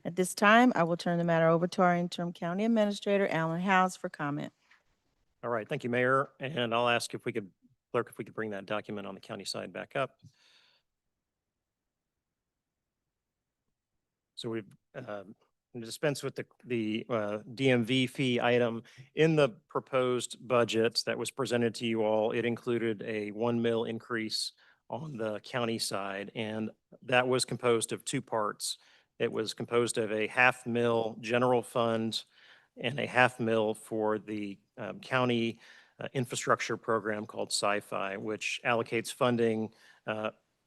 At this time, I will turn the matter over to our interim county administrator, Alan House, for comment. All right, thank you, Mayor. And I'll ask if we could, clerk, if we could bring that document on the county side back up. So we've dispensed with the DMV fee item. In the proposed budget that was presented to you all, it included a 1 mil increase on the county side, and that was composed of two parts. It was composed of a $0.5 mil general fund and a $0.5 mil for the county infrastructure program called Sci-Fi, which allocates funding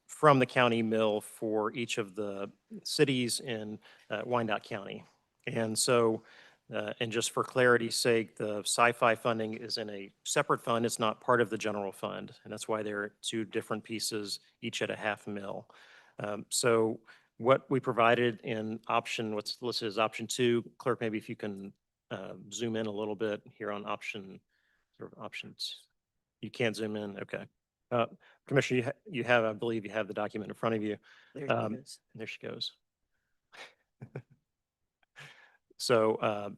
from the county mill for each of the cities in Wyandotte County. And so, and just for clarity's sake, the Sci-Fi funding is in a separate fund. It's not part of the general fund. And that's why they're two different pieces, each at a $0.5 mil. So what we provided in option, what's listed as option 2, clerk, maybe if you can zoom in a little bit here on option, sort of options. You can't zoom in, okay. Commissioner, you have, I believe you have the document in front of you. There she is. There she goes. So,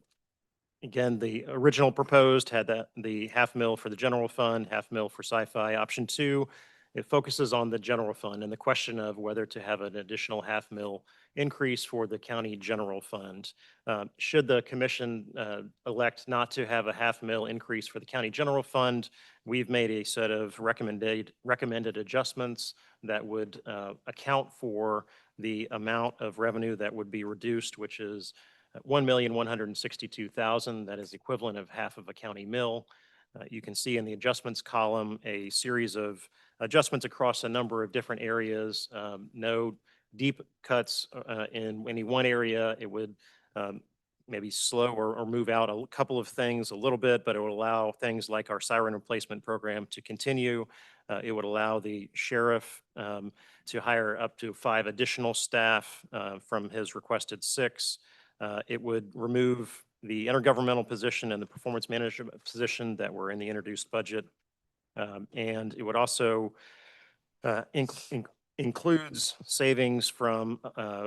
again, the original proposed had the $500,000 for the general fund, $500,000 for sci-fi. Option 2, it focuses on the general fund and the question of whether to have an additional $500,000 increase for the county general fund. Should the commission elect not to have a $500,000 increase for the county general fund, we've made a set of recommended adjustments that would account for the amount of revenue that would be reduced, which is $1,162,000. That is equivalent of half of a county mill. You can see in the adjustments column a series of adjustments across a number of different areas. No deep cuts in any one area. It would maybe slow or move out a couple of things a little bit, but it would allow things like our siren replacement program to continue. It would allow the sheriff to hire up to 5 additional staff from his requested 6. It would remove the intergovernmental position and the performance management position that were in the introduced budget. And it would also includes savings from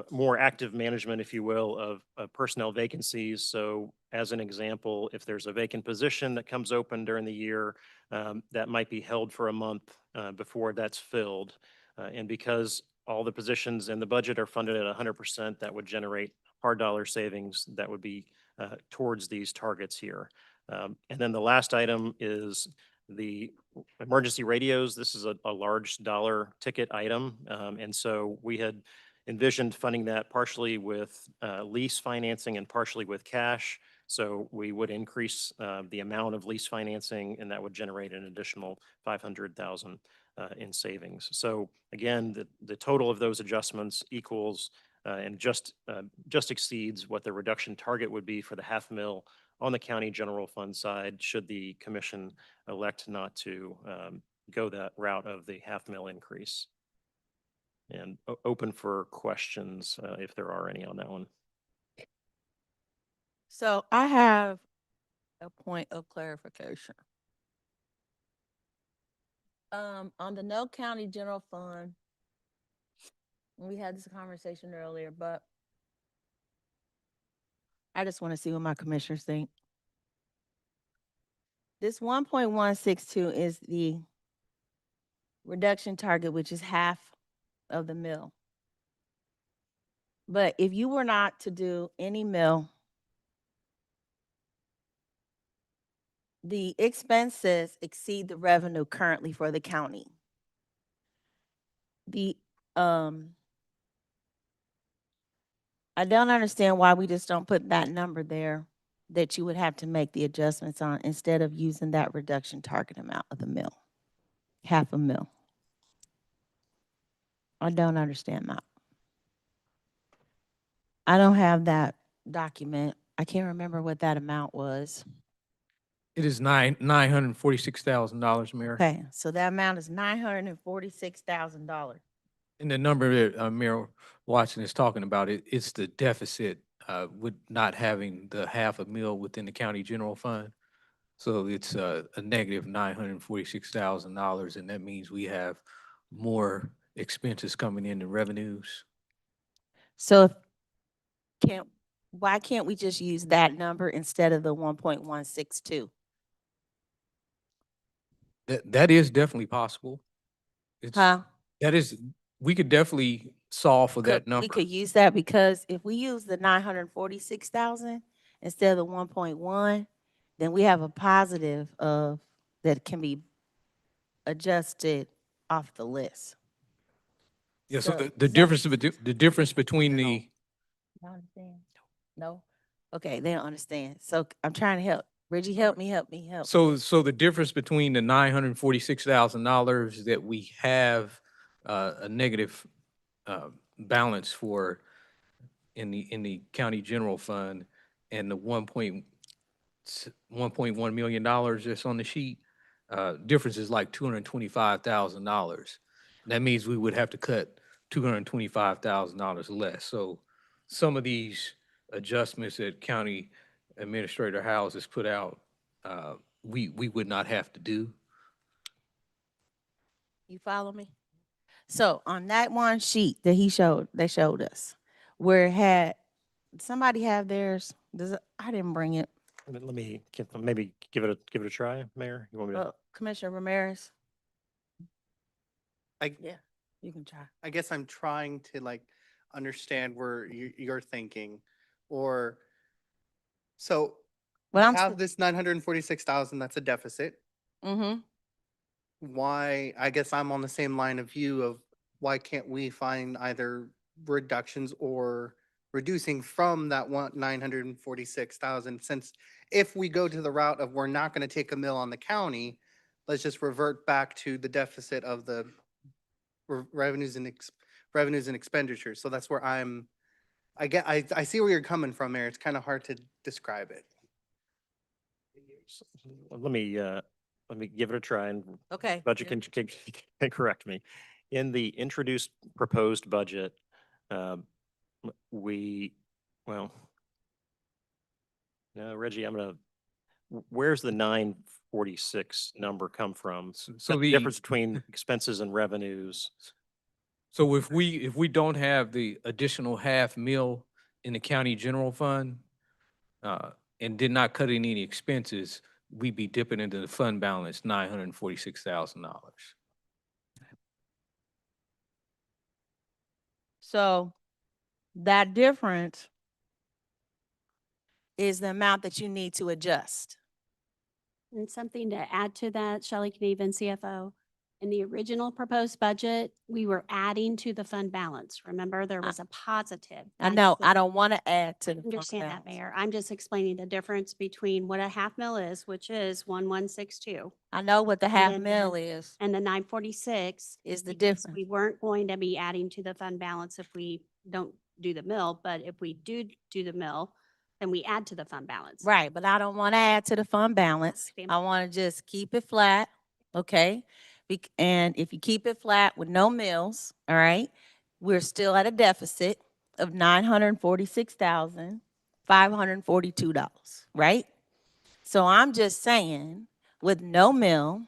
more active management, if you will, of personnel vacancies. So as an example, if there's a vacant position that comes open during the year, that might be held for a month before that's filled. And because all the positions in the budget are funded at 100%, that would generate hard dollar savings that would be towards these targets here. And then the last item is the emergency radios. This is a large dollar ticket item. And so we had envisioned funding that partially with lease financing and partially with cash. So we would increase the amount of lease financing, and that would generate an additional $500,000 in savings. So again, the total of those adjustments equals and just exceeds what the reduction target would be for the $500,000 on the county general fund side, should the commission elect not to go that route of the $500,000 increase. And open for questions if there are any on that one. So I have a point of clarification. On the No County General Fund, we had this conversation earlier, but I just want to see what my commissioners think. This 1.162 is the reduction target, which is half of the mill. But if you were not to do any mill, the expenses exceed the revenue currently for the county. I don't understand why we just don't put that number there that you would have to make the adjustments on instead of using that reduction target amount of the mill, $500,000. I don't understand that. I don't have that document. I can't remember what that amount was. It is $946,000, Mayor. Okay, so that amount is $946,000. And the number that Mayor Watson is talking about, it's the deficit with not having the $500,000 within the county general fund. So it's a negative $946,000, and that means we have more expenses coming in than revenues. So why can't we just use that number instead of the 1.162? That is definitely possible. Huh? We could definitely solve for that We number. could use that because if we use the 946,000 instead of the 1.1, then we have a positive of that can be adjusted off the list. Yeah, so the difference between the You understand? No? Okay, they don't understand. So I'm trying to help. Reggie, help me. So the difference between the $946,000 that we have a negative balance for in the county general fund and the $1.1 million that's on the sheet, difference is like $225,000. That means we would have to cut $225,000 less. So some of these adjustments that County Administrator Howes has put out, we would not have to do. You follow me? So on that one sheet that they showed us, where it had, somebody have theirs? I didn't bring it. Let me maybe give it a try, Mayor. You want me to? Commissioner Ramirez? I, Yeah, you can try. I guess I'm trying to like understand where you're thinking, or, so we Well, have this 946,000, that's a deficit. Mm-hmm. Why, I guess I'm on the same line of view of why can't we find either reductions or reducing from that 946,000, since if we go to the route of we're not going to take a mill on the county, let's just revert back to the deficit of the revenues and expenditures. So that's where I see where you're coming from there. It's kind of hard to describe it. Let me give it a try, and Okay. budget can correct me. In the introduced proposed budget, um, well, no, Reggie, where's the 946 number come from? So The the difference between expenses and revenues. So if we don't have the additional half mil in the county general fund, and did not cut any expenses, we'd be dipping into the fund balance $946,000. So that difference is the amount that you need to adjust. And something to add to that, Shelley Kneven, CFO. In the original proposed budget, we were adding to the fund balance. Remember, there was a positive. I not know, just a- I don't want to add to I the fund understand that, balance. Mayor. I'm just explaining the difference between what a half mil is, which is 1162. I know what the And half then mil is. And the 946 Is the because difference. we weren't going to be adding to the fund balance if we don't do the mill, but if we do the mill, then we add to the fund balance. Right, but I don't want to add to the fund balance. Understand. I want to just keep it flat, okay? And if you keep it flat with no mills, all right, we're still at a deficit of $946,542, right? So I'm just saying, with no mill,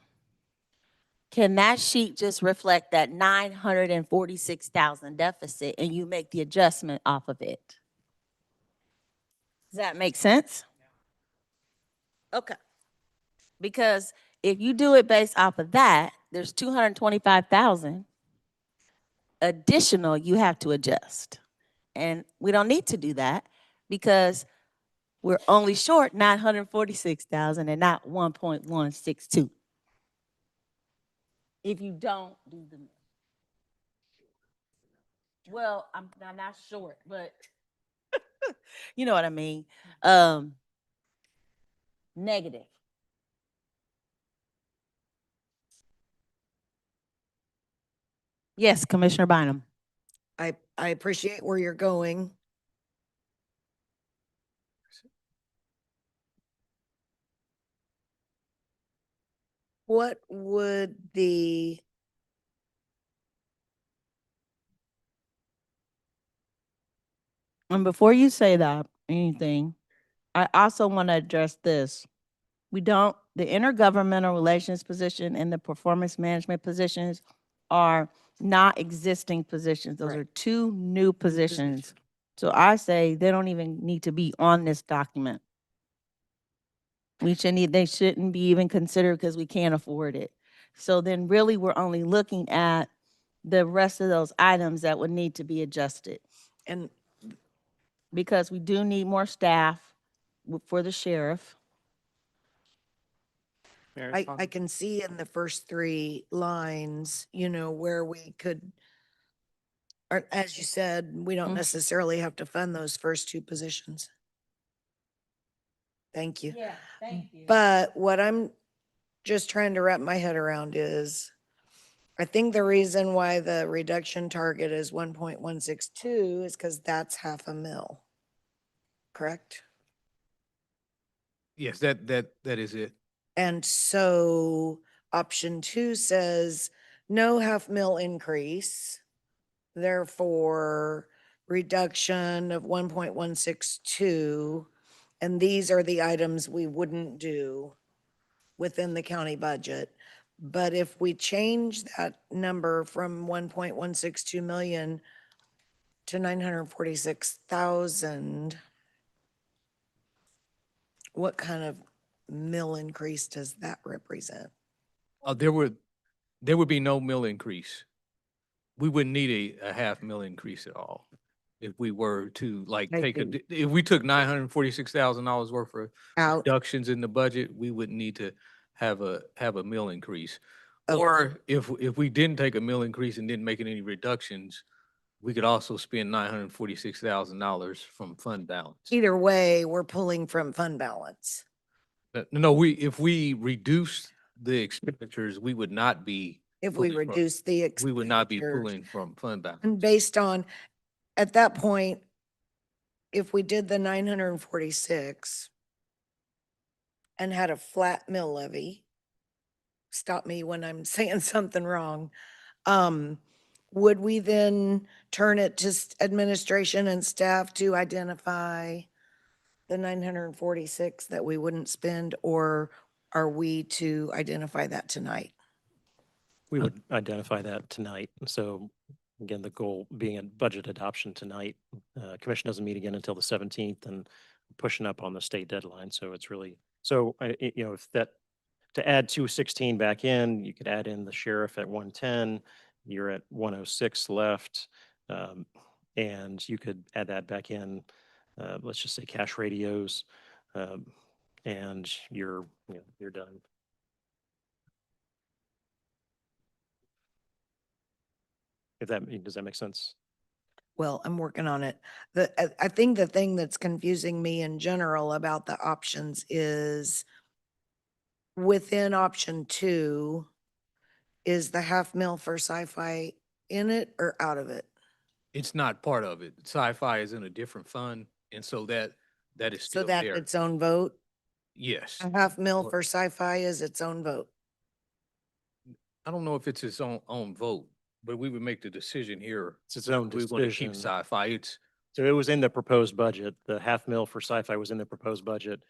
can that sheet just reflect that 946,000 deficit and you make the adjustment off of it? Does that make sense? Okay. Because if you do it based off of that, there's 225,000 additional you have to adjust. And we don't need to do that because we're only short 946,000 and not 1.162. If you don't do the, well, I'm not short, but you know what I mean. Negative. Yes, Commissioner Bynum. I appreciate where you're going. What would the, And before you say that, anything, I also want to address this. The intergovernmental relations position and the performance management positions are not existing positions. Those are two new positions. So I say they don't even need to be on this document. They shouldn't be even considered because we can't afford it. So then really we're only looking at the rest of those items that would need to be adjusted. and Because we do need more staff for the sheriff. Mayor, I can see in the first three lines, where we could, or as you said, we don't Mhm. necessarily have to fund those first two positions. Thank you. Yeah, thank you. But what I'm just trying to wrap my head around is, I think the reason why the reduction target is 1.162 is because that's half a mil. Correct? Yes, that is it. And so option 2 says no half mil increase, therefore reduction of 1.162. And these are the items we wouldn't do within the county budget. But if we change that number from 1.162 million to 946,000, what kind of mill increase does that represent? There would be no mill increase. We wouldn't need a half mill increase at all. If we were to like I take see. if we took $946,000 worth of Out. reductions in the budget, we wouldn't need to have a mill increase. Okay. Or if we didn't take a mill increase and didn't make any reductions, we could also spend $946,000 from fund balance. Either way, we're pulling from fund balance. No, if we reduce the expenditures, we would not be. If we pulling from- reduce the We would not be expenditures. pulling from fund balance. And based on, at that point, if we did the 946 and had a flat mill levy, stop me when I'm saying something wrong, would we then turn it to administration and staff to identify the 946 that we wouldn't spend, or are we to identify that tonight? We would identify that tonight. So again, the goal being a budget adoption tonight. Commission doesn't meet again until the 17th and pushing up on the state deadline. So it's really, if that, to add 216 back in, you could add in the sheriff at 110, you're at 106 left. And you could add that back in, let's just say cash radios, and you're done. Does that make sense? Well, I'm working on it. I think the thing that's confusing me in general about the options is within option 2, is the half mil for sci-fi in it or out of it? It's not part of it. Sci-fi is in a different fund, and so that is So still that's there. its own vote? Yes. A half mil Or- for sci-fi is its own vote. I don't know if it's its own vote, but we would make the decision here. It's its own We want to keep decision. sci-fi. So it was in the proposed budget. The half mil for sci-fi was in the proposed budget.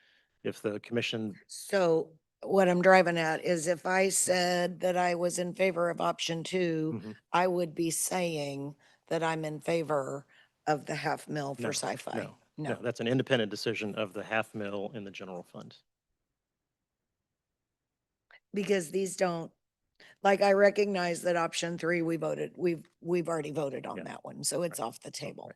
If the commission, So what I'm driving at is if I said that I was in favor of option 2, Mhm. I would be saying that I'm in favor of the half mil No, for sci-fi. no, that's an independent decision of the half mil in the general fund. Because these don't, like, I recognize that option 3, we've already voted on Yeah. that one, so it's Right. off the table. Right.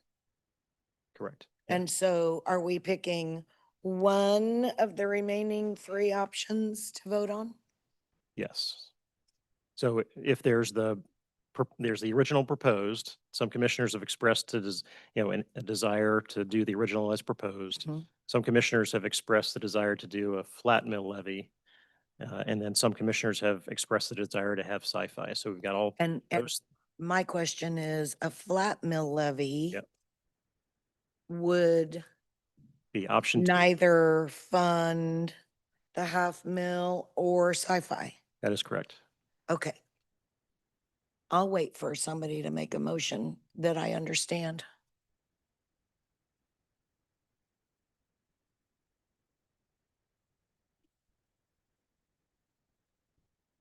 Correct. Yeah. And so are we picking one of the remaining 3 options to vote on? Yes. So if there's there's the original proposed, some commissioners have expressed a desire to do the original as proposed. Mhm. Some commissioners have expressed the desire to do a flat mill levy. And then some commissioners have expressed the desire to have sci-fi. So we've got all And those. my question is, a flat mill levy Yep. would The option two, neither fund the half mil or sci-fi. that is correct. Okay. I'll wait for somebody to make a motion that I understand.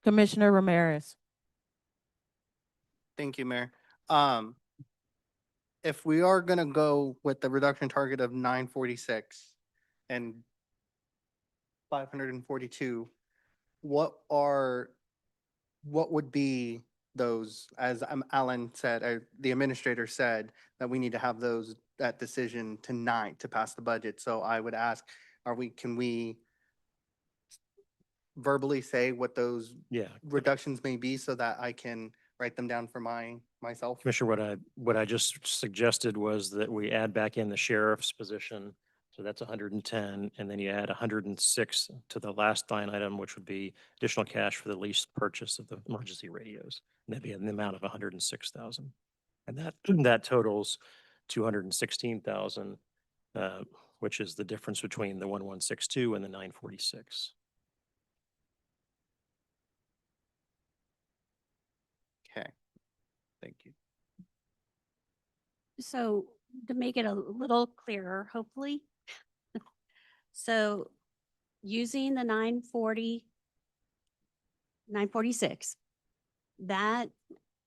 Commissioner Ramirez. Thank you, Mayor. If we are gonna go with the reduction target of 946 and 542, what would be those, as Alan said, the administrator said, that we need to have that decision tonight to pass the budget. So I would ask, can we verbally say what those Yeah. reductions may be so that I can write them down for myself? Commissioner, what I just suggested was that we add back in the sheriff's position. So that's 110, and then you add 106 to the last line item, which would be additional cash for the lease purchase of the emergency radios. And that'd be in the amount of 106,000. And that totals 216,000, which is the difference between the 1162 and the 946. Okay, thank you. So to make it a little clearer, hopefully. So using the 940 946. That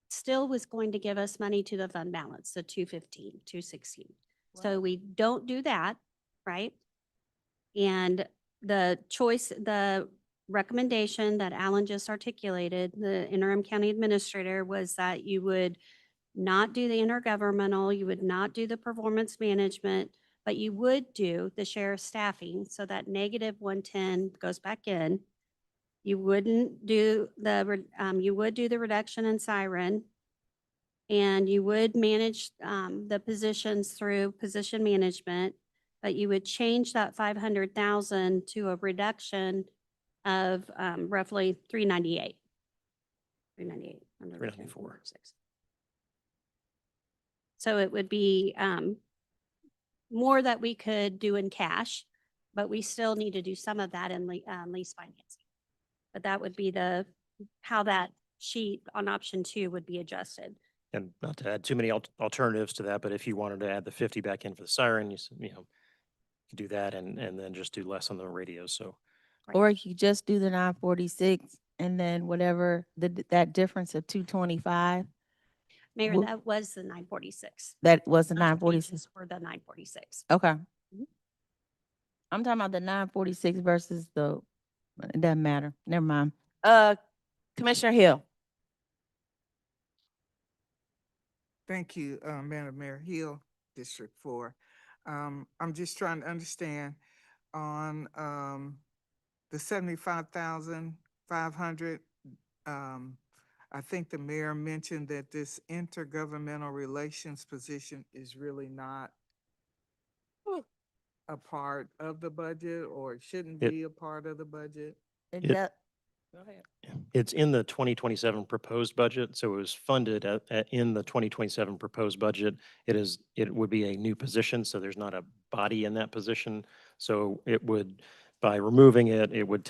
still was going to give us money to the fund balance, the 215, 216. So we don't do that, right? And the choice, the recommendation that Alan just articulated, the interim county administrator, was that you would not do the intergovernmental, you would not do the performance management, but you would do the sheriff staffing, so that negative 110 goes back in. You wouldn't do you would do the reduction in siren, and you would manage the positions through position management, but you would change that 500,000 to a reduction of roughly 398. 398. under 394. 10.6. So it would be more that we could do in cash, but we still need to do some of that in lease financing. But that would be how that sheet on option 2 would be adjusted. And not to add too many alternatives to that, but if you wanted to add the 50 back in for the siren, you know, you do that and then just do less on the radios. So, Or you just do the 946 and then whatever that difference of 225, Mayor, Well- that was the 946. that was the Those 946. pages were the 946. Okay. Mhm. I'm talking about the 946 versus it doesn't matter. Never mind. Commissioner Hill. Thank you, Madam Mayor Hill, District 4. I'm just trying to understand on the 75,500. I think the mayor mentioned that this intergovernmental relations position is really not a part of the budget, or it shouldn't It- be a part of the budget. It It- does. Go ahead. it's in the 2027 proposed budget, so it was funded in the 2027 proposed budget. It would be a new position, so there's not a body in that position. So it would, by removing it, it would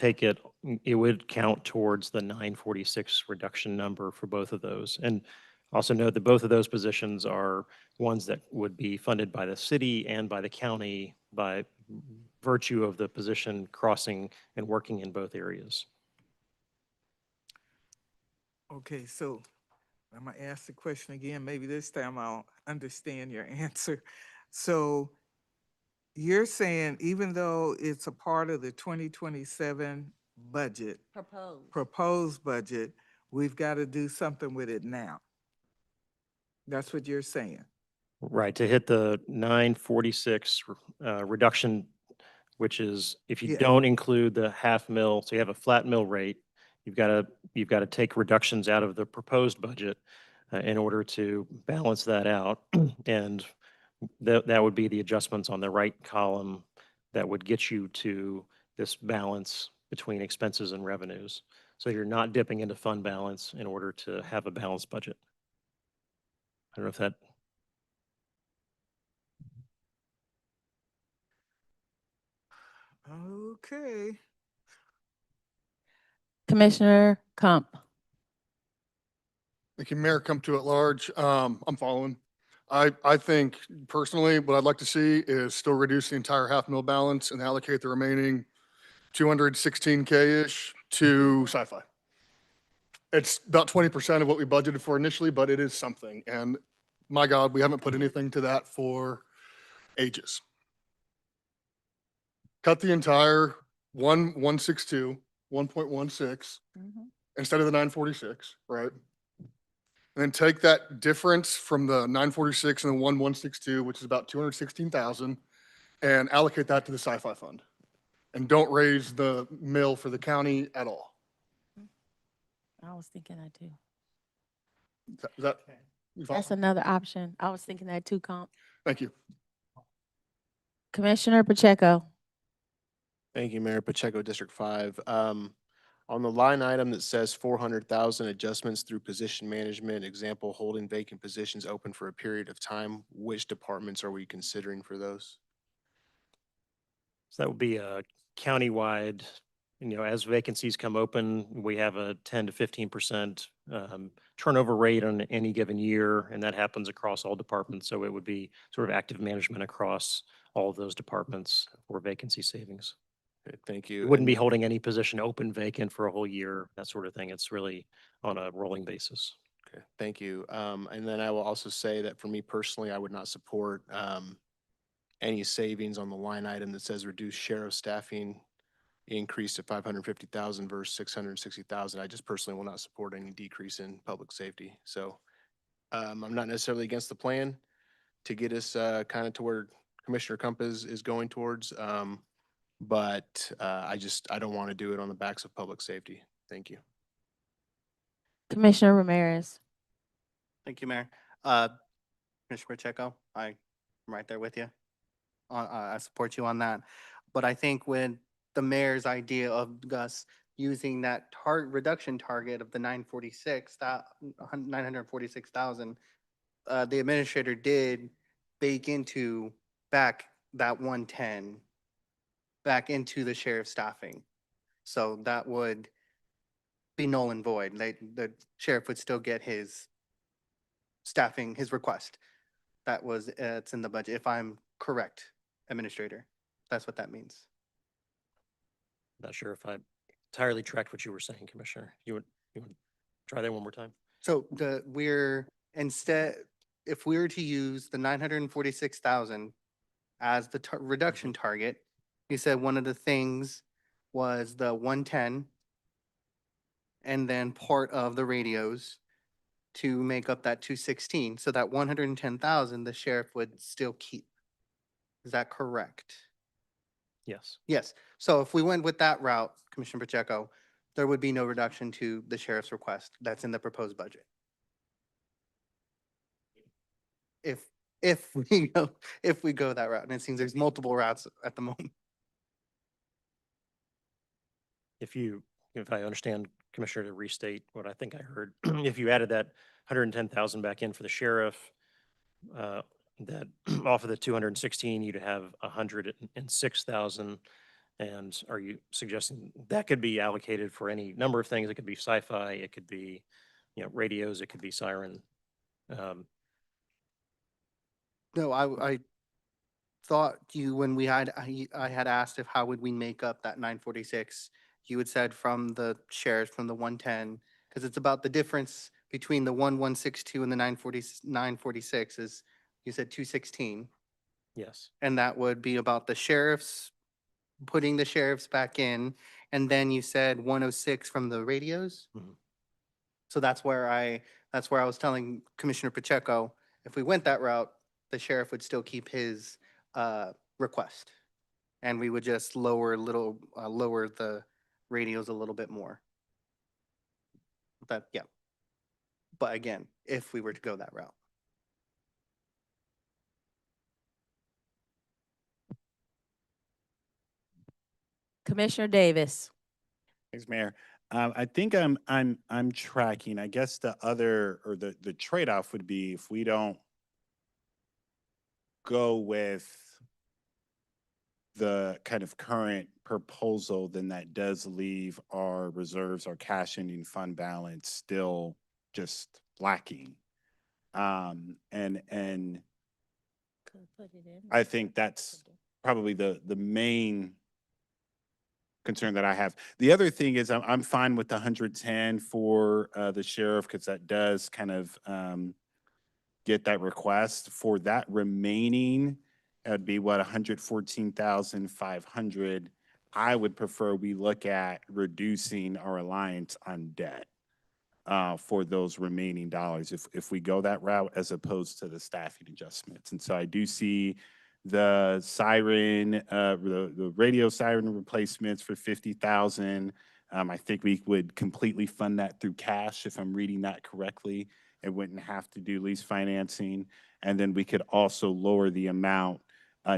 count towards the 946 reduction number for both of those. And also note that both of those positions are ones that would be funded by the city and by the county by virtue of the position crossing and working in both areas. Okay, so I'm gonna ask the question again. Maybe this time I'll understand your answer. So you're saying even though it's a part of the 2027 budget, proposed budget, we've got to do something with it now? That's what you're saying? Right, to hit the 946 reduction, which is if you Yeah. don't include the half mil, so you have a flat mill rate, you've got to take reductions out of the proposed budget in order to balance that out. And that would be the adjustments on the right column that would get you to this balance between expenses and revenues. So you're not dipping into fund balance in order to have a balanced budget. I don't know if that. Okay. Commissioner Kump. Thank you, Mayor, come to at large. I'm following. I think personally, what I'd like to see is still reduce the entire half mil balance and allocate the remaining 216K-ish to sci-fi. It's about 20% of what we budgeted for initially, but it is something. And my God, we haven't put anything to that for ages. Cut the entire 162, 1.16 instead of the 946, right? And then take that difference from the 946 and the 1162, which is about 216,000, and allocate that to the sci-fi fund. And don't raise the mill for the county at all. I was thinking that too. Is that, you follow? That's another option. I was thinking that too, Comp. Thank you. Commissioner Pacheco. Thank you, Mayor Pacheco, District 5. On the line item that says 400,000 adjustments through position management, example, holding vacant positions open for a period of time, which departments are we considering for those? So that would be a countywide, as vacancies come open, we have a 10 to 15% turnover rate on any given year, and that happens across all departments. So it would be sort of active management across all of those departments for vacancy savings. Okay, thank you. You wouldn't And be holding any position open, vacant for a whole year, that sort of thing. It's really on a rolling basis. Okay, thank you. And then I will also say that for me personally, I would not support any savings on the line item that says reduce sheriff staffing increase to 550,000 versus 660,000. I just personally will not support any decrease in public safety. So I'm not necessarily against the plan to get us kind of to where Commissioner Kump is going towards. But I don't want to do it on the backs of public safety. Thank you. Commissioner Ramirez. Thank you, Mayor. Commissioner Pacheco, I'm right there with you. I support you on that. But I think when the mayor's idea of Gus using that reduction target of the 946,000, the administrator did bake into back that 110 back into the sheriff's staffing. So that would be null and void. The sheriff would still get his staffing, his request. That was, it's in the budget, if I'm correct, Administrator. That's what that means. Not sure if I entirely tracked what you were saying, Commissioner. You would try that one more time? So if we were to use the 946,000 as the reduction target, you said one of the things was the 110 and then part of the radios to make up that 216. So that 110,000, the sheriff would still keep. Is that correct? Yes. Yes. So if we went with that route, Commissioner Pacheco, there would be no reduction to the sheriff's request that's in the proposed budget. If we go that route, and it seems there's multiple routes at the moment. If I understand, Commissioner, to restate what I think I heard, if you added that 110,000 back in for the sheriff, that off of the 216, you'd have 106,000. And are you suggesting that could be allocated for any number of things? It could be sci-fi, it could be, radios, it could be siren. No, I thought when I had asked if how would we make up that 946, you had said from the shares from the 110, because it's about the difference between the 1162 and the 946 is, you said 216. Yes. And that would be about the sheriffs, putting the sheriffs back in, and then you said 106 from the radios? Mhm. So that's where I was telling Commissioner Pacheco, if we went that route, the sheriff would still keep his request. And we would just lower the radios a little bit more. Yeah. But again, if we were to go that route. Commissioner Davis. Thanks, Mayor. I think I'm tracking. I guess the other or the trade-off would be if we don't go with the kind of current proposal, then that does leave our reserves, our cash ending fund balance still just lacking. And I think that's probably the main concern that I have. The other thing is I'm fine with the 110 for the sheriff because that does kind of get that request. For that remaining, it'd be what, 114,500. I would prefer we look at reducing our reliance on debt for those remaining dollars if we go that route as opposed to the staffing adjustments. And so I do see the siren, the radio siren replacements for 50,000. I think we would completely fund that through cash if I'm reading that correctly. It wouldn't have to do lease financing. And then we could also lower the amount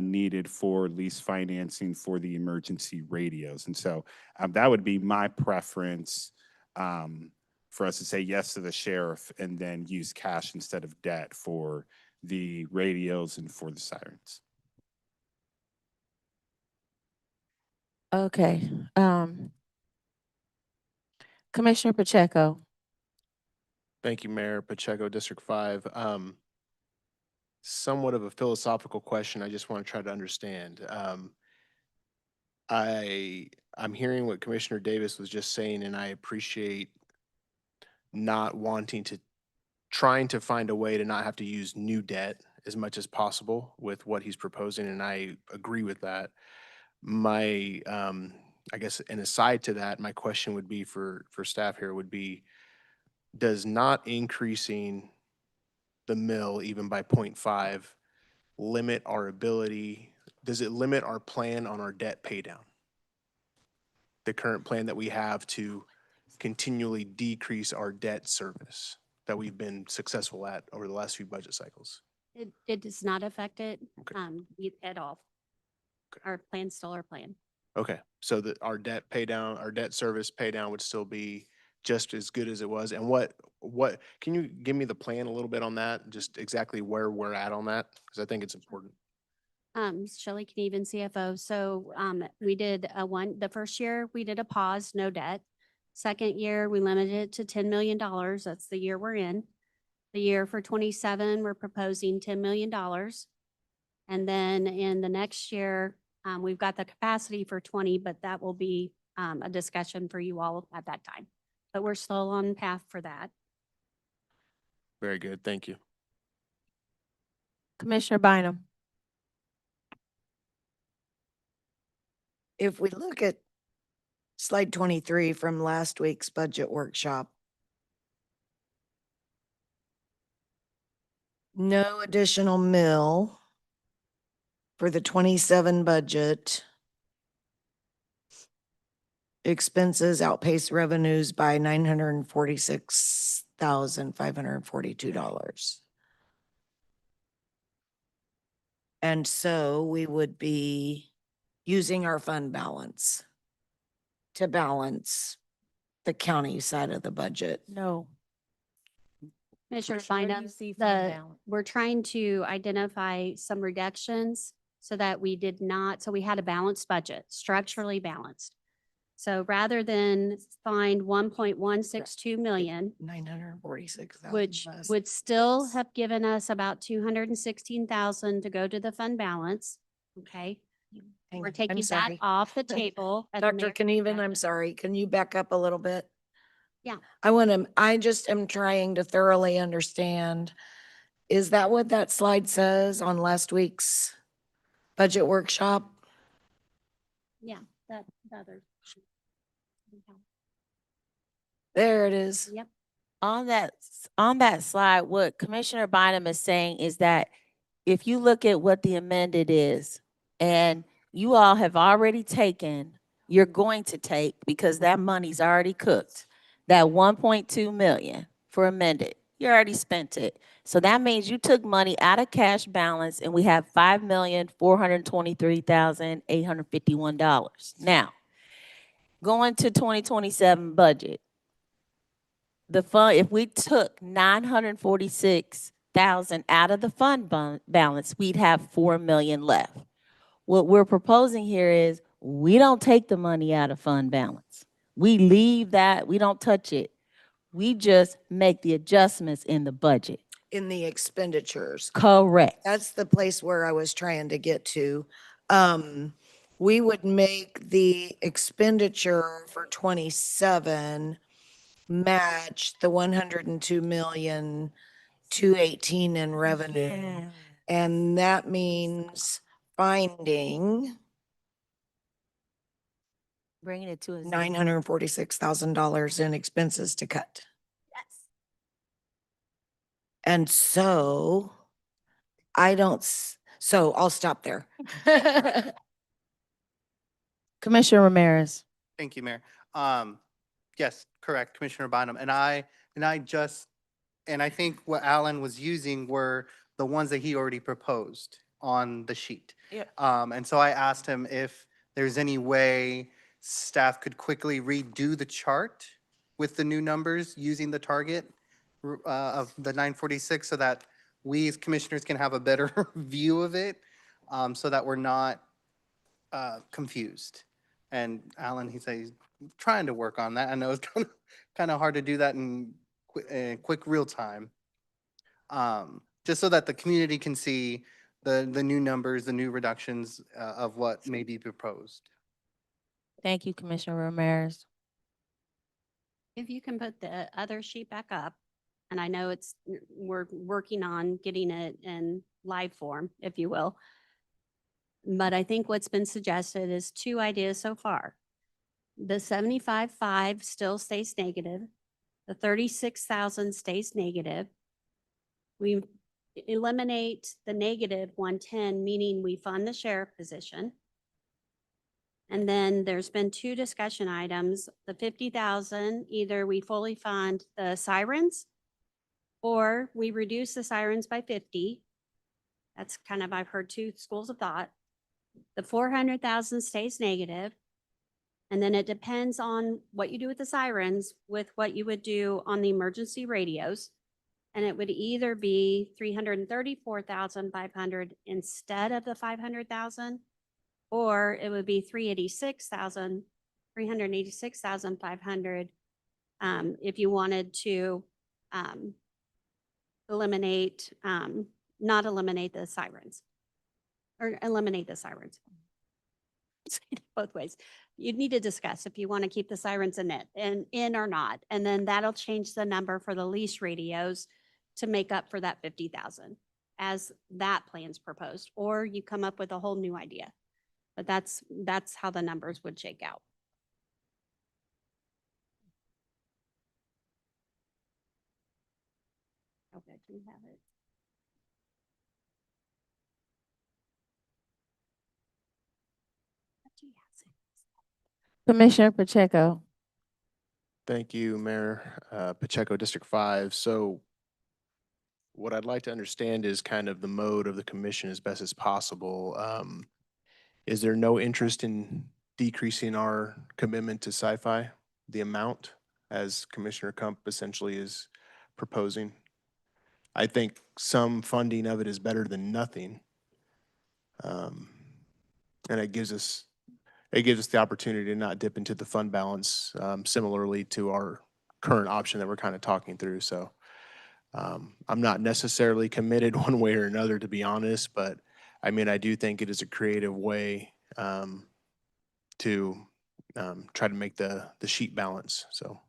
needed for lease financing for the emergency radios. And so that would be my preference for us to say yes to the sheriff and then use cash instead of debt for the radios and for the sirens. Okay. Commissioner Pacheco. Thank you, Mayor Pacheco, District 5. Somewhat of a philosophical question I just want to try to understand. I'm hearing what Commissioner Davis was just saying, and I appreciate not wanting to, trying to find a way to not have to use new debt as much as possible with what he's proposing, and I agree with that. My, I guess, an aside to that, my question would be for staff here would be, does not increasing the mill even by 0.5 limit our ability, does it limit our plan on our debt pay down? The current plan that we have to continually decrease our debt service that we've been successful at over the last few budget cycles. It does not affect it, Okay. at all. Our plan's still our plan. Okay, so that our debt pay down, our debt service pay down would still be just as good as it was. And what, can you give me the plan a little bit on that? Just exactly where we're at on that? Because I think it's important. Shelley Knieven, CFO. So, we did the first year, we did a pause, no debt. Second year, we limited it to $10 million. That's the year we're in. The year for 27, we're proposing $10 million. And then in the next year, we've got the capacity for 20, but that will be, a discussion for you all at that time. But we're still on path for that. Very good, thank you. Commissioner Bynum. If we look at slide 23 from last week's budget workshop, no additional mill for the 27 budget. Expenses outpace revenues by $946,542. And so we would be using our fund balance to balance the county side of the budget. No. Commissioner Where do you Bynum, see fund balance? we're trying to identify some reductions so that we did not, so we had a balanced budget, structurally balanced. So rather than find 1.162 million, 946,000. which less. would still have given us about 216,000 to go to the fund balance, okay? Hang We're on, I'm taking that sorry. off the table. at the Dr. mayor- Knieven, I'm sorry, can you back up a little bit? Yeah. I just am trying to thoroughly understand. Is that what that slide says on last week's budget workshop? Yeah, that other. There it is. Yep. On that slide, what Commissioner Bynum is saying is that if you look at what the amended is, and you all have already taken, you're going to take, because that money's already cooked, that 1.2 million for amended, you already spent it. So that means you took money out of cash balance, and we have $5,423,851. Now, going to 2027 budget, the fund, if we took 946,000 out of the fund balance, we'd have 4 million left. What we're proposing here is we don't take the money out of fund balance. We leave that, we don't touch it. We just make the adjustments in the budget. In the expenditures. Correct. That's the place where I was trying to get to. We would make the expenditure for 27 match the 102,218 in revenue. Yeah. And that means finding Bringing it to a $946,000 in expenses to cut. Yes. And so so I'll stop there. Commissioner Ramirez. Thank you, Mayor. Yes, correct, Commissioner Bynum. And I think what Alan was using were the ones that he already proposed on the sheet. Yeah. And so I asked him if there's any way staff could quickly redo the chart with the new numbers using the target of the 946 so that we as commissioners can have a better view of it, so that we're not confused. And Alan, he said he's trying to work on that. I know it's kind of hard to do that in quick real time. Just so that the community can see the new numbers, the new reductions of what may be proposed. Thank you, Commissioner Ramirez. If you can put the other sheet back up, and I know we're working on getting it in live form, if you will. But I think what's been suggested is two ideas so far. The 75.5 still stays negative. The 36,000 stays negative. We eliminate the negative 110, meaning we fund the sheriff position. And then there's been two discussion items, the 50,000, either we fully fund the sirens or we reduce the sirens by 50. That's kind of, I've heard two schools of thought. The 400,000 stays negative. And then it depends on what you do with the sirens with what you would do on the emergency radios. And it would either be 334,500 instead of the 500,000, or it would be 386,500 if you wanted to eliminate, not eliminate the sirens, or eliminate the sirens. Both ways. You'd need to discuss if you want to keep the sirens in it and in or not. And then that'll change the number for the lease radios to make up for that 50,000 as that plan's proposed, or you come up with a whole new idea. But that's how the numbers would shake out. Okay, do you have it? Commissioner Pacheco. Thank you, Mayor Pacheco, District 5. So what I'd like to understand is kind of the mode of the commission as best as possible. Is there no interest in decreasing our commitment to sci-fi, the amount, as Commissioner Kump essentially is proposing? I think some funding of it is better than nothing. And it gives us the opportunity to not dip into the fund balance, similarly to our current option that we're kind of talking through. So I'm not necessarily committed one way or another, to be honest, but I mean, I do think it is a creative way to try to make the sheet balance. So.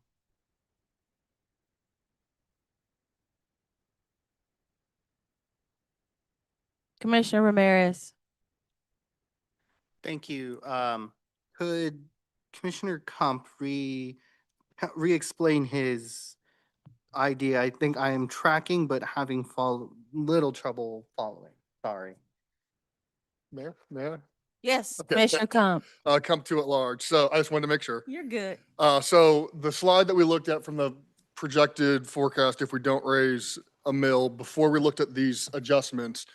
Commissioner Ramirez. Thank you. Could Commissioner Kump re-explain his idea? I think I am tracking, but having little trouble following. Sorry. Mayor? Yes, Okay, Commissioner Kump. Come to at large. So I just wanted to make sure. You're good. So the slide that we looked at from the projected forecast, if we don't raise a mill, before we looked at these adjustments,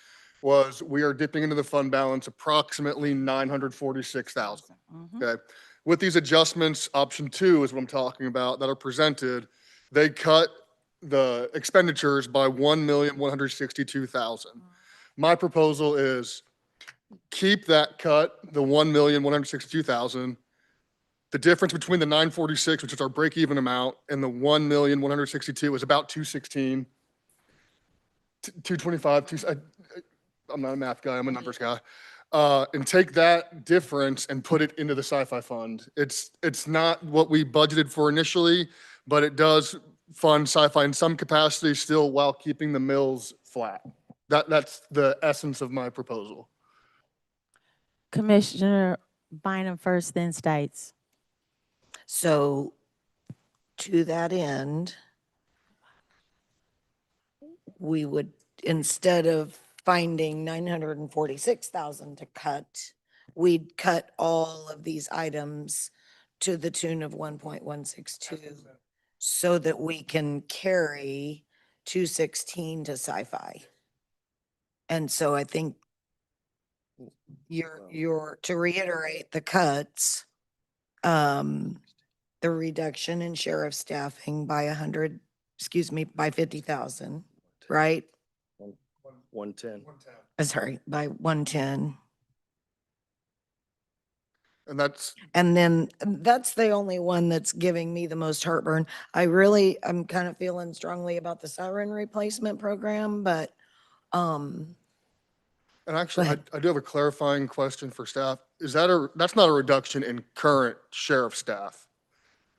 was we are dipping into the fund balance approximately 946,000. Okay. With these adjustments, option 2 is what I'm talking about that are presented. They cut the expenditures by 1,162,000. My proposal is keep that cut, the 1,162,000. The difference between the 946, which is our break-even amount, and the 1,162 is about 216, 225. I'm not a math guy. I'm a numbers guy. And take that difference and put it into the sci-fi fund. It's not what we budgeted for initially, but it does fund sci-fi in some capacity still while keeping the mills flat. That's the essence of my proposal. Commissioner Bynum first, then Stites. So to that end, we would, instead of finding 946,000 to cut, we'd cut all of these items to the tune of 1.162 so that we can carry 216 to sci-fi. And so I think to reiterate the cuts, the reduction in sheriff staffing by 50,000, right? 110. Sorry, by 110. And then that's the only one that's giving me the most heartburn. I'm kind of feeling strongly about the siren replacement program, but And actually, ahead. I do have a clarifying question for staff. That's not a reduction in current sheriff staff.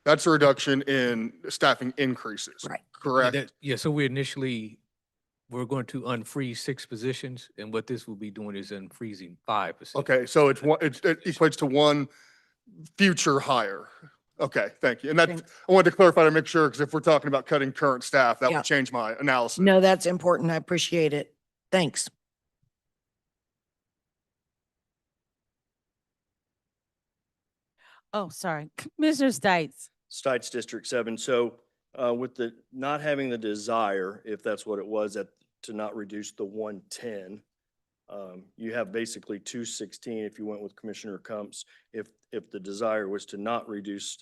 That's a reduction in staffing increases. Right. Correct? Yeah, so we're going to unfreeze 6 positions, and what this will be doing is unfreezing 5 positions. Okay, so it equates to one future hire. Okay, thank you. And that, I wanted to clarify to make sure, because if we're talking about cutting current staff, that Yeah. would change my analysis. No, that's important. I appreciate it. Thanks. Oh, sorry. Commissioner Stites. Stites District 7. So with the not having the desire, if that's what it was, to not reduce the 110, you have basically 216 if you went with Commissioner Kumps. If the desire was to not reduce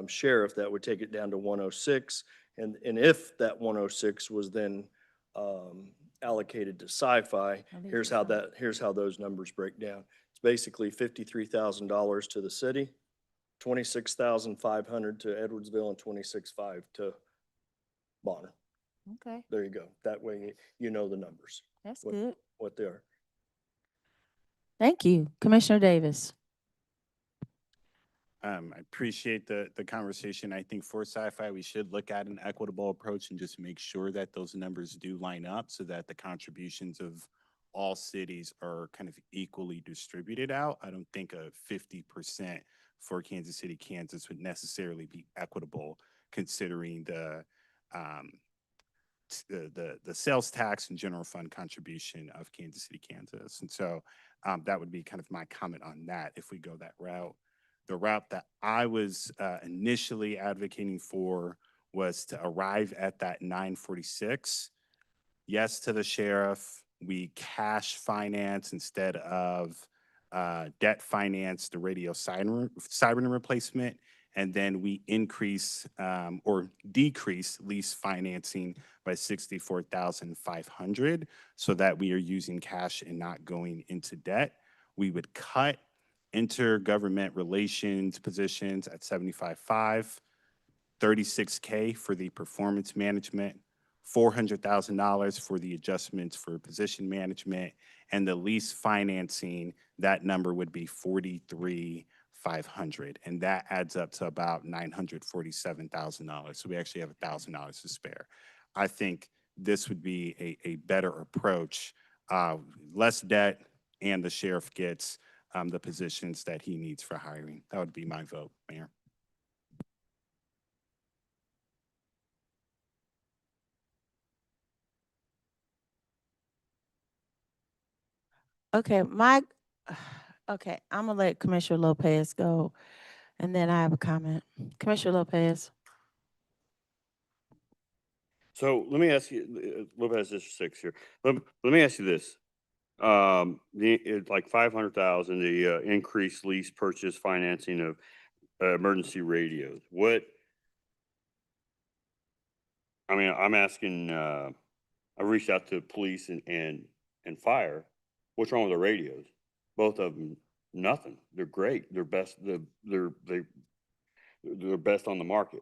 sheriff, that would take it down to 106. And if that 106 was then allocated to sci-fi, here's how those numbers break down. It's basically $53,000 to the city, 26,500 to Edwardsville, and 26,500 to Bonner. Okay, There you go. That way you know the numbers, that's what- good. what they are. Thank you. Commissioner Davis. I appreciate the conversation. I think for sci-fi, we should look at an equitable approach and just make sure that those numbers do line up so that the contributions of all cities are kind of equally distributed out. I don't think a 50% for Kansas City, Kansas would necessarily be equitable considering the sales tax and general fund contribution of Kansas City, Kansas. And so that would be kind of my comment on that if we go that route. The route that I was initially advocating for was to arrive at that 946. Yes to the sheriff. We cash finance instead of debt finance the radio siren replacement. And then we increase or decrease lease financing by 64,500 so that we are using cash and not going into debt. We would cut intergovernment relations positions at 75.5, 36K for the performance management, $400,000 for the adjustments for position management, and the lease financing, that number would be 43,500, and that adds up to about $947,000. So we actually have $1,000 to spare. I think this would be a better approach, less debt, and the sheriff gets the positions that he needs for hiring. That would be my vote, Mayor. Okay, okay, I'm gonna let Commissioner Lopez go, and then I have a comment. Commissioner Lopez. So let me ask you, Lopez District 6 here. Let me ask you this. It's like 500,000, the increased lease purchase financing of emergency radios. I'm asking, I reached out to police and fire. What's wrong with the radios? Both of them, nothing. They're great. They're best. They're best on the market.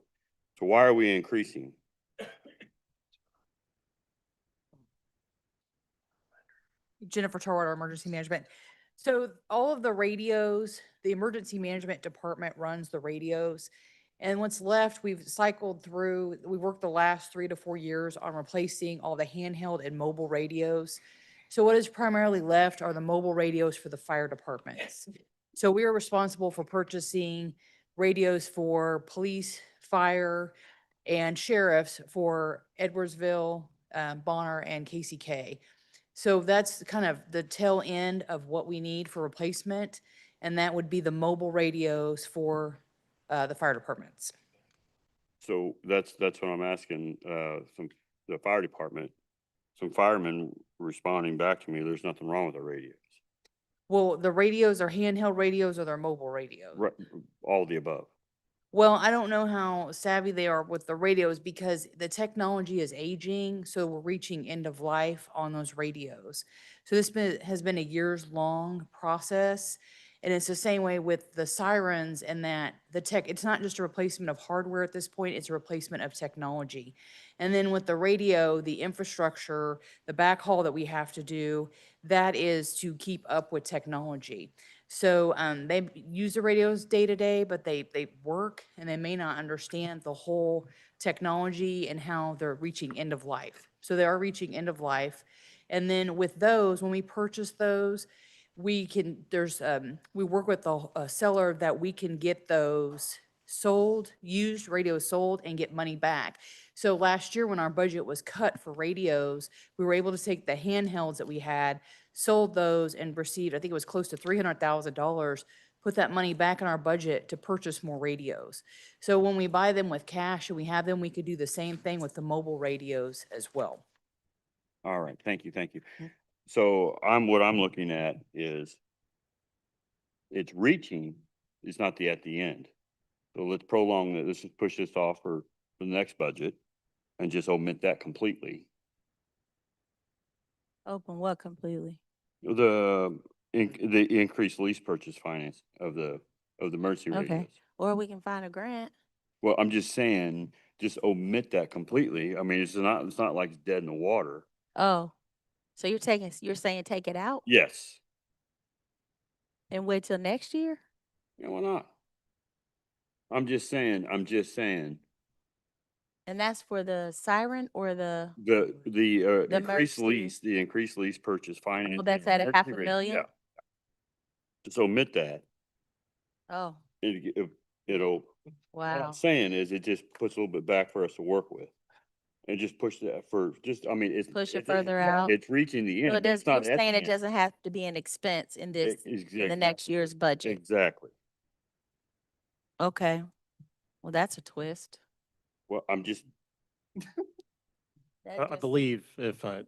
So why are we increasing? Jennifer Tarwater, Emergency Management. So all of the radios, the Emergency Management Department runs the radios. And what's left, we've cycled through, we worked the last 3 to 4 years on replacing all the handheld and mobile radios. So what is primarily left are the mobile radios for the fire departments. So we are responsible for purchasing radios for police, fire, and sheriffs for Edwardsville, Bonner, and KCK. So that's kind of the tail end of what we need for replacement, and that would be the mobile radios for the fire departments. So that's what I'm asking, the fire department, some firemen responding back to me, there's nothing wrong with the radios. Well, the radios are handheld radios or they're mobile radios. Right, all of the above. Well, I don't know how savvy they are with the radios because the technology is aging, so we're reaching end of life on those radios. So this has been a years-long process, And it's the same way with the sirens and that the tech, it's not just a replacement of hardware at this point, it's a replacement of technology. And then with the radio, the infrastructure, the backhaul that we have to do, that is to keep up with technology. So they use the radios day to day, but they work and they may not understand the whole technology and how they're reaching end of life. So they are reaching end of life. And then with those, when we purchase those, we can, we work with a seller that we can get those sold, used radios sold and get money back. So last year when our budget was cut for radios, we were able to take the handhelds that we had, sold those and received, I think it was close to $300,000, put that money back in our budget to purchase more radios. So when we buy them with cash and we have them, we could do the same thing with the mobile radios as well. All right, thank you, thank you. Mhm. So what I'm looking at is it's reaching, it's not at the end. So let's prolong that, let's just push this off for the next budget and just omit that completely. Open what completely? The increased lease purchase finance of the emergency Okay. radios. Or we can find a grant. Well, I'm just saying, just omit that completely. I mean, it's not like it's dead in the water. Oh, so you're saying take it out Yes. and wait till next year? Yeah, why not? I'm just saying, And that's for the siren or the, the increased emergency? lease, the increased lease purchase finance. Oh, that's at a emergency radio, $500,000? Yeah. Just omit that. Oh, It'll, what I'm wow. saying is it just puts a little bit back for us to work with. And just push that for, just, I mean, it's. Push it it's- further out. It's reaching the So end. it does, It's not you're at saying the it end. doesn't have to be an expense in this, in the Exactly. next year's budget? Exactly. Okay. Well, that's a twist. Well, I'm just, That I just- believe if sorry,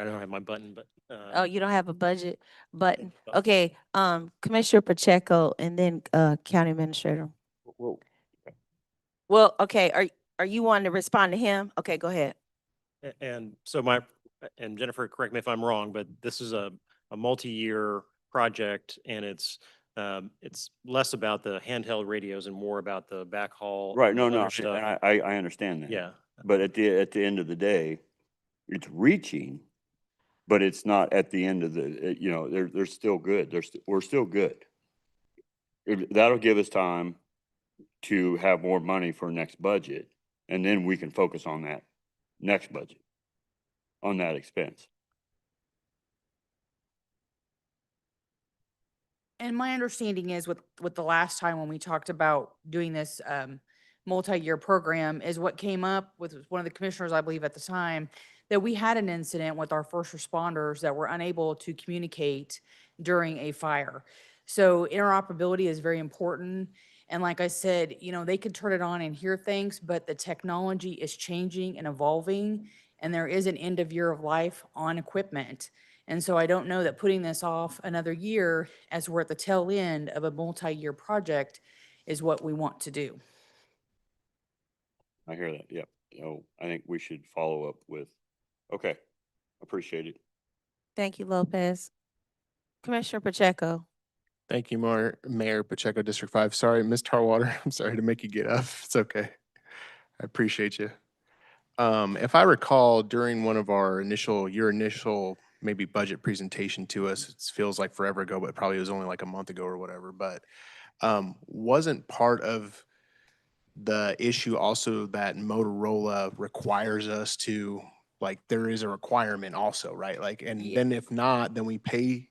I don't have my button, but. Oh, you don't have a budget button? Button. Okay, Commissioner Pacheco and then, County Administrator. well, Well, okay, are you wanting to respond to him? Okay, go ahead. And so and Jennifer, correct me if I'm wrong, but this is a multi-year project and it's less about the handheld radios and more about the backhaul. right, and no, other no, stuff. and I understand that. Yeah. But at the end of the day, it's reaching, but it's not at the end of the, you know, they're still good. We're still good. That'll give us time to have more money for next budget, and then we can focus on that next budget, on that expense. And my understanding is with the last time when we talked about doing this multi-year program is what came up with one of the commissioners, I believe at the time, that we had an incident with our first responders that were unable to communicate during a fire. So interoperability is very important. And like I said, you know, they could turn it on and hear things, but the technology is changing and evolving, and there is an end of year of life on equipment. And so I don't know that putting this off another year as we're at the tail end of a multi-year project is what we want to do. I hear that, yep. So I think we should follow up with, okay, appreciate it. Thank you, Lopez. Commissioner Pacheco. Thank you, Mayor Pacheco, District 5. Sorry, Ms. Tarwater, I'm sorry to make you get up. It's okay. I appreciate you. If I recall, during one of your initial maybe budget presentation to us, it feels like forever ago, but probably was only like a month ago or whatever, but wasn't part of the issue also that Motorola requires us to, like, there is a requirement also, right? Like, and Yeah. then if not, then we pay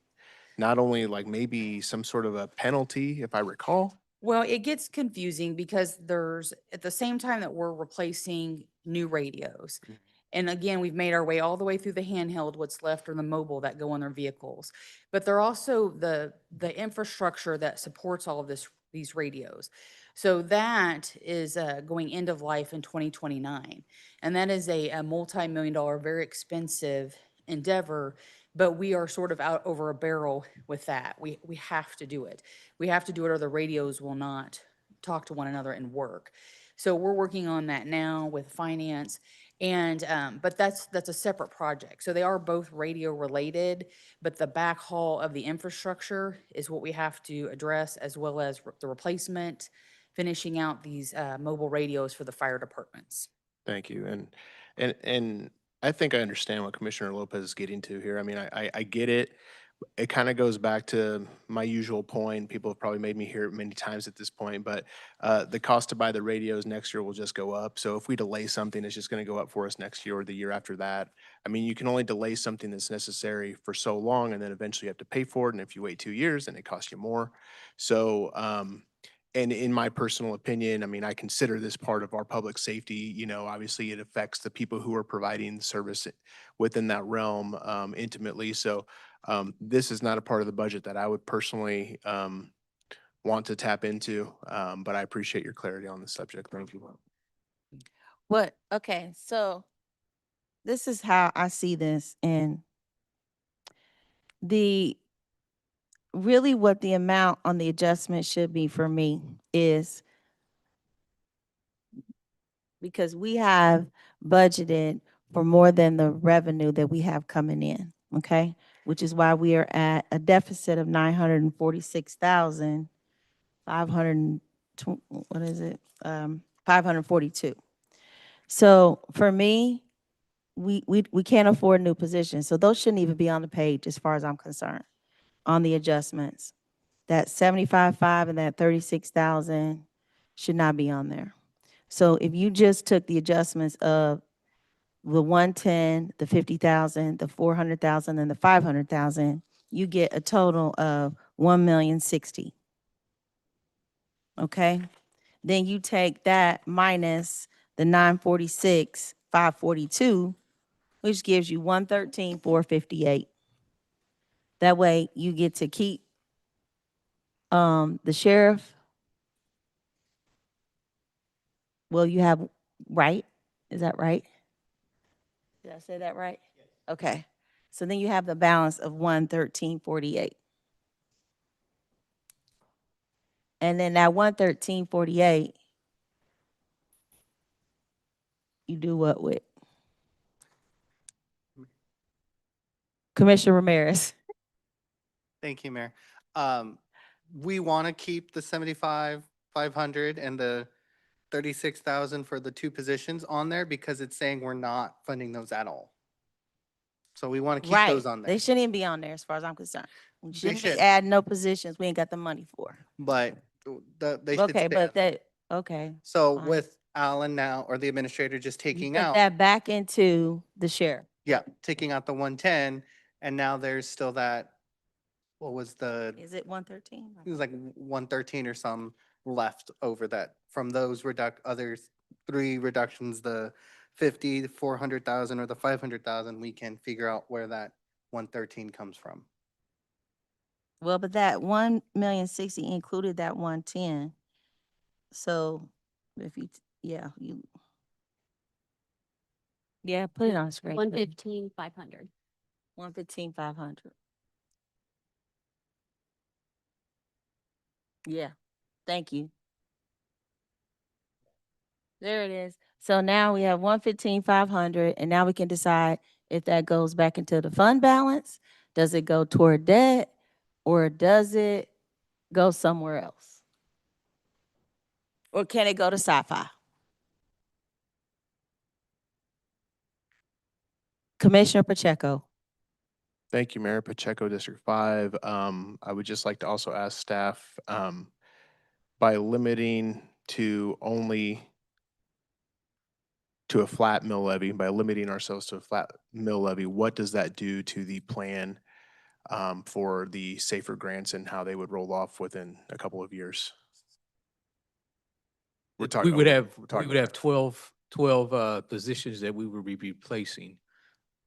not only like maybe some sort of a penalty, if I recall. Well, it gets confusing because there's, at the same time that we're replacing new radios. And again, we've made our way all the way through the handheld, what's left are the mobile that go on their vehicles. But they're also the infrastructure that supports all of these radios. So that is going end of life in 2029. And that is a multi-million-dollar, very expensive endeavor, but we are sort of out over a barrel with that. We have to do it. We have to do it or the radios will not talk to one another and work. So we're working on that now with finance. And, but that's a separate project. So they are both radio related, but the backhaul of the infrastructure is what we have to address, as well as the replacement, finishing out these, mobile radios for the fire departments. Thank you. And I think I understand what Commissioner Lopez is getting to here. I mean, I get it. It kind of goes back to my usual point. People have probably made me hear it many times at this point, but the cost to buy the radios next year will just go up. So if we delay something, it's just going to go up for us next year or the year after that. I mean, you can only delay something that's necessary for so long, and then eventually you have to pay for it. And if you wait 2 years, then it costs you more. So, and in my personal opinion, I mean, I consider this part of our public safety. You know, obviously it affects the people who are providing the service within that realm intimately. So this is not a part of the budget that I would personally want to tap into, but I appreciate your clarity on the subject. Thank you. What, okay, so this is how I see this, and really what the amount on the adjustment should be for me is, because we have budgeted for more than the revenue that we have coming in, okay? Which is why we are at a deficit of 946,500, what is it? 542. So for me, we can't afford new positions. So those shouldn't even be on the page as far as I'm concerned on the adjustments. That 75.5 and that 36,000 should not be on there. So if you just took the adjustments of the 110, the 50,000, the 400,000, and the 500,000, you get a total of 1,060,000. Okay? Then you take that minus the 946,542, which gives you 113,458. That way you get to keep the sheriff. Well, you have, right? Is that right? Did I say that right? Okay. So then you have the balance of 113,48. And then that 113,48, you do what with? Commissioner Ramirez. Thank you, Mayor. We want to keep the 75,500 and the 36,000 for the two positions on there because it's saying we're not funding those at all. So we want to keep Right. those on there. They shouldn't even be on there as far as I'm concerned. We shouldn't be should. adding no positions we ain't got the money for. But they should Okay, stay. but that, okay. So fine. with Alan now, or the administrator just You taking put out, that back into the sheriff. yeah, taking out the 110, and now there's still that, what was the, Is it 113? it was like 113 or some left over that from those other three reductions, the 50, the 400,000 or the 500,000, we can figure out where that 113 comes from. Well, but that 1,060,000 included that 110. So if you, yeah, put it on the screen. 115,500. 115,500. Yeah, thank you. There it is. So now we have 115,500, and now we can decide if that goes back into the fund balance. Does it go toward debt, or does it go somewhere else? Or can it go to sci-fi? Commissioner Pacheco. Thank you, Mayor Pacheco, District 5. I would just like to also ask staff, by limiting to only to a flat mill levy, by limiting ourselves to a flat mill levy, what does that do to the plan for the safer grants and how they would roll off within a couple of years? We're talking. We would have, we're we talking would have about- 12 positions that we would be replacing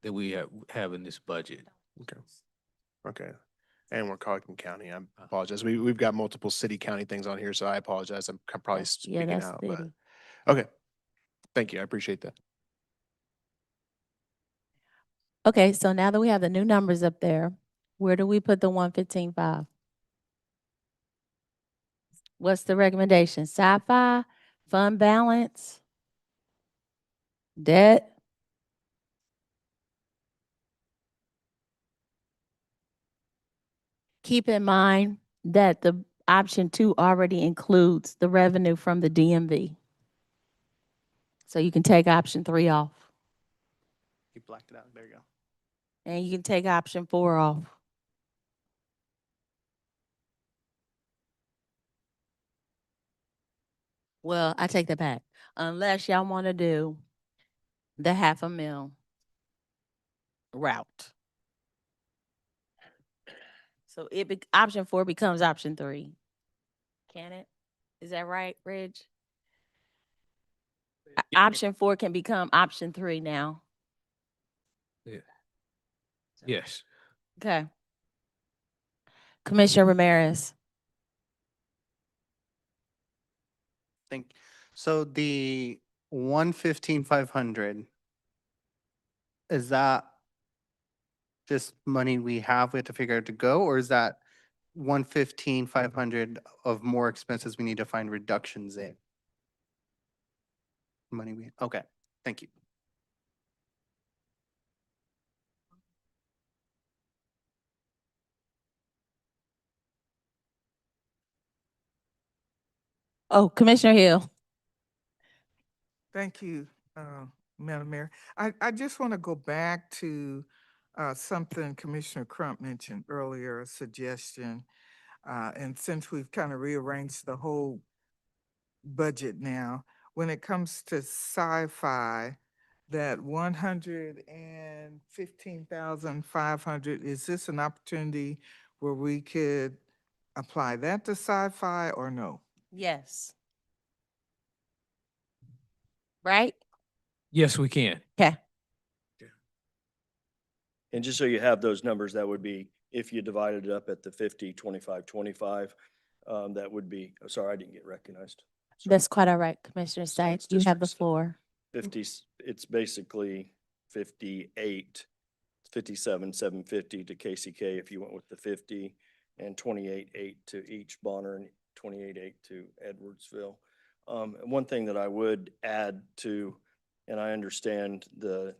that we have in this budget. Okay. Okay. And we're Cotton County. I apologize. We've got multiple city county things on here, so I apologize. I'm probably Yeah, speaking that's out, but city. okay. Thank you. I appreciate that. Okay, so now that we have the new numbers up there, where do we put the 115,500? What's the recommendation? Sci-fi, fund balance, debt? Keep in mind that the option 2 already includes the revenue from the DMV. So you can take option 3 off, You blacked it out. There you go. and you can take option 4 off. Well, I take that back. Unless y'all want to do the $500,000 route. So option 4 becomes option 3. Can it? Is that right, Reg? Option 4 can become option 3 now. Yeah. Yes. Okay. Commissioner Ramirez. So the 115,500, is that just money we have to figure out to go, or is that 115,500 of more expenses we need to find reductions in? Okay, thank you. Oh, Commissioner Hill. Thank you, Madam Mayor. I just want to go back to something Commissioner Crump mentioned earlier, a suggestion. And since we've kind of rearranged the whole budget now, when it comes to sci-fi, that 115,500, is this an opportunity where we could apply that to sci-fi or no? Yes. Right? Yes, we can. Okay. And just so you have those numbers, that would be, if you divided it up at the 50, 25, 25, that would be, oh, sorry, I didn't get recognized. That's quite all right, Commissioner Stites. You have the districts. floor. 50, it's basically 58, 57,750 to KCK if you went with the 50, and 28,8 to each Bonner and 28,8 to Edwardsville. And one thing that I would add to, and I understand the,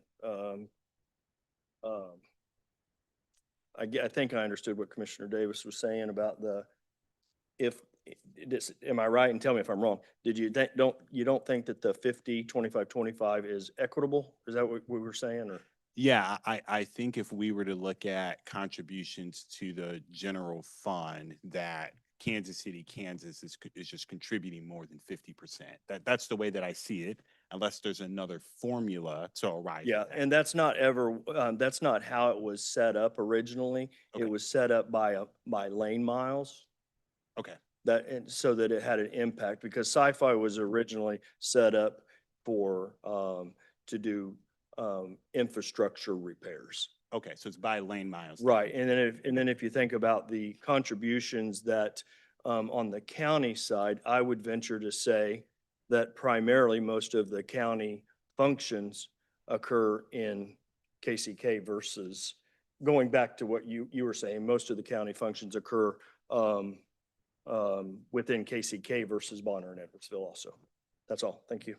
I think I understood what Commissioner Davis was saying about the, if, am I right? And tell me if I'm wrong. Did you don't think that the 50, 25, 25 is equitable? Is that what we were saying, or? Yeah, I think if we were to look at contributions to the general fund, that Kansas City, Kansas is just contributing more than 50%. That's the way that I see it, unless there's another formula to arrive. Yeah, at that. and that's not ever, that's not how it was set up originally. Okay. It was set up by lane miles. Okay. That, and so that it had an impact, because sci-fi was originally set up for, to do, infrastructure repairs. Okay, so it's by lane miles. Right, and then if you think about the contributions that, on the county side, I would venture to say that primarily most of the county functions occur in KCK versus, going back to what you were saying, most of the county functions occur, within KCK versus Bonner and Edwardsville also. That's all. Thank you.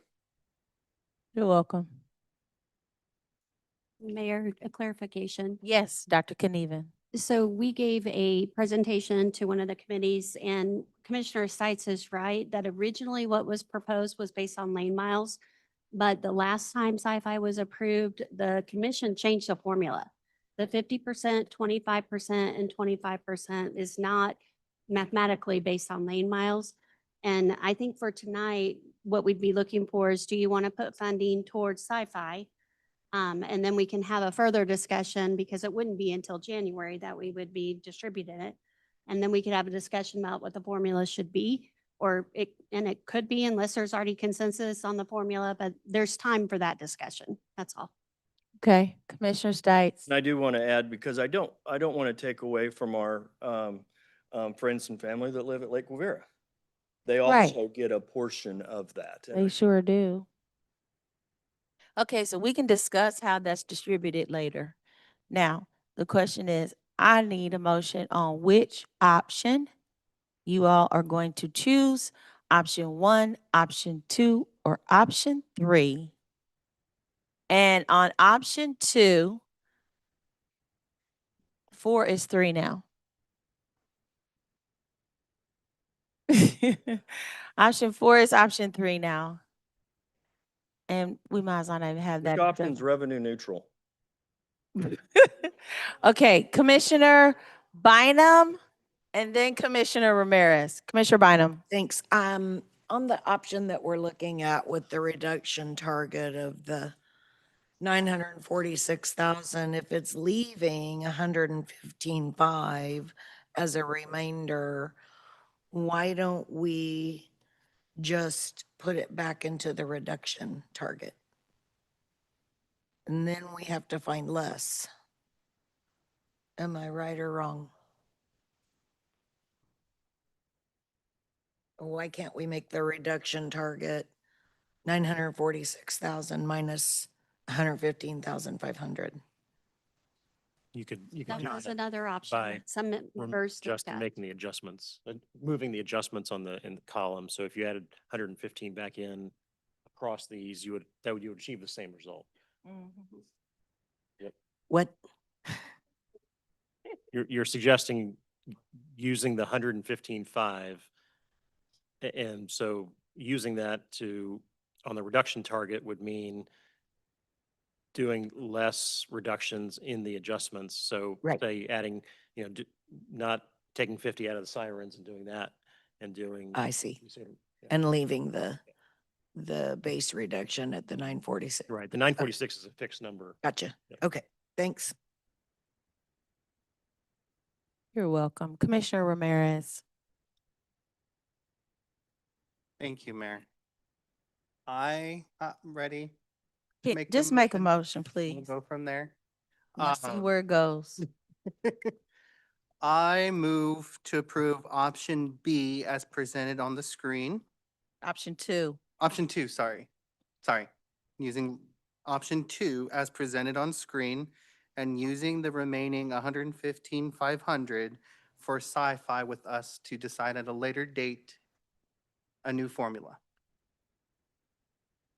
You're welcome. Mayor, a clarification. Yes, Dr. Kneven. So we gave a presentation to one of the committees, and Commissioner Stites is right that originally what was proposed was based on lane miles. But the last time sci-fi was approved, the commission changed the formula. The 50%, 25%, and 25% is not mathematically based on lane miles. And I think for tonight, what we'd be looking for is, do you want to put funding towards sci-fi? And then we can have a further discussion, because it wouldn't be until January that we would be distributing it. And then we could have a discussion about what the formula should be, and it could be, unless there's already consensus on the formula, but there's time for that discussion. That's all. Okay, Commissioner Stites. And I do want to add, because I don't want to take away from our, friends and family that live at Lake Wavera. They Right. also get a portion of that. And They sure do. Okay, so we can discuss how that's distributed later. Now, the question is, I need a motion on which option you all are going to choose. Option 1, option 2, or option 3. And on option 2, 4 is 3 now. Option 4 is option 3 now. And we might as well not even have Which that. option's revenue neutral? Okay, Commissioner Bynum and then Commissioner Ramirez. Commissioner Bynum. Thanks. On the option that we're looking at with the reduction target of the 946,000, if it's leaving 115.5 as a remainder, why don't we just put it back into the reduction target? And then we have to find less. Am I right or wrong? Why can't we make the reduction target 946,000 minus 115,500? You could That do was that another option. by Some members looked just at. making the adjustments, moving the adjustments in the column. So if you added 115 back in across these, you would achieve the same result. Yep. What? You're suggesting using the 115.5, and so using that on the reduction target would mean doing less reductions in the adjustments. So Right. say adding, not taking 50 out of the sirens and doing that and doing. I see. Yeah. And leaving the base reduction at the 946. Right. The 946 is a fixed number. Gotcha. Yeah. Okay, thanks. You're welcome. Commissioner Ramirez. Thank you, Mayor. I'm ready. Just make a motion, We'll please. go from there. Let's see where it goes. I move to approve option B as presented on the screen. Option 2. Option 2, sorry. Using option 2 as presented on screen and using the remaining 115,500 for sci-fi with us to decide at a later date a new formula.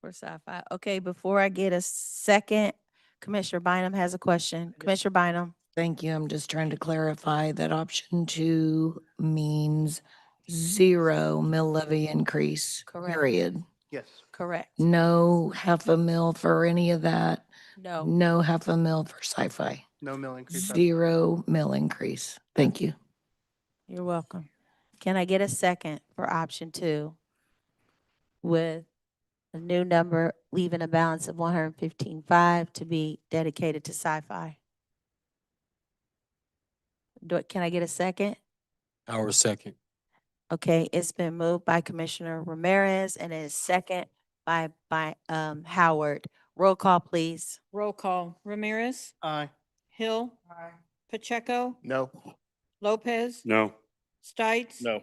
For sci-fi. Okay, before I get a second, Commissioner Bynum has a question. Commissioner Bynum. Thank you. I'm just trying to clarify that option 2 means 0 mill levy increase, Correct. period. Yes. Correct. No half a mil for any of that. No. No half a mil for sci-fi. No mill increase. 0 mill increase. Thank you. You're welcome. Can I get a second for option 2 with a new number, leaving a balance of 115.5 to be dedicated to sci-fi? Can I get a second? Our second. Okay, it's been moved by Commissioner Ramirez and is second by Howard. Roll call, please. Roll call. Ramirez, Aye. Hill, Pacheco, No. Lopez, No. Stites. No.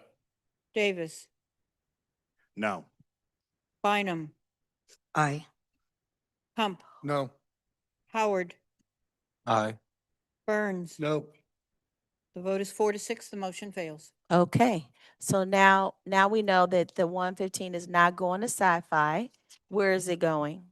Davis, No. Bynum, Aye. Hump, No. Howard, Aye. Burns. No. The vote is 4-6. The motion fails. Okay, so now we know that the 115 is not going to sci-fi. Where is it going?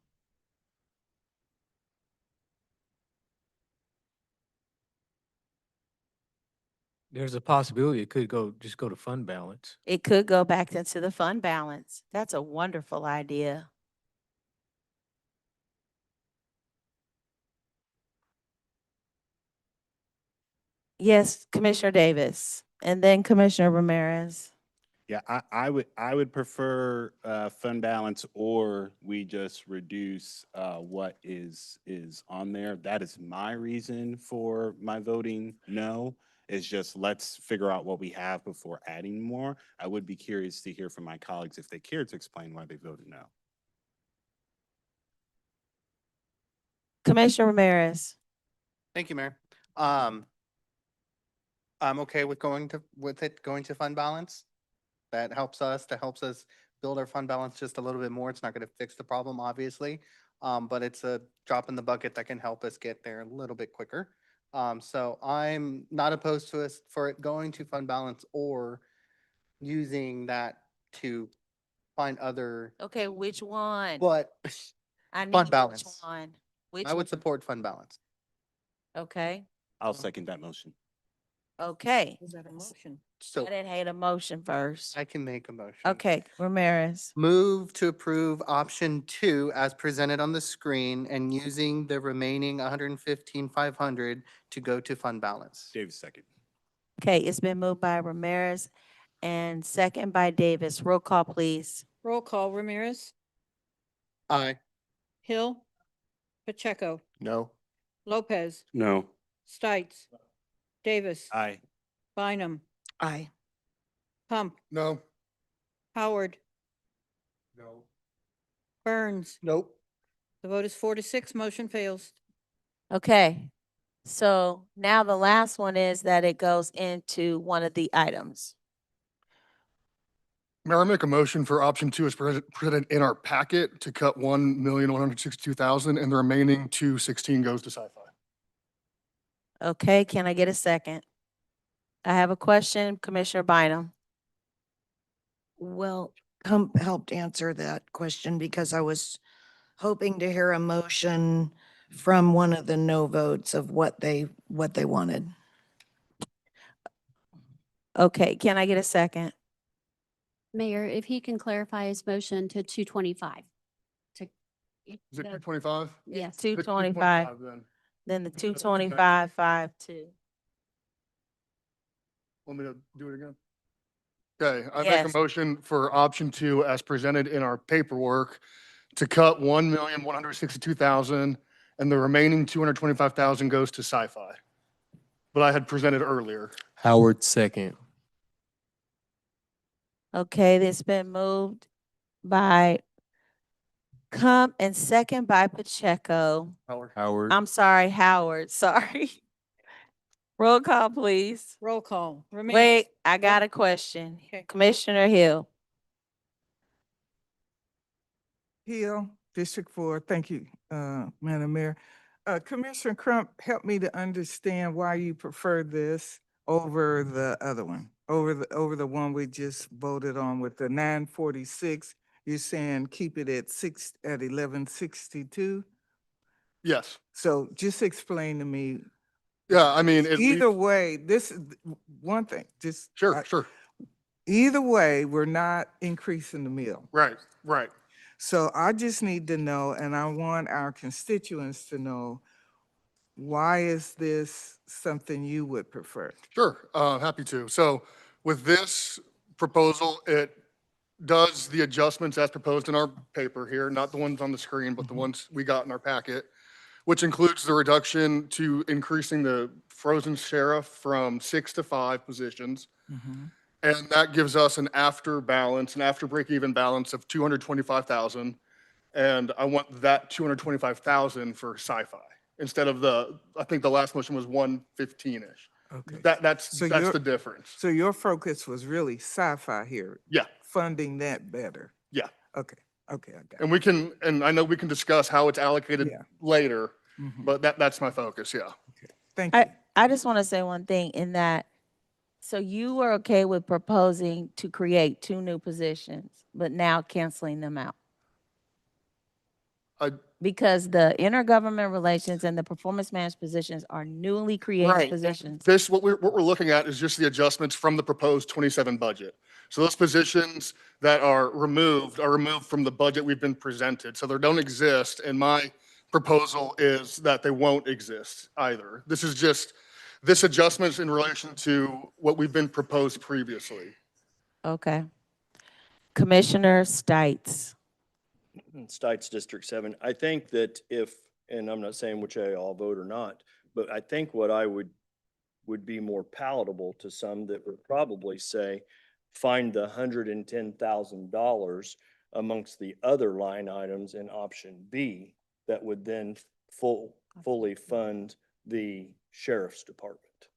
There's a possibility it could just go to fund balance. It could go back into the fund balance. That's a wonderful idea. Yes, Commissioner Davis, and then Commissioner Ramirez. Yeah, I would prefer fund balance, or we just reduce what is on there. That is my reason for my voting no. Is just let's figure out what we have before adding more. I would be curious to hear from my colleagues if they care to explain why they voted no. Commissioner Ramirez. Thank you, Mayor. I'm okay with it going to fund balance. That helps us build our fund balance just a little bit more. It's not going to fix the problem, obviously. But it's a drop in the bucket that can help us get there a little bit quicker. So I'm not opposed to for it going to fund balance or using that to find other, Okay, which one? but I need fund which balance. one? Which I would one? support fund balance. Okay, I'll second that motion. Okay, Is that a motion? So I didn't hate a motion first. I can make a motion. Okay, Ramirez. Move to approve option 2 as presented on the screen and using the remaining 115,500 to go to fund balance. Davis, second. Okay, it's been moved by Ramirez and second by Davis. Roll call, please. Roll call, Ramirez, Aye. Hill, Pacheco, No. Lopez, No. Stites, Davis, Aye. Bynum, Aye. Pump, No. Howard, No. Burns. Nope. The vote is 4-6, motion fails. Okay, so now the last one is that it goes into one of the items. Mayor, I make a motion for option 2 as presented in our packet to cut 1,162,000 and the remaining 216 goes to sci-fi. Okay, can I get a second? I have a question, Commissioner Bynum. Well, helped answer that question because I was hoping to hear a motion from one of the no votes of what they wanted. Okay, can I get a second? Mayor, if he can clarify his motion to 225. To Is it 225? Yes. 225, then the 225, 5-2. Want me to do it again? Okay, I make Yes. a motion for option 2 as presented in our paperwork to cut 1,162,000 and the remaining 225,000 goes to sci-fi. But I had presented earlier. Howard, second. Okay, it's been moved by Kump and second by Pacheco. Howard. I'm sorry, Howard, sorry. Roll call, please. Roll call, Ramirez. Wait, I got a question. Okay. Commissioner Hill. Hill, District 4, thank you, Madam Mayor. Commissioner Crump, help me to understand why you prefer this over the other one, over the one we just voted on with the 946. You're saying keep it at 1162? Yes. So just explain to me. Yeah, I mean, Either way, this is one thing, just. Sure, sure. Either way, we're not increasing the meal. Right, right. So I just need to know, and I want our constituents to know, why is this something you would prefer? Sure, happy to. So with this proposal, it does the adjustments as proposed in our paper here, not the ones on the screen, but the ones we got in our packet, which includes the reduction to increasing the frozen sheriff from 6 to 5 positions. And that gives us an after break-even balance of 225,000. And I want that 225,000 for sci-fi instead of I think the last motion was 115-ish. Okay. That's So the difference. So your focus was really sci-fi here? Yeah. Funding that better? Yeah. Okay, okay, I got it. And and I know we can discuss how it's allocated Yeah. later, Mhm. but that's my focus, yeah. Thank you. I just want to say one thing in that, so you were okay with proposing to create 2 new positions, but now canceling them out? Because the intergovernment relations and the performance management positions are newly created Right. positions. What we're looking at is just the adjustments from the proposed 27 budget. So those positions that are removed from the budget we've been presented. So they don't exist. And my proposal is that they won't exist either. This is just, this adjustment's in relation to what we've been proposed previously. Okay. Commissioner Stites. Stites District 7. I think that and I'm not saying which way I'll vote or not, but I think what I would be more palatable to some that would probably say, find the $110,000 amongst the other line items in option B that would then fully fund the sheriff's department.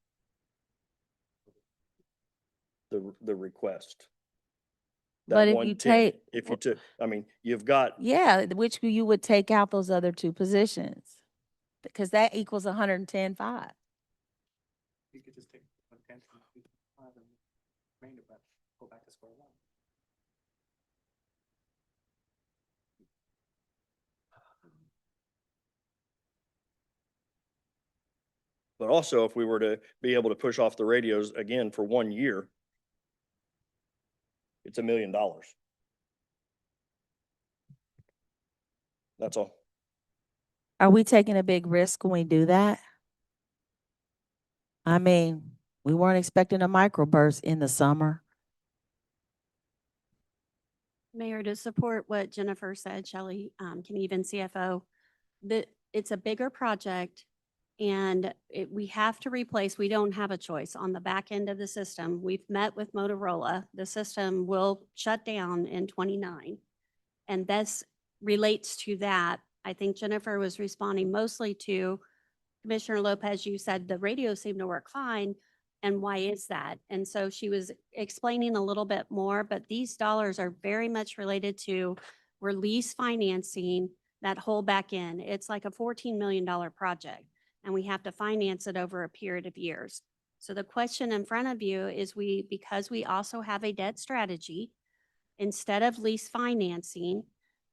The request. But That if you 110, take, if you took, I mean, you've got, yeah, which you would take out those other 2 positions, because that equals 110.5. You could just take 110 from 225 and remainder back, go back to square one. But also, if we were to be able to push off the radios again for 1 year, it's $1 million. That's all. Are we taking a big risk when we do that? I mean, we weren't expecting a microburst in the summer. Mayor, to support what Jennifer said, Shelley, can even CFO, that it's a bigger project and we have to replace, we don't have a choice on the back end of the system. We've met with Motorola. The system will shut down in 29. And this relates to that. I think Jennifer was responding mostly to Commissioner Lopez. You said the radio seemed to work fine. And why is that? And so she was explaining a little bit more, but these dollars are very much related to release financing that whole back end. It's like a $14 million project and we have to finance it over a period of years. So the question in front of you is because we also have a debt strategy, instead of lease financing,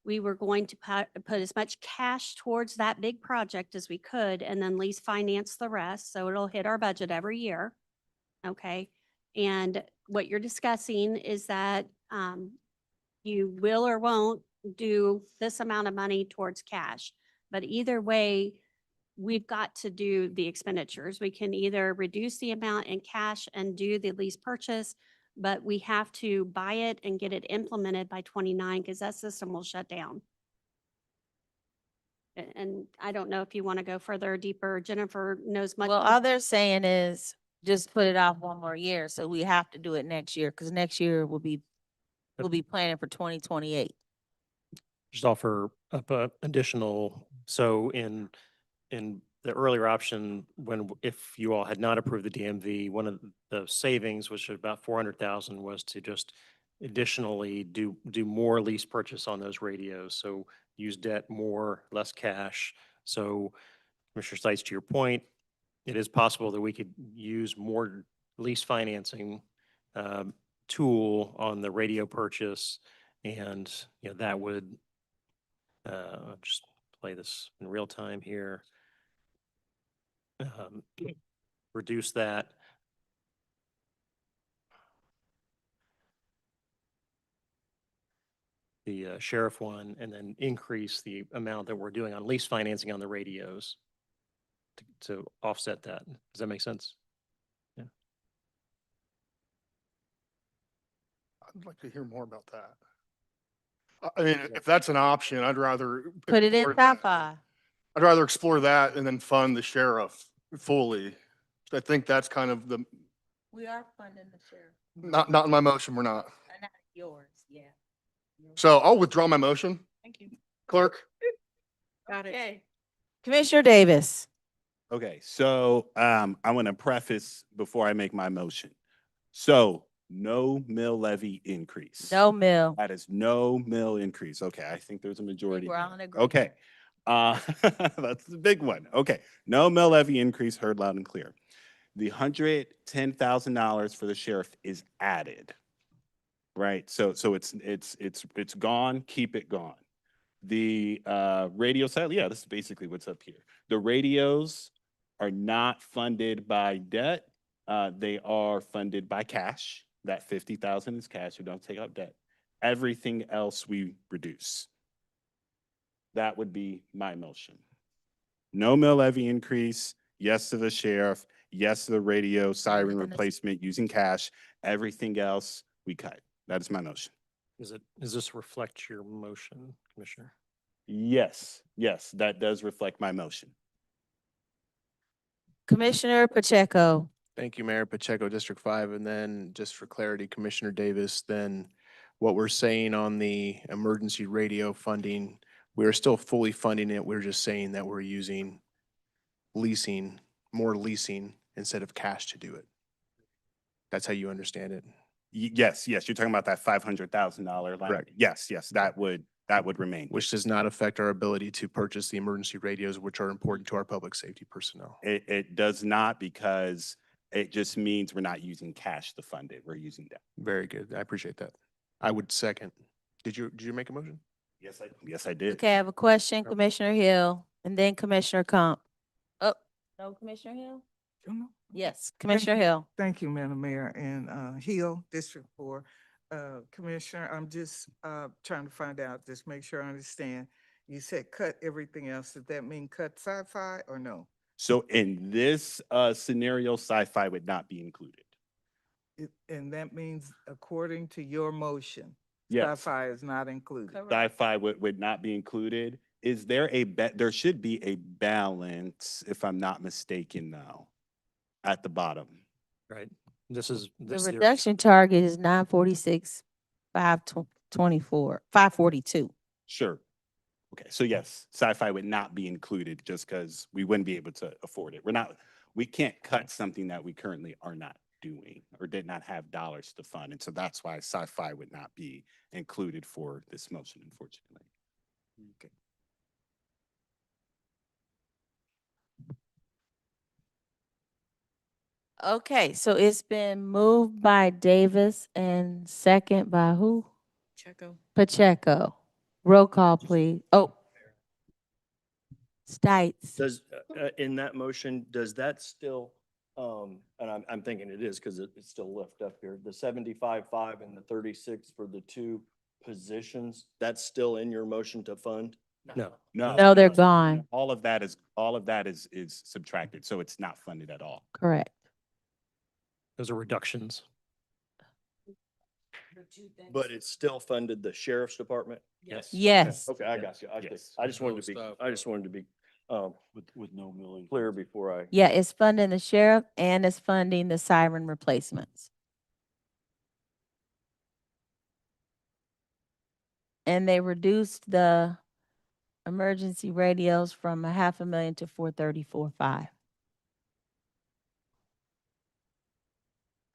we were going to put as much cash towards that big project as we could and then lease finance the rest. So it'll hit our budget every year. Okay. And what you're discussing is that you will or won't do this amount of money towards cash. But either way, we've got to do the expenditures. We can either reduce the amount in cash and do the lease purchase, but we have to buy it and get it implemented by 29 because that system will shut down. And I don't know if you want to go further or deeper. Jennifer knows much. Well, more. all they're saying is just put it off 1 more year. So we have to do it next year because next year we'll be planning for 2028. Just offer up a additional, so in the earlier option, if you all had not approved the DMV, one of the savings, which is about 400,000, was to just additionally do more lease purchase on those radios. So use debt more, less cash. So Commissioner Stites, to your point, it is possible that we could use more lease financing tool on the radio purchase, and that would I'll just play this in real time here. Reduce that. The sheriff one, and then increase the amount that we're doing on lease financing on the radios to offset that. Does that make sense? Yeah. I'd like to hear more about that. I mean, if that's an option, I'd rather. Put it in explore top that. five. I'd rather explore that and then fund the sheriff fully. I think that's kind of the, We are funding the sheriff. not in my motion, we're not. Not yours, yeah. So I'll withdraw my motion. Thank you. Clerk? Got it. Okay. Commissioner Davis. Okay, so I want to preface before I make my motion. So no mill levy increase. No mill. That is no mill increase. Okay, I think there's a majority. We're there. all in agreement. Okay, that's the big one. Okay, no mill levy increase, heard loud and clear. The $110,000 for the sheriff is added, right? So it's gone. Keep it gone. The radio side, yeah, this is basically what's up here. The radios are not funded by debt. They are funded by cash. That 50,000 is cash. We don't take out debt. Everything else we reduce. That would be my motion. No mill levy increase. Yes to the sheriff. Yes to the radio siren replacement using cash. Everything else we cut. That is my motion. Does this reflect your motion, Commissioner? Yes, that does reflect my motion. Commissioner Pacheco. Thank you, Mayor Pacheco, District 5. And then just for clarity, Commissioner Davis, then what we're saying on the emergency radio funding, we're still fully funding it. We're just saying that we're using more leasing instead of cash to do it. That's how you understand it? Yes, you're talking about that $500,000 line. Correct. Yes, that would remain. Which does not affect our ability to purchase the emergency radios, which are important to our public safety personnel. It does not, because it just means we're not using cash to fund it. We're using debt. Very good. I appreciate that. I would second. Did you make a motion? Yes, I did. Okay, I have a question, Commissioner Hill, and then Commissioner Comp. Oh, no, Commissioner Hill? Yes, Thank Commissioner you. Hill. Thank you, Madam Mayor, and Hill, District 4. Commissioner, I'm just trying to find out, just make sure I understand. You said cut everything else. Does that mean cut sci-fi or no? So in this scenario, sci-fi would not be included. And that means according to your motion, Yes. sci-fi is not included. Sci-fi would not be included. Is there there should be a balance, if I'm not mistaken now, at the bottom. Right. This is. The this reduction target is 946, 524, 542. Sure. Okay, so yes, sci-fi would not be included just because we wouldn't be able to afford it. We can't cut something that we currently are not doing or did not have dollars to fund. And so that's why sci-fi would not be included for this motion, unfortunately. Okay. Okay, so it's been moved by Davis and second by who? Checo. Pacheco. Roll call, please. Oh. Stites. Does, in that motion, does that still, and I'm thinking it is because it's still left up here, the 75.5 and the 36 for the two positions, that's still in your motion to fund? No. No, they're gone. All of that is subtracted, so it's not funded at all. Correct. Those are reductions. But it's still funded the sheriff's department? Yes. Yes. Okay, I got you. Yes. I just wanted to be, With no milling. clear before I. Yeah, it's funding the sheriff and it's funding the siren replacements. And they reduced the emergency radios from 500,000 to 434.5.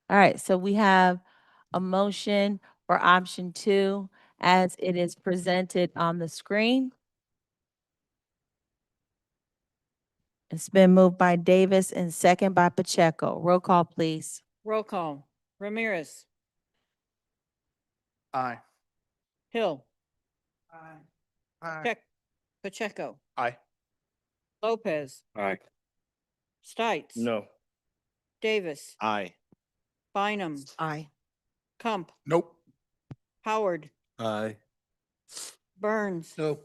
All right, so we have a motion for option 2 as it is presented on the screen. It's been moved by Davis and second by Pacheco. Roll call, please. Roll call. Ramirez, Aye. Hill, Aye. Pacheco, Aye. Lopez, Aye. Stites. No. Davis, Aye. Bynum, Aye. Kump, Nope. Howard, Aye. Burns. No.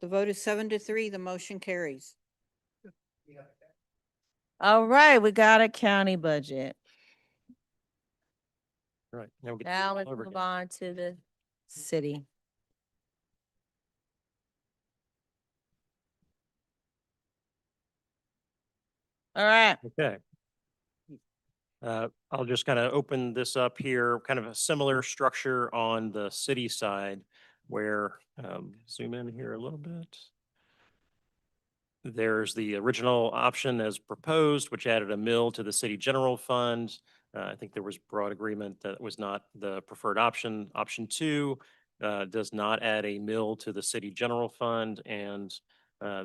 The vote is 7-3. The motion carries. All right, we got a county budget. Right. Now we get Now all let's over move again. on to the city. All right. Okay. I'll just kind of open this up here, kind of a similar structure on the city side where, zoom in here a little bit. There's the original option as proposed, which added a mill to the city general fund. I think there was broad agreement that was not the preferred option. Option 2 does not add a mill to the city general fund, and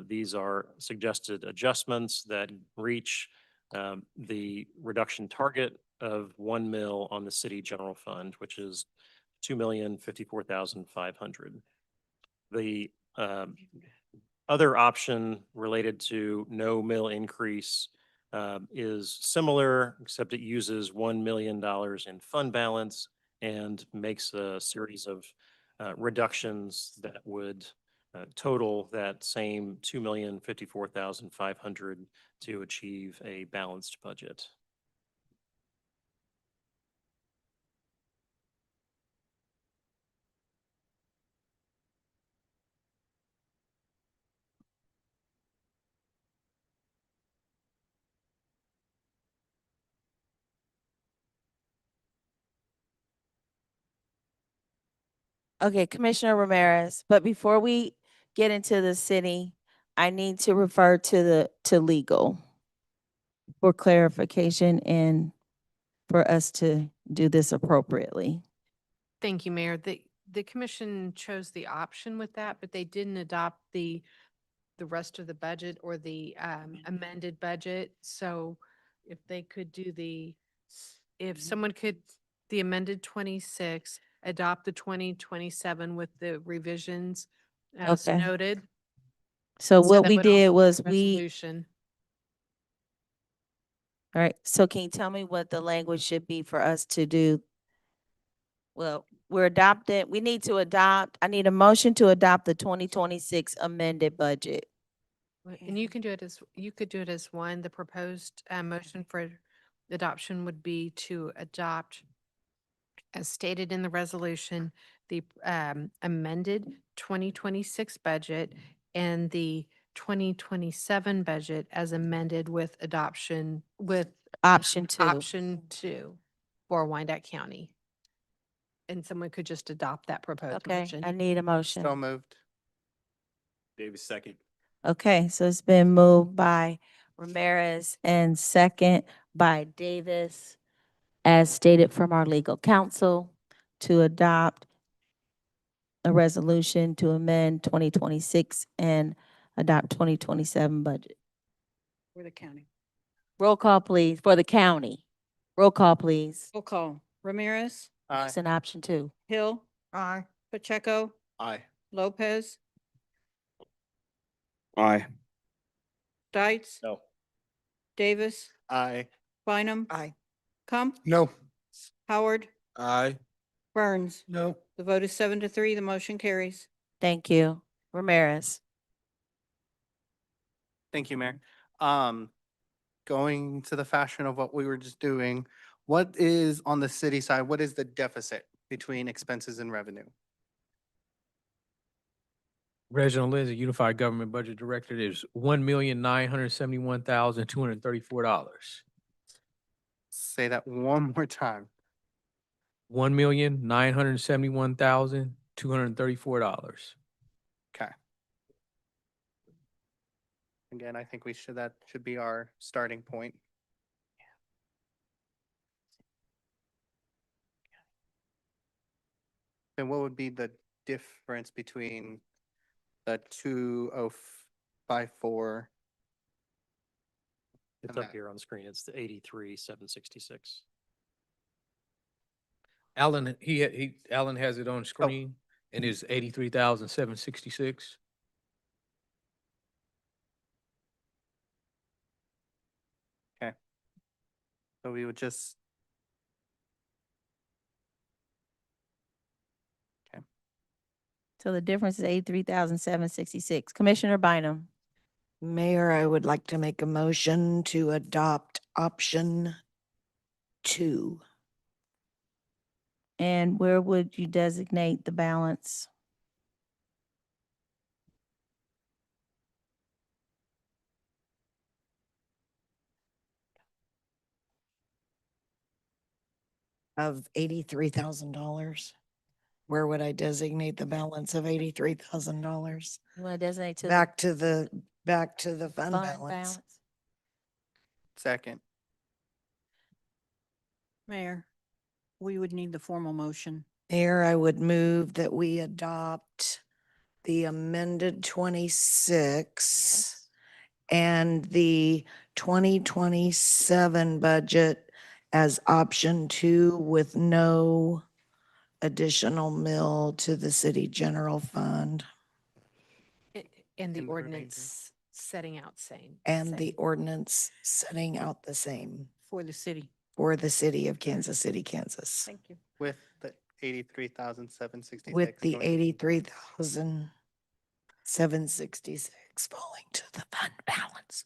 these are suggested adjustments that reach the reduction target of 1 mill on the city general fund, which is 2,054,500. The other option related to no mill increase is similar, except it uses $1 million in fund balance and makes a series of reductions that would total that same 2,054,500 to achieve a balanced budget. Okay, Commissioner Ramirez, but before we get into the city, I need to refer to legal for clarification and for us to do this appropriately. Thank you, Mayor. The commission chose the option with that, but they didn't adopt the rest of the budget or the amended budget. So if they could do if someone could, the amended 26, adopt the 2027 with the revisions as Okay. noted. So So what that we would also did be was the we, resolution. All right, so can you tell me what the language should be for us to do? Well, we need to adopt, I need a motion to adopt the 2026 amended budget. And you can do it as, you could do it as one. The proposed motion for adoption would be to adopt, as stated in the resolution, the amended 2026 budget and the 2027 budget as amended with adoption, with Option 2. option 2 for Wyandotte County. And someone could just adopt that proposed Okay, motion. I need a motion. So moved. Davis, second. Okay, so it's been moved by Ramirez and second by Davis, as stated from our legal counsel, to adopt a resolution to amend 2026 and adopt 2027 budget. For the county. Roll call, please, for the county. Roll call, please. Roll call. Ramirez, Aye. It's an option 2. Hill, Aye. Pacheco, Aye. Lopez, Aye. Stites, No. Davis, Aye. Bynum, Aye. Kump, No. Howard, Aye. Burns. No. The vote is 7-3. The motion carries. Thank you. Ramirez. Thank you, Mayor. Going to the fashion of what we were just doing, what is on the city side, what is the deficit between expenses and revenue? Reginald Lindsay, Unified Government Budget Director, is $1,971,234. Say that one more time. $1,971,234. Okay. Again, I think that should be our starting point. Then what would be the difference between the 2054? It's And up that- here on the screen. It's the 83,766. Alan, Alan has it on screen and is 83,766. So we would just. Okay. So the difference is 83,766. Commissioner Bynum. Mayor, I would like to make a motion to adopt option 2. And where would you designate the balance? Of $83,000. Where would I designate the balance of $83,000? You want to designate to Back to the fund fund balance. balance? Second. Mayor, we would need the formal motion. Mayor, I would move that we adopt the amended 26 and the 2027 budget as option 2 with no additional mill to the city general fund And the And the remainder. ordinance setting out same. and the same ordinance setting out the same For the city. for the city of Kansas City, Kansas. Thank you. With the 83,766. With the going- 83,766 falling to the fund balance.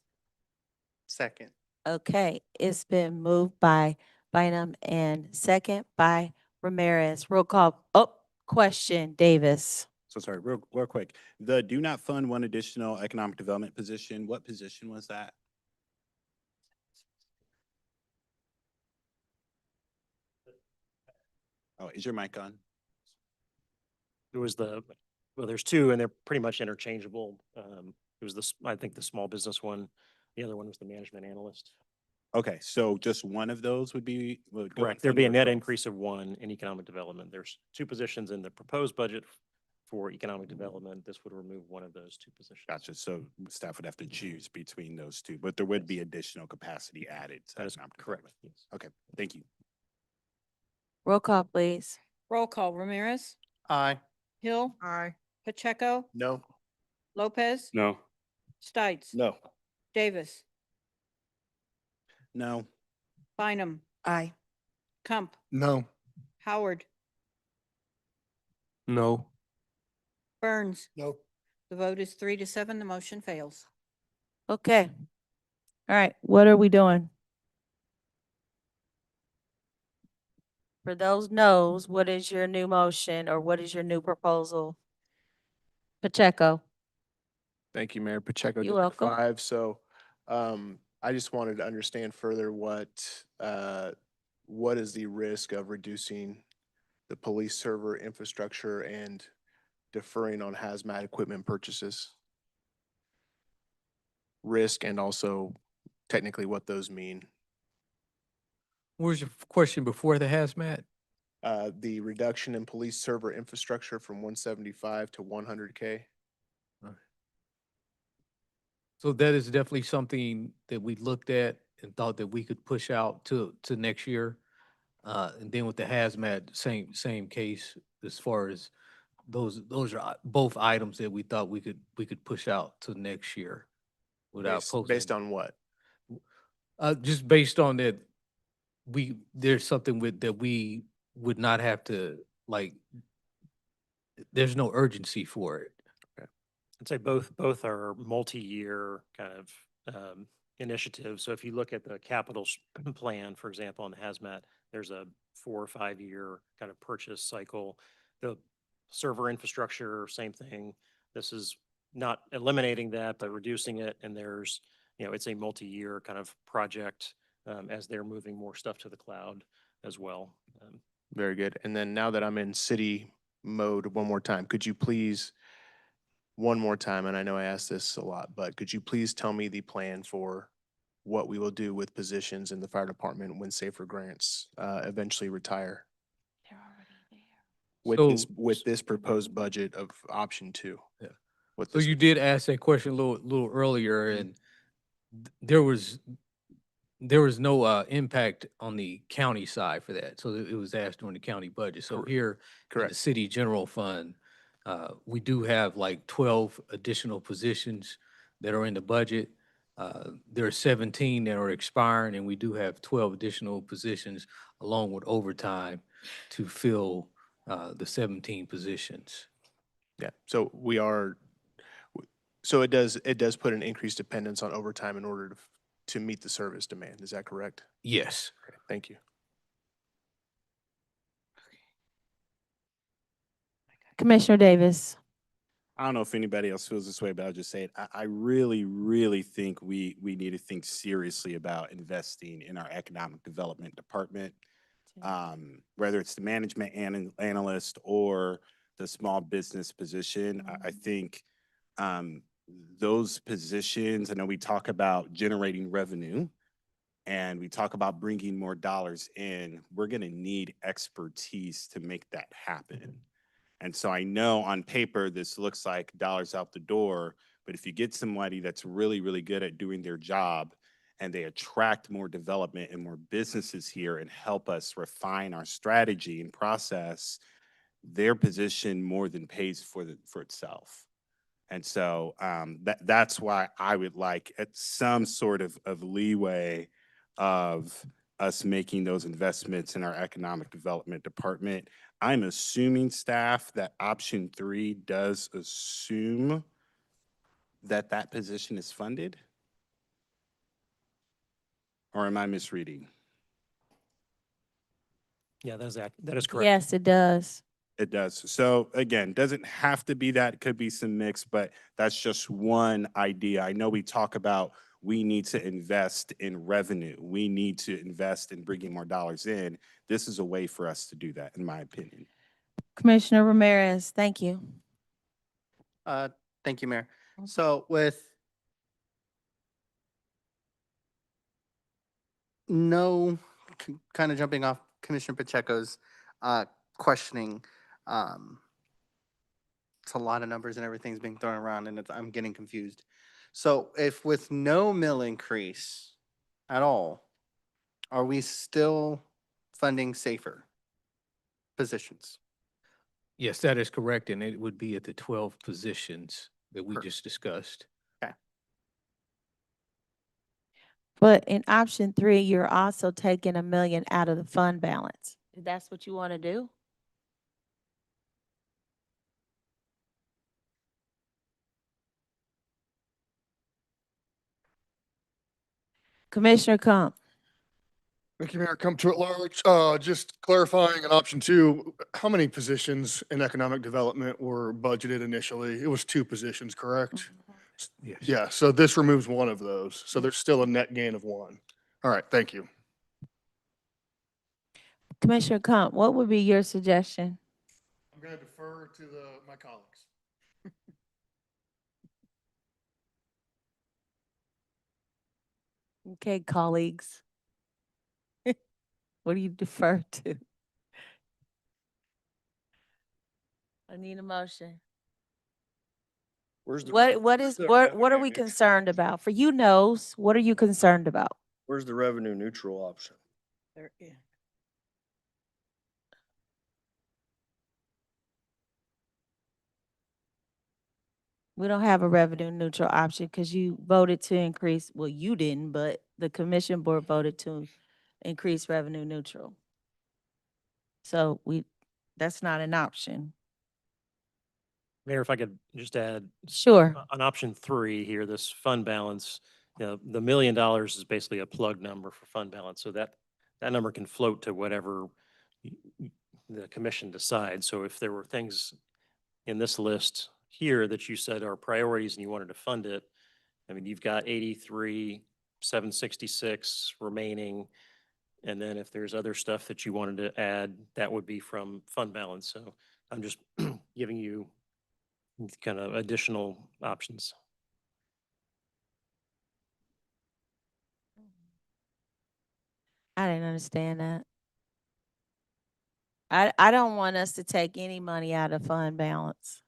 Second. Okay, it's been moved by Bynum and second by Ramirez. Roll call. Oh, question, Davis. So sorry, real quick. The do not fund one additional economic development position, what position was that? Oh, is your mic on? There was well, there's two and they're pretty much interchangeable. It was I think the small business one. The other one was the management analyst. Okay, so just one of those would go Correct. in There'd be a fund net growth? increase of one in economic development. There's two positions in the proposed budget for economic development. This would remove one of those two positions. Gotcha. So staff would have to choose between those two, but there would be additional capacity added. to That is economic correct. development. Yes. Okay, thank you. Roll call, please. Roll call. Ramirez, Aye. Hill, Aye. Pacheco, No. Lopez, No. Stites, No. Davis. No. Bynum, Aye. Kump, No. Howard, No. Burns. No. The vote is 3-7. The motion fails. Okay. All right, what are we doing? For those no's, what is your new motion or what is your new proposal? Pacheco? Thank you, Mayor Pacheco, You're District welcome. 5. So, I just wanted to understand further what is the risk of reducing the police server infrastructure and deferring on hazmat equipment purchases? Risk and also technically what those mean. Where's your question before the hazmat? The reduction in police server infrastructure from 175 to 100K. So that is definitely something that we looked at and thought that we could push out to next year. And then with the hazmat, same case as far as those are both items that we thought we could push out to next year without Based posing. on what? Just based on that, there's something that we would not have to, like, there's no urgency for it. I'd say both are multi-year kind of initiatives. So if you look at the capital plan, for example, on the hazmat, there's a 4 or 5 year kind of purchase cycle. The server infrastructure, same thing. This is not eliminating that, but reducing it. And there's, it's a multi-year kind of project as they're moving more stuff to the cloud as well. Very good. And then now that I'm in city mode one more time, could you please, one more time, and I know I asked this a lot, but could you please tell me the plan for what we will do with positions in the fire department when Safer grants eventually retire? With this proposed budget of option 2. Yeah. What So this you did ask that question a little earlier, and there was no impact on the county side for that. So it was asked during the county budget. So here in the Correct. city general fund, we do have like 12 additional positions that are in the budget. There are 17 that are expiring, and we do have 12 additional positions along with overtime to fill the 17 positions. Yeah. So it does put an increased dependence on overtime in order to meet the service demand. Is that correct? Yes. Okay, thank you. Commissioner Davis? I don't know if anybody else feels this way, but I'll just say it. I really, really think we need to think seriously about investing in our economic development department, whether it's the management analyst or the small business position. I think those positions, I know we talk about generating revenue and we talk about bringing more dollars in. We're going to need expertise to make that happen. And so I know on paper, this looks like dollars out the door, but if you get somebody that's really, really good at doing their job and they attract more development and more businesses here and help us refine our strategy and process, their position more than pays for itself. And so that's why I would like at some sort of leeway of us making those investments in our economic development department. I'm assuming, staff, that option 3 does assume that that position is funded? Or am I misreading? Yeah, that is correct. Yes, it does. It does. So again, doesn't have to be that, could be some mix, but that's just one idea. I know we talk about we need to invest in revenue. We need to invest in bringing more dollars in. This is a way for us to do that, in my opinion. Commissioner Ramirez, thank you. Thank you, Mayor. So with kind of jumping off Commissioner Pacheco's questioning, it's a lot of numbers and everything's being thrown around and I'm getting confused. So if with no mill increase at all, are we still funding safer positions? Yes, that is correct, and it would be at the 12 positions that we just discussed. Okay. But in option 3, you're also taking $1 million out of the fund balance. If that's what you want to do? Commissioner Comp. Thank you, Mayor. Come to at large. Just clarifying in option 2, how many positions in economic development were budgeted initially? It was 2 positions, correct? Yes. Yeah, so this removes one of those. So there's still a net gain of 1. All right, thank you. Commissioner Comp, what would be your suggestion? I'm going to defer to my colleagues. Okay, colleagues. What do you defer to? I need a motion. Where's the? What is, what are we concerned about? For you knows, what are you concerned about? Where's the revenue neutral option? There, yeah. We don't have a revenue neutral option because you voted to increase, well, you didn't, but the commission board voted to increase revenue neutral. So that's not an option. Mayor, if I could just add. Sure. On option 3 here, this fund balance, you know, the $1 million is basically a plug number for fund balance. So that number can float to whatever the commission decides. So if there were things in this list here that you said are priorities and you wanted to fund it, I mean, you've got 83,766 remaining. And then if there's other stuff that you wanted to add, that would be from fund balance. So I'm just giving you kind of additional options. I didn't understand that. I don't want us to take any money out of fund balance.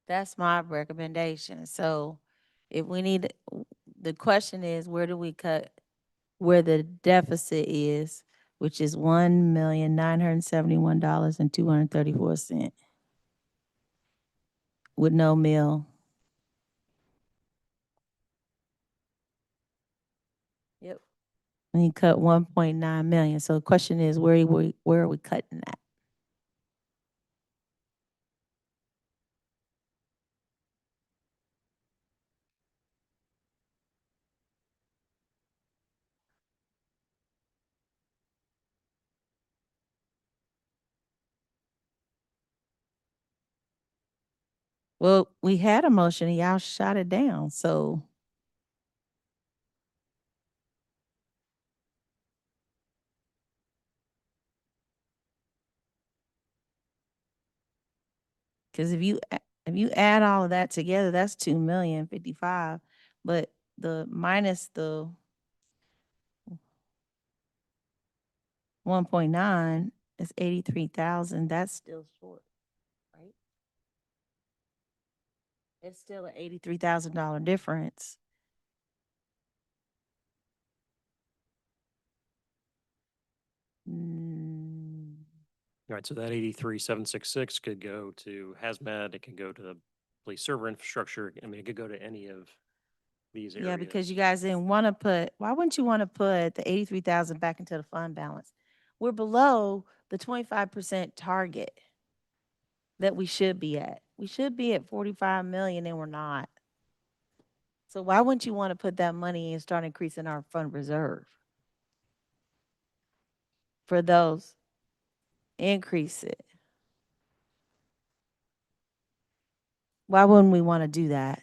That's my recommendation. So if we need, the question is, where do we cut where the deficit is, which is $1,971,234 with no meal. Yep. And you cut 1.9 million. So the question is, where are we cutting that? Well, we had a motion and y'all shot it down, so. Because if you add all of that together, that's 2,055,000, but the minus the 1.9 is 83,000. That's still short, right? It's still an $83,000 difference. All right, so that 83,766 could go to hazmat, it could go to the police server infrastructure. I mean, it could go to any of these areas. Yeah, because you guys didn't want to put, why wouldn't you want to put the 83,000 back into the fund balance? We're below the 25% target that we should be at. We should be at 45 million and we're not. So why wouldn't you want to put that money and start increasing our fund reserve? For those, increase it. Why wouldn't we want to do that?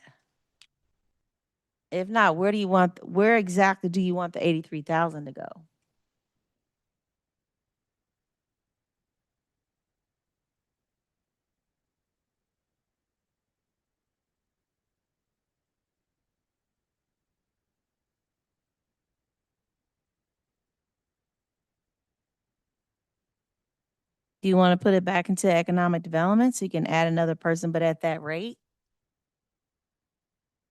If not, where exactly do you want the 83,000 to go? Do you want to put it back into economic development so you can add another person, but at that rate?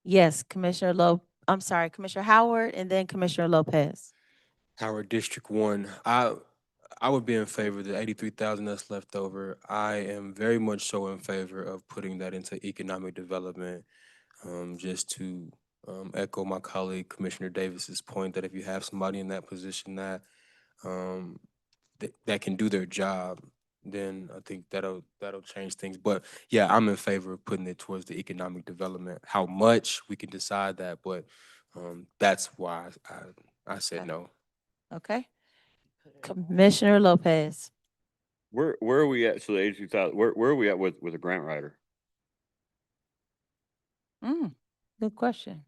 Yes, Commissioner Howard and then Commissioner Lopez. Howard District 1, I would be in favor of the 83,000 that's left over. I am very much so in favor of putting that into economic development, just to echo my colleague Commissioner Davis's point that if you have somebody in that position that that can do their job, then I think that'll change things. But yeah, I'm in favor of putting it towards the economic development. How much we can decide that, but that's why I said Okay. no. Okay. Commissioner Lopez. Where are we at? So the 82,000, where are we at with a grant writer? Good question.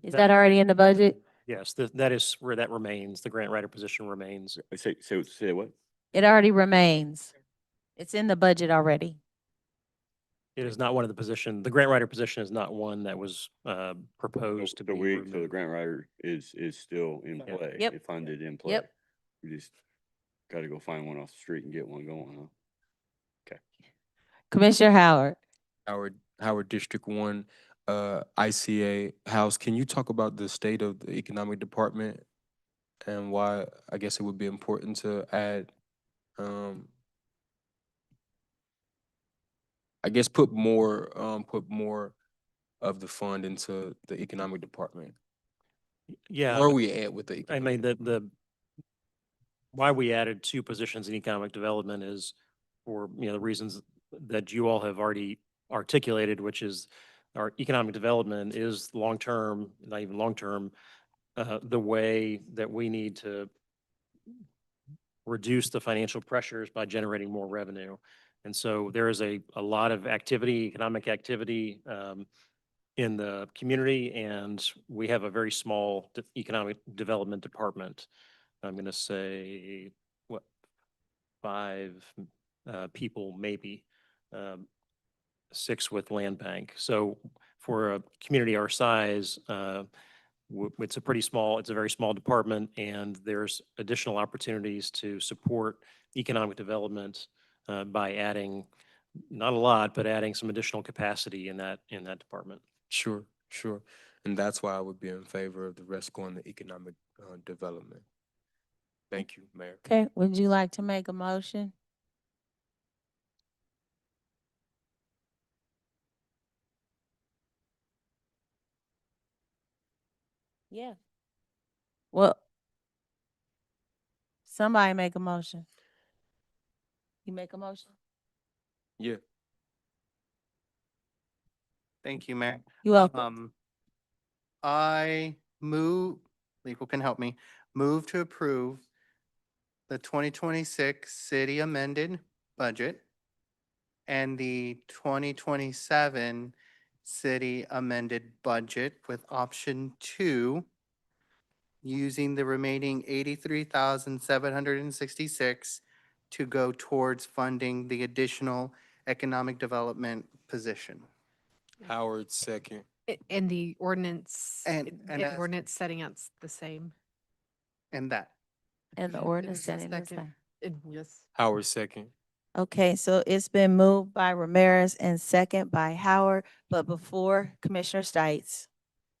Is That- that already in the budget? Yes, that is where that remains. The grant writer position remains. Say what? It already remains. It's in the budget already. It is not one of the position, the grant writer position is not one that was proposed to be So the removed. grant writer is still in Yeah. play. Yep. It funded in play. Yep. We just gotta go find one off the street and get one going, huh? Okay. Commissioner Howard. Howard District 1, ICA House, can you talk about the state of the economic department and why I guess it would be important to add, I guess put more of the fund into the economic department? Yeah. Where are we at with the? I mean, why we added 2 positions in economic development is for, the reasons that you all have already articulated, which is our economic development is long-term, not even long-term, the way that we need to reduce the financial pressures by generating more revenue. And so there is a lot of activity, economic activity, in the community, and we have a very small economic development department. I'm going to say, 5 people, maybe, 6 with land bank. So for a community our size, it's a very small department, and there's additional opportunities to support economic development by adding, not a lot, but adding some additional capacity in that department. Sure. And that's why I would be in favor of the rest going to economic development. Thank you, Mayor. Okay, would you like to make a motion? Yeah. Well, somebody make a motion. You make a motion? Yeah. Thank you, Mayor. You're welcome. I move, legal can help me, move to approve the 2026 city amended budget and the 2027 city amended budget with option 2, using the remaining 83,766 to go towards funding the additional economic development position. Howard, second. And the ordinance, And the as- ordinance setting out's the same. And that. And the ordinance It's the setting this second. time. Yes. Howard, second. Okay, so it's been moved by Ramirez and second by Howard, but before Commissioner Stites.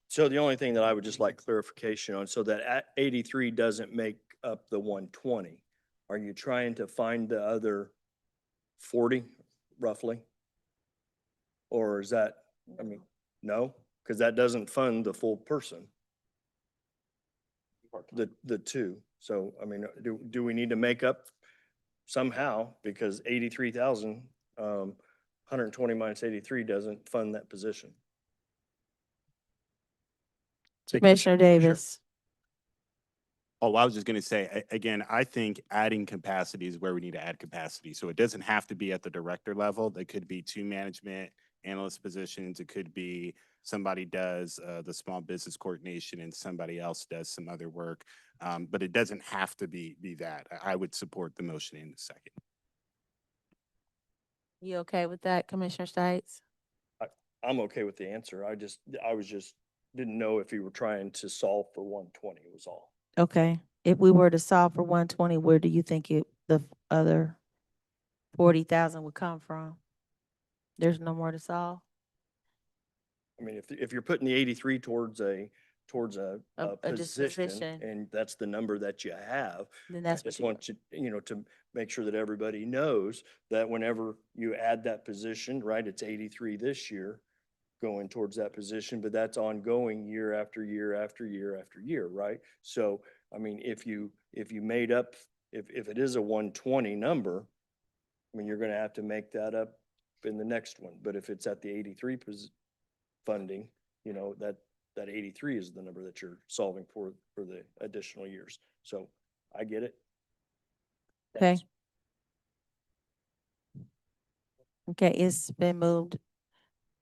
So the only thing that I would just like clarification on, so that 83 doesn't make up the 120. Are you trying to find the other 40 roughly? Or is that, no, because that doesn't fund the full person. The 2. So, do we need to make up somehow, because 83,000, 120 minus 83 doesn't fund that position? Commissioner Davis. Oh, I was just going to say, again, I think adding capacity is where we need to add capacity. So it doesn't have to be at the director level. There could be 2 management analyst positions. It could be somebody does the small business coordination and somebody else does some other work. But it doesn't have to be that. I would support the motion in a second. You okay with that, Commissioner Stites? I'm okay with the answer. I was just didn't know if you were trying to solve for 120 was all. Okay, if we were to solve for 120, where do you think the other 40,000 would come from? There's no more to solve? If you're putting the 83 towards a position, disposition. and that's the number that you have, Then that's I what just you want you, to make sure that everybody knows that whenever you add that position, right, it's 83 this year, going towards that position, but that's ongoing year after year after year after year, right? So, I mean, if you made up, if it is a 120 number, I mean, you're gonna have to make that up in the next one. But if it's at the 83 funding, you know, that 83 is the number that you're solving for the additional years. So I get it. Okay. Okay, it's been moved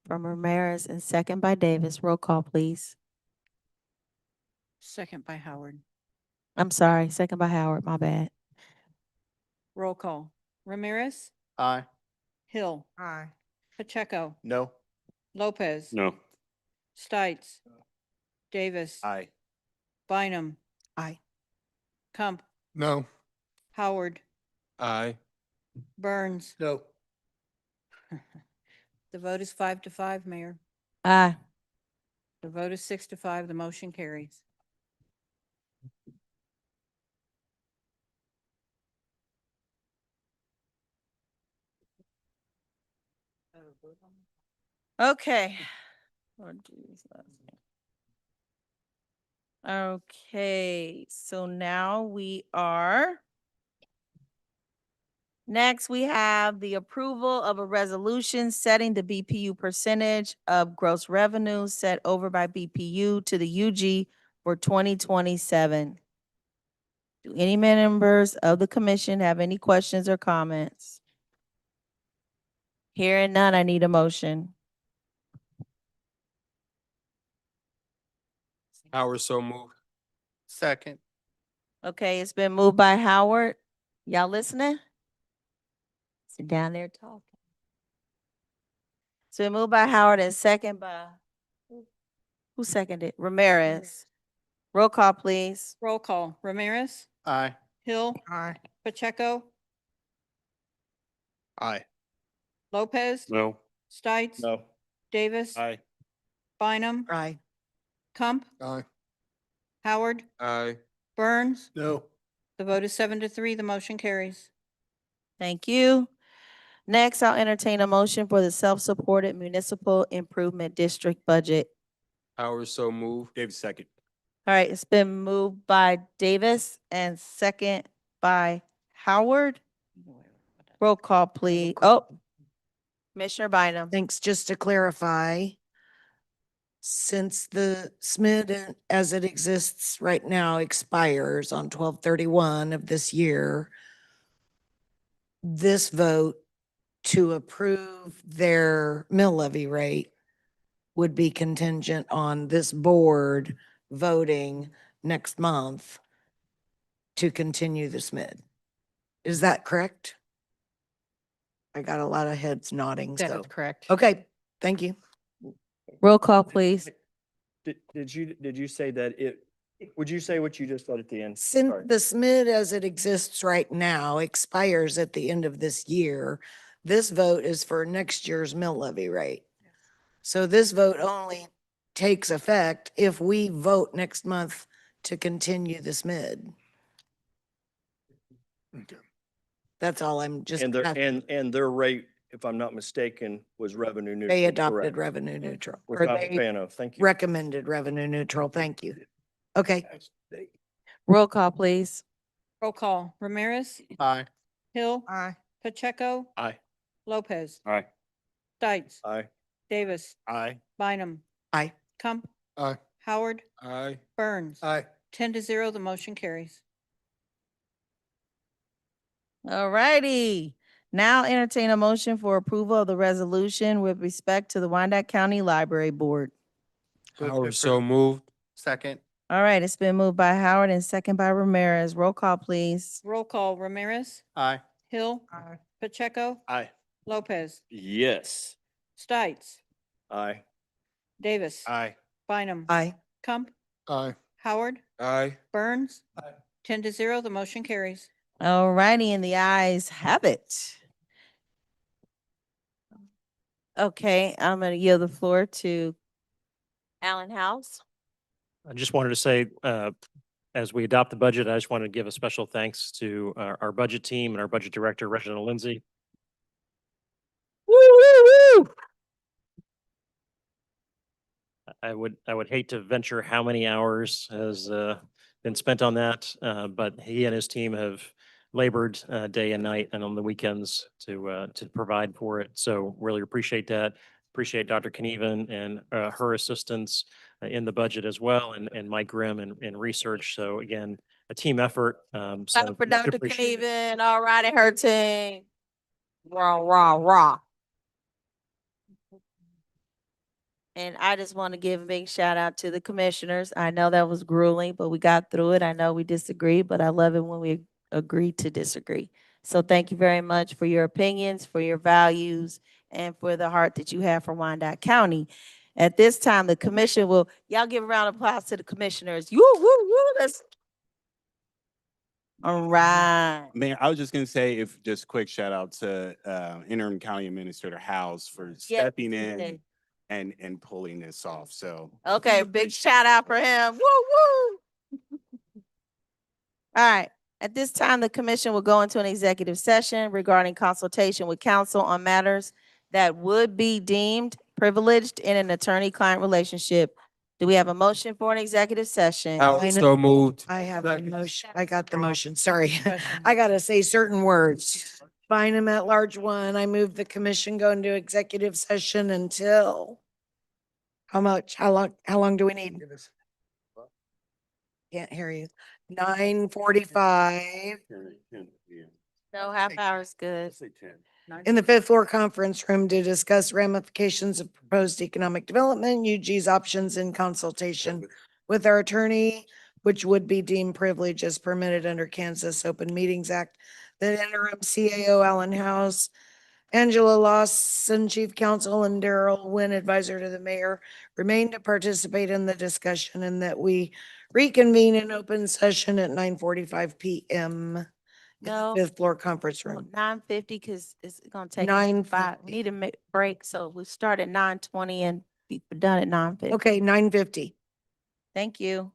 from Ramirez and second by Davis. Roll call, please. Second by Howard. I'm sorry, second by Howard, my bad. Roll call. Ramirez, Aye. Hill, Aye. Pacheco, No. Lopez. No. Stites. Davis. Aye. Bynum. Aye. Kump. No. Howard. Aye. Burns. No. The vote is 5-5, Mayor. Aye. The vote is 6-5. The motion carries. Okay. Oh, geez, okay, so now next we have the approval of a resolution setting the BPU percentage of gross revenue set over by BPU to the UG for 2027. Do any members of the commission have any questions or comments? Hearing none, I need a motion. Howard, so moved. Second. Okay, it's been moved by Howard. Y'all listening? Sit down there talking. So moved by Howard and second by, who seconded? Ramirez. Roll call, please. Roll call. Ramirez, Aye. Hill, Aye. Pacheco, Aye. Lopez. No. Stites. No. Davis. Aye. Bynum. Aye. Kump. Aye. Howard. Aye. Burns. No. The vote is 7-3. The motion carries. Thank you. Next, I'll entertain a motion for the self-supported municipal improvement district budget. Howard, so moved. David, second. All right, it's been moved by Davis and second by Howard. Roll call, please. Oh, Commissioner Bynum. Thanks. Just to clarify, since the SMID as it exists right now expires on 12/31 of this year, this vote to approve their mill levy rate would be contingent on this board voting next month to continue the SMID. Is that correct? I got a lot of heads nodding, That so. is correct. Okay, thank you. Roll call, please. Did you say that would you say what you just said at the end? Since Sorry. the SMID as it exists right now expires at the end of this year, this vote is for next year's mill levy rate. So this vote only takes effect if we vote next month to continue the SMID. Okay. That's all. I'm just, And their rate, if I'm not mistaken, was revenue neutral. they adopted correct? revenue neutral. Which Or I'm a they fan of. Thank you. recommended revenue neutral. Thank you. Okay. Roll call, please. Roll call. Ramirez, Aye. Hill, Aye. Pacheco, Aye. Lopez. Aye. Stites. Aye. Davis. Aye. Bynum. Aye. Kump. Aye. Howard. Aye. Burns. Aye. 10-0. The motion carries. All righty. Now entertain a motion for approval of the resolution with respect to the Wyandotte County Library Board. Move to Howard, so approve. moved. Second. All right, it's been moved by Howard and second by Ramirez. Roll call, please. Roll call. Ramirez, Aye. Hill, Aye. Pacheco, Aye. Lopez. Yes. Stites. Aye. Davis. Aye. Bynum. Aye. Kump. Aye. Howard. Aye. Burns. Aye. 10-0. The motion carries. All righty, and the ayes have it. Okay, I'm gonna yield the floor to Alan House. I just wanted to say, as we adopt the budget, I just want to give a special thanks to our budget team and our budget director, Reginald Lindsay. Woo, woo, woo. I would hate to venture how many hours has been spent on that, but he and his team have labored day and night and on the weekends to provide for it. So really appreciate that. Appreciate Dr. Knieven and her assistance in the budget as well, and Mike Grimm in research. So again, a team effort. So Clap for much Dr. appreciated. Knieven, all right, and her team. Rah, rah, rah. And I just want to give a big shout out to the commissioners. I know that was grueling, but we got through it. I know we disagreed, but I love it when we agree to disagree. So thank you very much for your opinions, for your values, and for the heart that you have for Wyandotte County. At this time, the commission will, y'all give a round of applause to the commissioners. Woo, woo, woo, let's. All right. Mayor, I was just gonna say, if just quick shout out to interim county administrator House for stepping in and pulling this off. So Okay, big shout out for him. Woo, woo. All right. At this time, the commission will go into an executive session regarding consultation with counsel on matters that would be deemed privileged in an attorney-client relationship. Do we have a motion for an executive session? So moved. I have the motion. I got the motion. Sorry. I gotta say certain words. Bynum at large one. I move the commission go into executive session until how much? How long do we need? Can't hear you. 9:45 No, half hour is good. in the fifth floor conference room to discuss ramifications of proposed economic development, UG's options in consultation with our attorney, which would be deemed privilege as permitted under Kansas Open Meetings Act. The interim CAO Allen House, Angela Lawson, Chief Counsel, and Daryl Wynn, advisor to the mayor, remain to participate in the discussion, and that we reconvene in open session at 9:45 PM. No. Fifth floor conference room. 9:50, because it's gonna take. 9:50. We need to make break, so we start at 9:20 and be done at 9:50. Okay, 9:50. Thank you.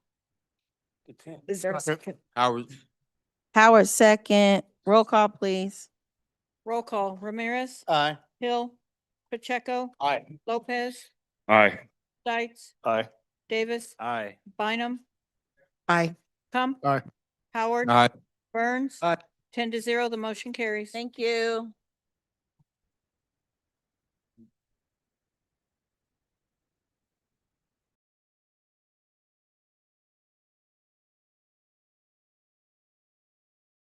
Is there a second? Howard, second. Roll call, please. Roll call. Ramirez, Aye. Hill, Pacheco, Aye. Lopez, Aye. Stites, Aye. Davis, Aye. Bynum, Aye. Kump, Aye. Howard, Aye. Burns. Aye. 10-0, the motion carries. Thank you.